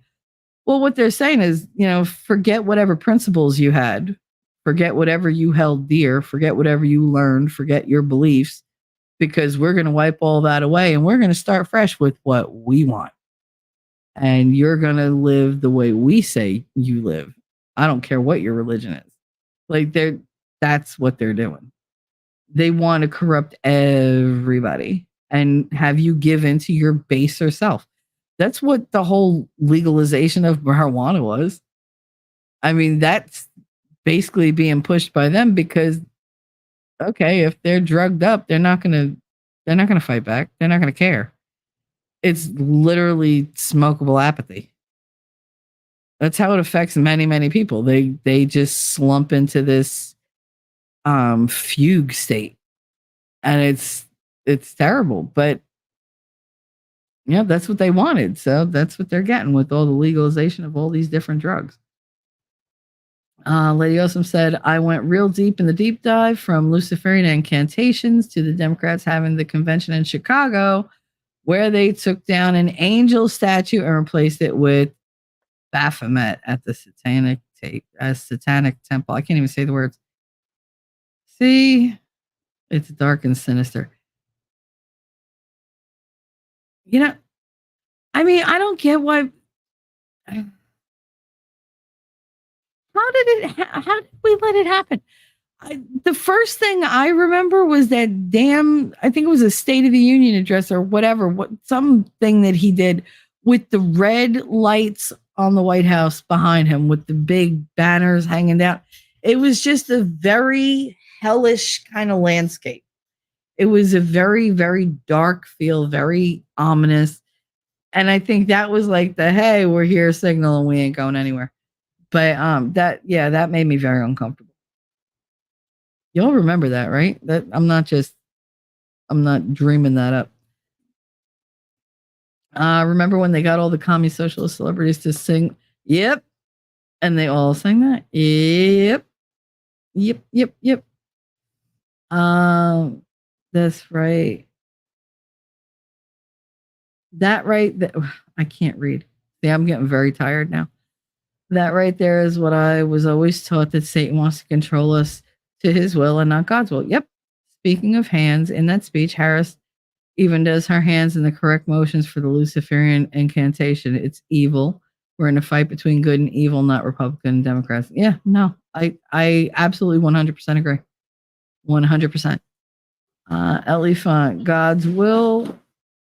Well, what they're saying is, forget whatever principles you had, forget whatever you held dear, forget whatever you learned, forget your beliefs, because we're going to wipe all that away and we're going to start fresh with what we want. And you're going to live the way we say you live. I don't care what your religion is. Like that's what they're doing. They want to corrupt everybody and have you give in to your baser self. That's what the whole legalization of marijuana was. I mean, that's basically being pushed by them because, okay, if they're drugged up, they're not gonna fight back. They're not gonna care. It's literally smokable apathy. That's how it affects many, many people. They just slump into this fugue state, and it's terrible. But yeah, that's what they wanted. So that's what they're getting with all the legalization of all these different drugs. Lady Awesome said, I went real deep in the deep dive from Luciferian incantations to the Democrats having the convention in Chicago where they took down an angel statue and replaced it with Baphomet at the satanic temple. I can't even say the words. See, it's dark and sinister. I mean, I don't get why. How did we let it happen? The first thing I remember was that damn, I think it was a State of the Union address or whatever, something that he did with the red lights on the White House behind him with the big banners hanging down. It was just a very hellish kind of landscape. It was a very, very dark feel, very ominous. And I think that was like hey, we're here signal and we ain't going anywhere. But that made me very uncomfortable. Y'all remember that, right? That I'm not dreaming that up. Remember when they got all the commie socialist celebrities to sing? Yep. And they all sang that? Yep. Yep. That's right. I can't read. See, I'm getting very tired now. That right there is what I was always taught, that Satan wants to control us to his will and not God's will. Yep. Speaking of hands, in that speech, Harris even does her hands in the correct motions for the Luciferian incantation. It's evil. We're in a fight between good and evil, not Republican and Democrats. Yeah, no, I absolutely 100% agree. 100%. Ellie Font, God's will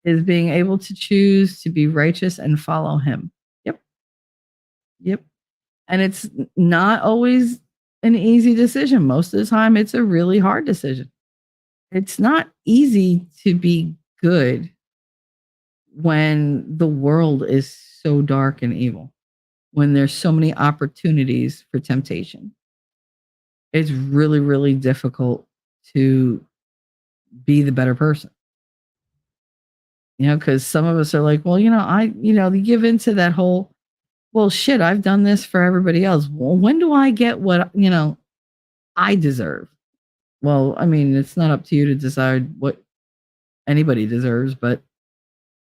is being able to choose to be righteous and follow him. Yep. And it's not always an easy decision. Most of the time, it's a really hard decision. It's not easy to be good when the world is so dark and evil, when there's so many opportunities for temptation. It's really, really difficult to be the better person. because some of us are like, well, you give into that whole, well, shit, I've done this for everybody else. Well, when do I get what, I deserve? Well, I mean, it's not up to you to decide what anybody deserves, but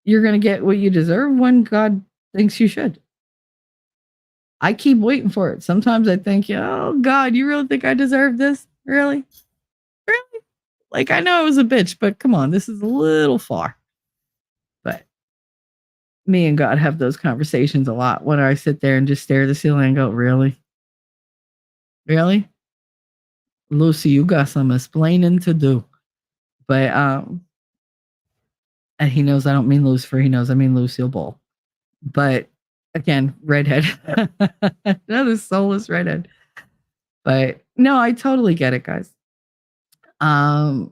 you're going to get what you deserve when God thinks you should. I keep waiting for it. Sometimes I think, oh, God, you really think I deserve this? Really? Really? Like, I know I was a bitch, but come on, this is a little far. But me and God have those conversations a lot when I sit there and just stare at the ceiling and go, really? Really? Lucy, you got some explaining to do. But, and he knows I don't mean Lucifer. He knows I mean Lucille Ball. But again, redhead. Another soulless redhead. But no, I totally get it, guys. So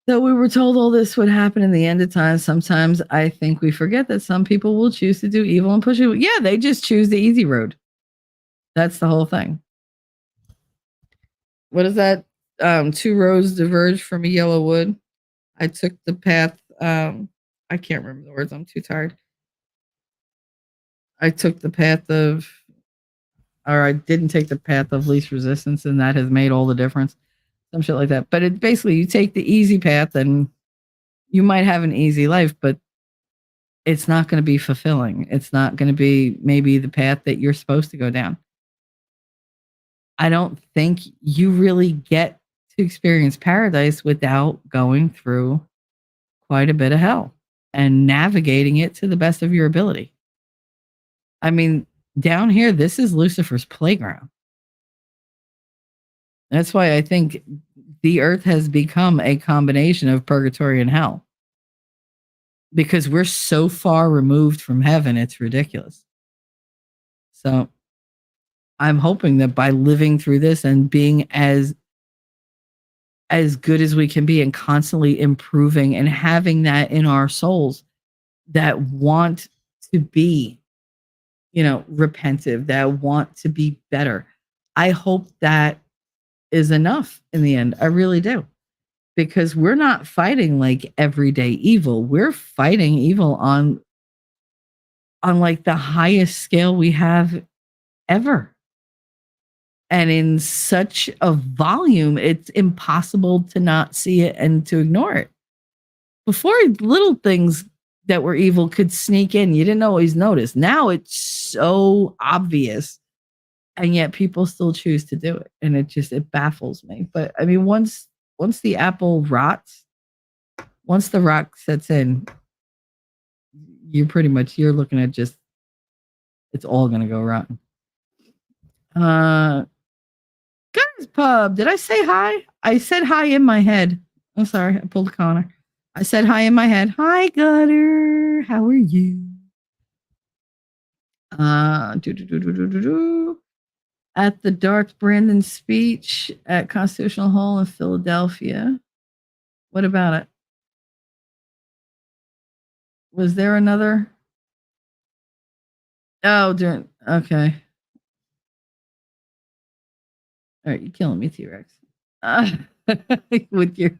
we were told all this would happen in the end of time. Sometimes I think we forget that some people will choose to do evil and push it. Yeah, they just choose the easy road. That's the whole thing. What is that? Two roads diverge from a yellow wood. I took the path. I can't remember the words. I'm too tired. I took the path of, or I didn't take the path of least resistance, and that has made all the difference. Some shit like that. But it basically, you take the easy path and you might have an easy life, but it's not going to be fulfilling. It's not going to be maybe the path that you're supposed to go down. I don't think you really get to experience paradise without going through quite a bit of hell and navigating it to the best of your ability. I mean, down here, this is Lucifer's playground. That's why I think the earth has become a combination of purgatory and hell. Because we're so far removed from heaven, it's ridiculous. So I'm hoping that by living through this and being as good as we can be and constantly improving and having that in our souls that want to be, repentive, that want to be better. I hope that is enough in the end. I really do. Because we're not fighting like everyday evil. We're fighting evil on like the highest scale we have ever. And in such a volume, it's impossible to not see it and to ignore it. Before, little things that were evil could sneak in. You didn't always notice. Now it's so obvious. And yet people still choose to do it. And it baffles me. But I mean, once the apple rots, once the rot sets in, you're looking at just, it's all going to go rotten. Guys Pub, did I say hi? I said hi in my head. I'm sorry, I pulled a Connor. I said hi in my head. Hi, Gutter. How are you? At the Darth Brandon speech at Constitutional Hall in Philadelphia. What about it? Was there another? Oh, okay. All right, you're killing me, T-Rex. With your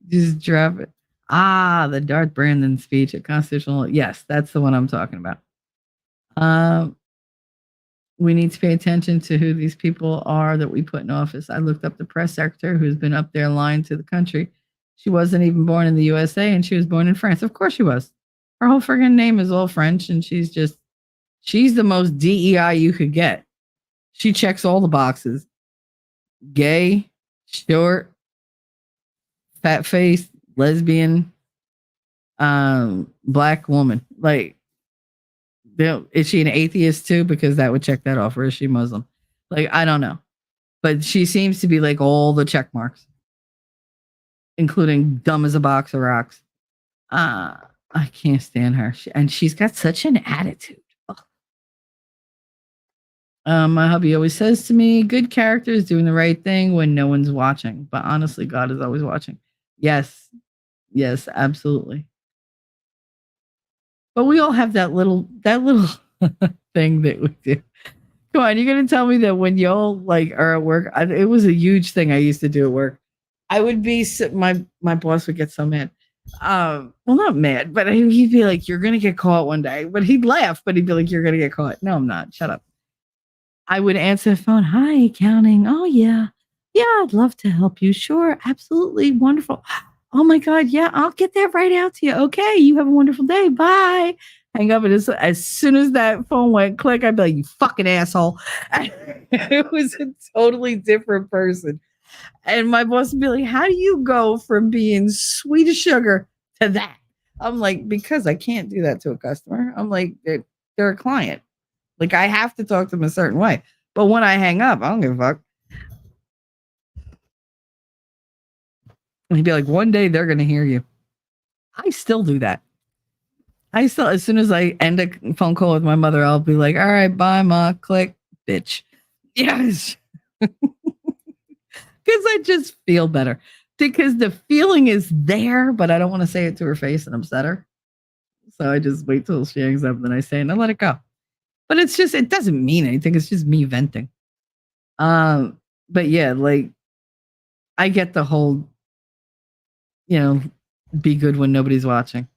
just drop it. The Darth Brandon speech at Constitutional. Yes, that's the one I'm talking about. We need to pay attention to who these people are that we put in office. I looked up the press secretary who's been up there lying to the country. She wasn't even born in the USA, and she was born in France. Of course she was. Her whole friggin' name is all French, and she's the most DEI you could get. She checks all the boxes. Gay, short, fat face, lesbian, black woman. Like, is she an atheist too? Because that would check that off. Or is she Muslim? Like, I don't know. But she seems to be like all the check marks, including dumb as a box of rocks. I can't stand her. And she's got such an attitude. My hubby always says to me, good characters doing the right thing when no one's watching. But honestly, God is always watching. Yes, absolutely. But we all have that little thing that we do. Come on, you're gonna tell me that when y'all are at work, it was a huge thing I used to do at work. I would be my boss would get so mad. Well, not mad, but he'd be like, "You're gonna get caught one day." But he'd laugh, but he'd be like, "You're gonna get caught." No, I'm not. Shut up. I would answer the phone. Hi, accounting. Oh yeah, yeah. I'd love to help you. Sure, absolutely, wonderful. Oh my God, yeah. I'll get that right out to you. Okay, you have a wonderful day. Bye. Hang up, and as soon as that phone went click, I'd be like, "You fucking asshole." It was a totally different person. And my boss would be like, "How do you go from being sweet as sugar to that?" I'm like, "Because I can't do that to a customer." I'm like, they're a client. Like, I have to talk to them a certain way. But when I hang up, I don't give a fuck. And he'd be like, "One day they're going to hear you." I still do that. I still, as soon as I end a phone call with my mother, I'll be like, "All right, bye, ma, click, bitch." Yes. Because I just feel better. Because the feeling is there, but I don't want to say it to her face and upset her. So I just wait till she hangs up, then I say it and I let it go. But it's just, it doesn't mean anything. It's just me venting. But yeah, like, I get the whole, be good when nobody's watching.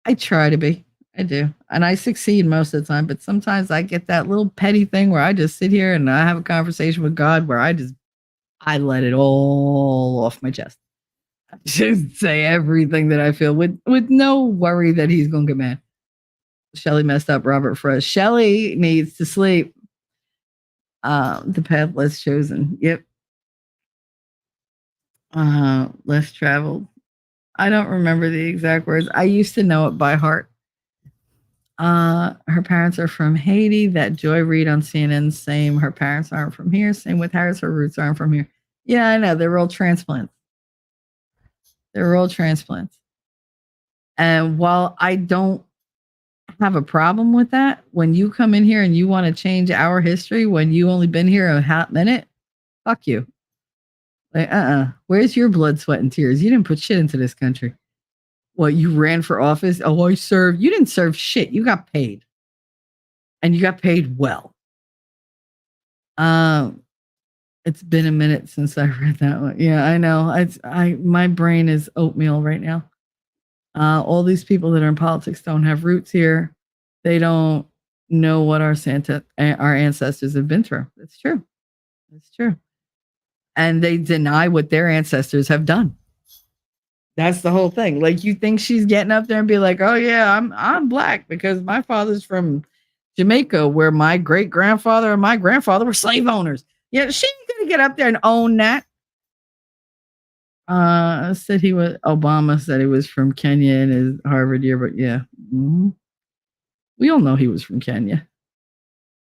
I try to be. I do. And I succeed most of the time, but sometimes I get that little petty thing where I just sit here and I have a conversation with God where I let it all off my chest. I just say everything that I feel with no worry that he's going to get mad. Shelly messed up Robert Frost. Shelly needs to sleep. The path less chosen. Yep. Less traveled. I don't remember the exact words. I used to know it by heart. Her parents are from Haiti. That Joy Reid on CNN. Same. Her parents aren't from here. Same with Harris. Her roots aren't from here. Yeah, I know. They're all transplants. And while I don't have a problem with that, when you come in here and you want to change our history when you only been here a hot minute, fuck you. Like, where's your blood, sweat, and tears? You didn't put shit into this country. What, you ran for office? Oh, I served. You didn't serve shit. You got paid. And you got paid well. It's been a minute since I read that one. Yeah, I know. My brain is oatmeal right now. All these people that are in politics don't have roots here. They don't know what our ancestors have been through. It's true. It's true. And they deny what their ancestors have done. That's the whole thing. Like, you think she's getting up there and be like, "Oh yeah, I'm black because my father's from Jamaica, where my great grandfather and my grandfather were slave owners." Yeah, she ain't gonna get up there and own that. Obama said he was from Kenya in his Harvard yearbook. Yeah. Mm-hmm. We all know he was from Kenya.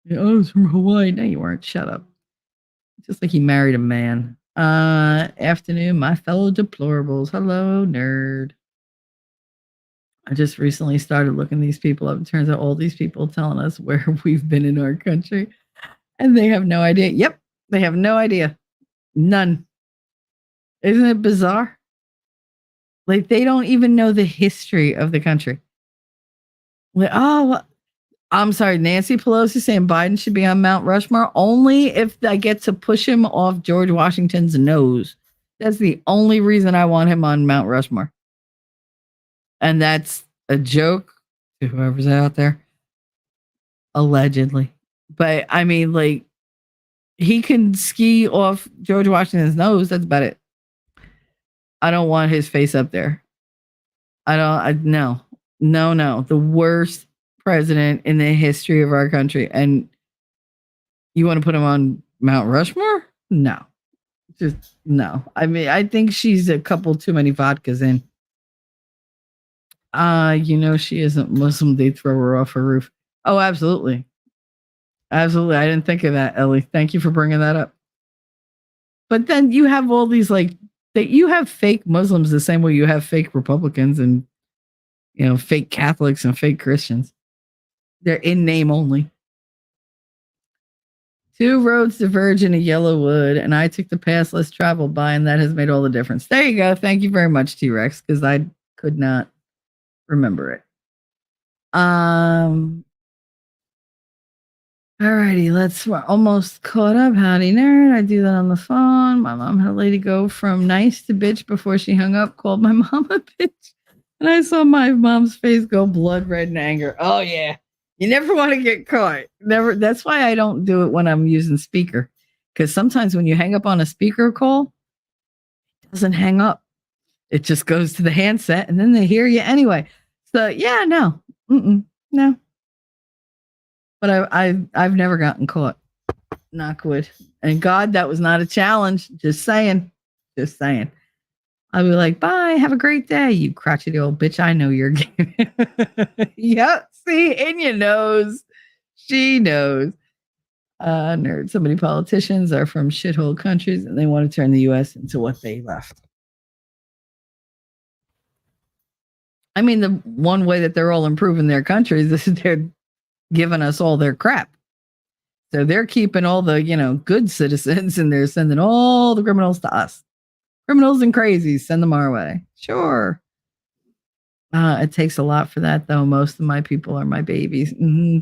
Yeah, I was from Hawaii. No, you weren't. Shut up. Just like he married a man. Afternoon, my fellow deplorables. Hello, nerd. I just recently started looking these people up. It turns out all these people telling us where we've been in our country, and they have no idea. Yep, they have no idea. None. Isn't it bizarre? Like, they don't even know the history of the country. Like, oh, I'm sorry, Nancy Pelosi saying Biden should be on Mount Rushmore only if I get to push him off George Washington's nose. That's the only reason I want him on Mount Rushmore. And that's a joke to whoever's out there. Allegedly. But I mean, like, he can ski off George Washington's nose. That's about it. I don't want his face up there. No. The worst president in the history of our country. And you want to put him on Mount Rushmore? No. Just no. I mean, I think she's a couple too many vodkas in. She isn't Muslim. They throw her off a roof. Oh, absolutely. Absolutely. I didn't think of that, Ellie. Thank you for bringing that up. But then you have all these, like, that you have fake Muslims the same way you have fake Republicans and, fake Catholics and fake Christians. They're in name only. 2 roads diverge in a yellow wood, and I took the path less traveled by, and that has made all the difference. There you go. Thank you very much, T-Rex, because I could not remember it. Alrighty, we're almost caught up. Howdy, nerd. I do that on the phone. My mom had a lady go from nice to bitch before she hung up, called my mom a bitch. And I saw my mom's face go blood red in anger. Oh, yeah. You never want to get caught. Never. That's why I don't do it when I'm using speaker. Because sometimes when you hang up on a speaker call, it doesn't hang up. It just goes to the handset and then they hear you anyway. So, yeah, no. No. But I've never gotten caught. Knock wood. And God, that was not a challenge. Just saying. Just saying. I'll be like, bye, have a great day, you crotchety old bitch. I know your game. Yep. See, Inya knows. She knows. Nerd. So many politicians are from shithole countries and they want to turn the US into what they left. I mean, the one way that they're all improving their countries is they're giving us all their crap. So they're keeping all the, good citizens and they're sending all the criminals to us. Criminals and crazies, send them our way. Sure. It takes a lot for that, though. Most of my people are my babies.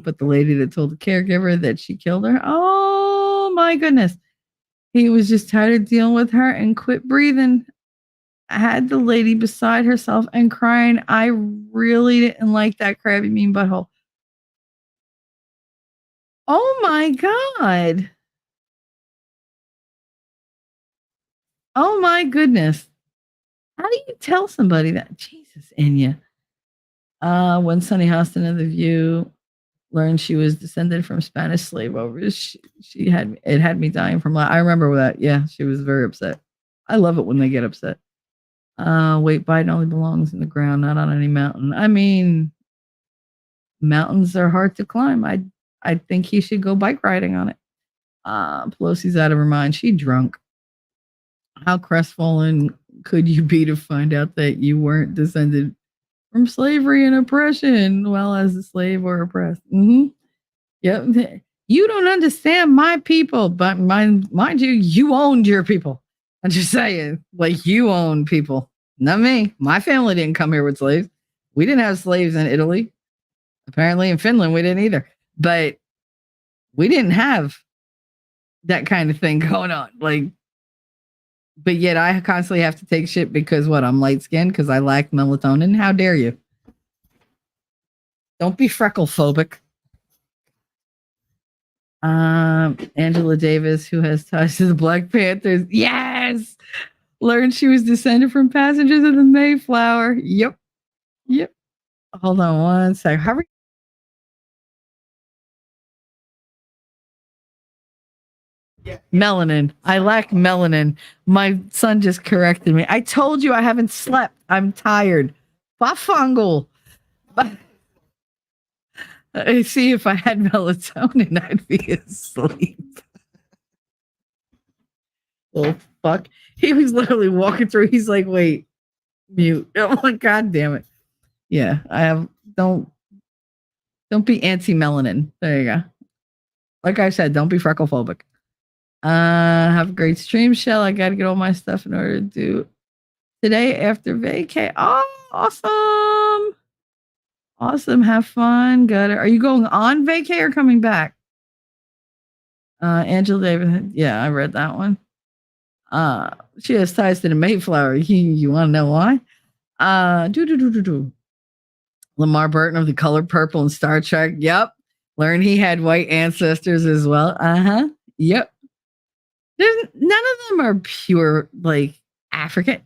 But the lady that told the caregiver that she killed her, oh my goodness. He was just tired of dealing with her and quit breathing. I had the lady beside herself and crying. I really didn't like that crabby mean butthole. Oh my God. Oh my goodness. How do you tell somebody that? Jesus, Inya. When Sunny Hostin of The View learned she was descended from Spanish slave owners, it had me dying from I remember that. Yeah, she was very upset. I love it when they get upset. Wait, Biden only belongs in the ground, not on any mountain. I mean, mountains are hard to climb. I think he should go bike riding on it. Pelosi's out of her mind. She drunk. How crestfallen could you be to find out that you weren't descended from slavery and oppression, well as a slave or oppressed? Yep. You don't understand my people, but mind you, you owned your people. I'm just saying, like, you own people, not me. My family didn't come here with slaves. We didn't have slaves in Italy. Apparently in Finland, we didn't either. But we didn't have that kind of thing going on. But yet I constantly have to take shit because I'm light skinned because I lack melatonin. How dare you? Don't be freckle phobic. Angela Davis, who has ties to the Black Panthers. Yes. Learned she was descended from passengers of the Mayflower. Yep. Hold on one sec. Hurry. Melanin. I lack melanin. My son just corrected me. I told you I haven't slept. I'm tired. Bafungal. I see if I had melatonin, I'd be asleep. Oh, fuck. He was literally walking through. He's like, wait, mute. Oh, my God damn it. Yeah, don't be anti-melanin. There you go. Like I said, don't be freckle phobic. Have a great stream, Shell. I got to get all my stuff in order to do today after vacay. Oh, awesome. Have fun. Got it. Are you going on vacay or coming back? Angela Davis. Yeah, I read that one. She has ties to the Mayflower. You want to know why? Lamar Burton of The Color Purple and Star Trek. Yep. Learned he had white ancestors as well. Yep. None of them are pure African.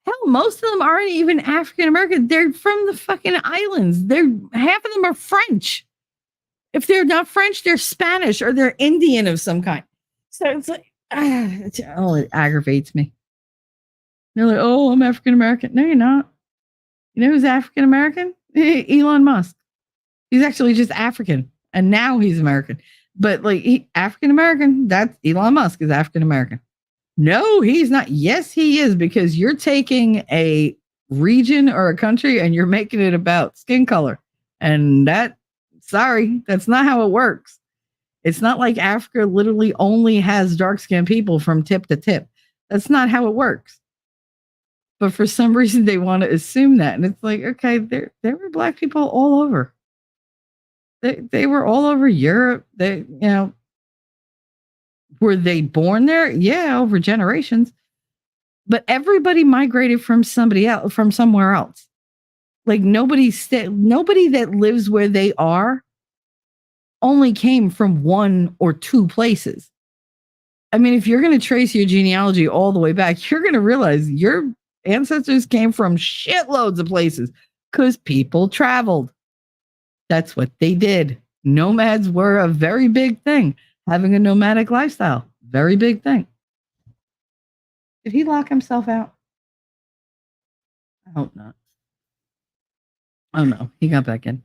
Hell, most of them aren't even African American. They're from the fucking islands. Half of them are French. If they're not French, they're Spanish or they're Indian of some kind. So it's like, it aggravates me. They're like, oh, I'm African American. No, you're not. You know who's African American? Elon Musk. He's actually just African, and now he's American. But African American, that's Elon Musk is African American. No, he's not. Yes, he is, because you're taking a region or a country and you're making it about skin color. And that's not how it works. It's not like Africa literally only has dark skinned people from tip to tip. That's not how it works. But for some reason they want to assume that. And it's like, okay, there were black people all over. They were all over Europe. Were they born there? Yeah, over generations. But everybody migrated from somewhere else. Like nobody that lives where they are only came from one or two places. I mean, if you're going to trace your genealogy all the way back, you're going to realize your ancestors came from shitloads of places because people traveled. That's what they did. Nomads were a very big thing. Having a nomadic lifestyle, very big thing. Did he lock himself out? I hope not. Oh no, he got back in.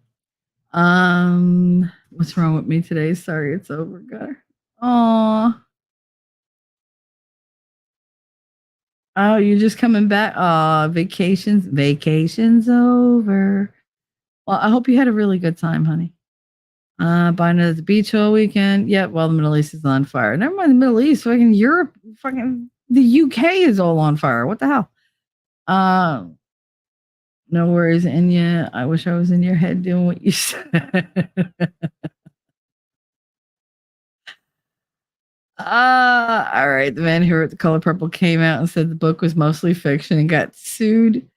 What's wrong with me today? Sorry, it's over, Gutter. Oh, you're just coming back. Vacation's over. Well, I hope you had a really good time, honey. Buying it at the beach all weekend. Yep, well, the Middle East is on fire. Never mind the Middle East. Fucking Europe, fucking the UK is all on fire. What the hell? No worries, Enya. I wish I was in your head doing what you said. All right. The man who wrote The Color Purple came out and said the book was mostly fiction and got sued.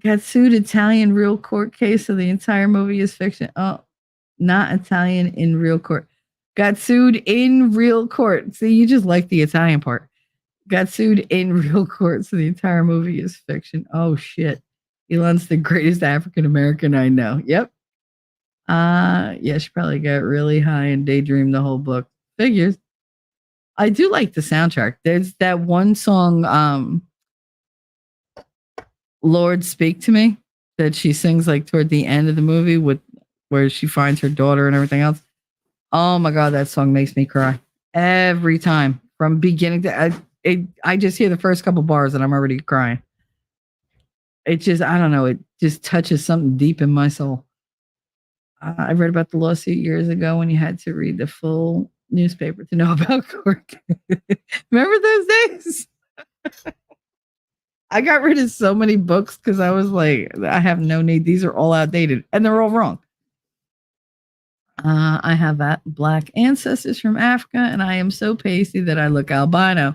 Italian real court case, so the entire movie is fiction. Oh, not Italian in real court. Got sued in real court. See, you just like the Italian part. Got sued in real court, so the entire movie is fiction. Oh shit. Elon's the greatest African American I know. Yep. Yeah, she probably got really high and daydreamed the whole book. Figures. I do like the soundtrack. There's that one song, Lord Speak to Me, that she sings like toward the end of the movie where she finds her daughter and everything else. Oh my God, that song makes me cry every time from beginning to I just hear the first couple bars and I'm already crying. It just, I don't know. It just touches something deep in my soul. I read about the lawsuit years ago when you had to read the full newspaper to know about court. Remember those days? I got rid of so many books because I was like, I have no need. These are all outdated and they're all wrong. I have that black ancestors from Africa and I am so pasty that I look albino.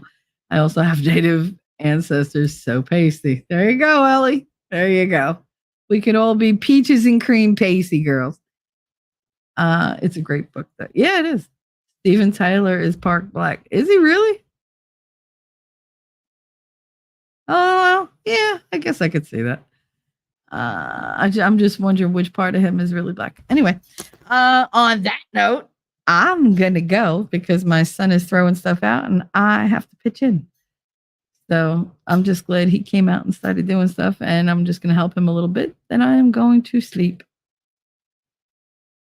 I also have native ancestors so pasty. There you go, Ellie. There you go. We can all be peaches and cream pasty girls. It's a great book. Yeah, it is. Steven Tyler is part black. Is he really? Oh, yeah, I guess I could see that. I'm just wondering which part of him is really black. Anyway, on that note, I'm going to go because my son is throwing stuff out and I have to pitch in. So I'm just glad he came out and started doing stuff and I'm just going to help him a little bit. Then I am going to sleep.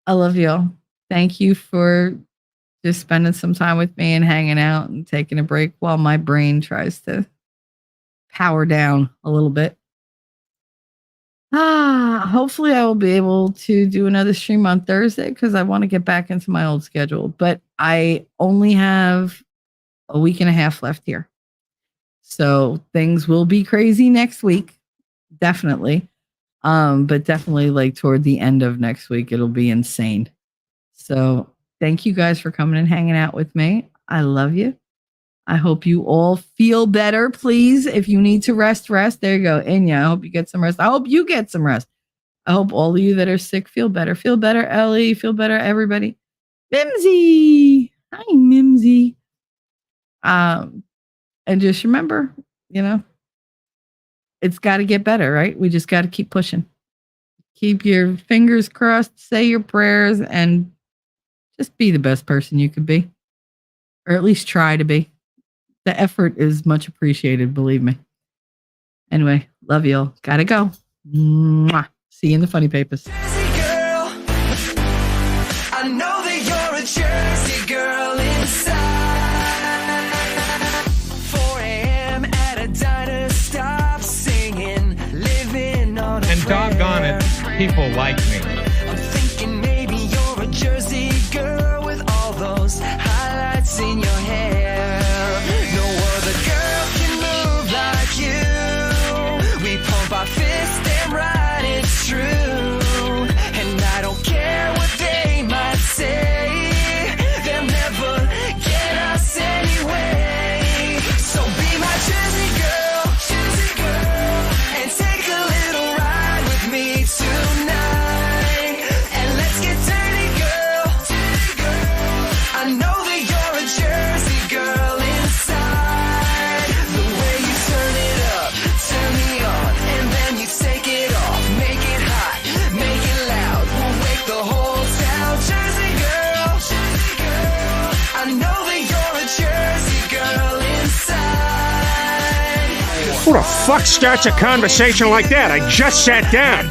I love y'all. Thank you for just spending some time with me and hanging out and taking a break while my brain tries to power down a little bit. Hopefully I will be able to do another stream on Thursday because I want to get back into my old schedule, but I only have a week and a half left here. So things will be crazy next week. Definitely. But definitely like toward the end of next week, it'll be insane. So thank you guys for coming and hanging out with me. I love you. I hope you all feel better, please. If you need to rest. There you go. Enya, I hope you get some rest. I hope you get some rest. I hope all of you that are sick feel better. Feel better, Ellie. Feel better, everybody. Mimsy. Hi, Mimsy. And just remember, it's got to get better, right? We just got to keep pushing. Keep your fingers crossed, say your prayers, and just be the best person you could be. Or at least try to be. The effort is much appreciated, believe me. Anyway, love y'all. Gotta go. Mwah. See you in the funny papers. Jersey girl, I know that you're a Jersey girl inside. 4 a.m. at a diner, stop singing, living on a And doggone it, people like me. I'm thinking maybe you're a Jersey girl with all those highlights in your hair. No other girl can move like you. We pump our fists and ride, it's true. And I don't care Who the fuck starts a conversation like that? I just sat down.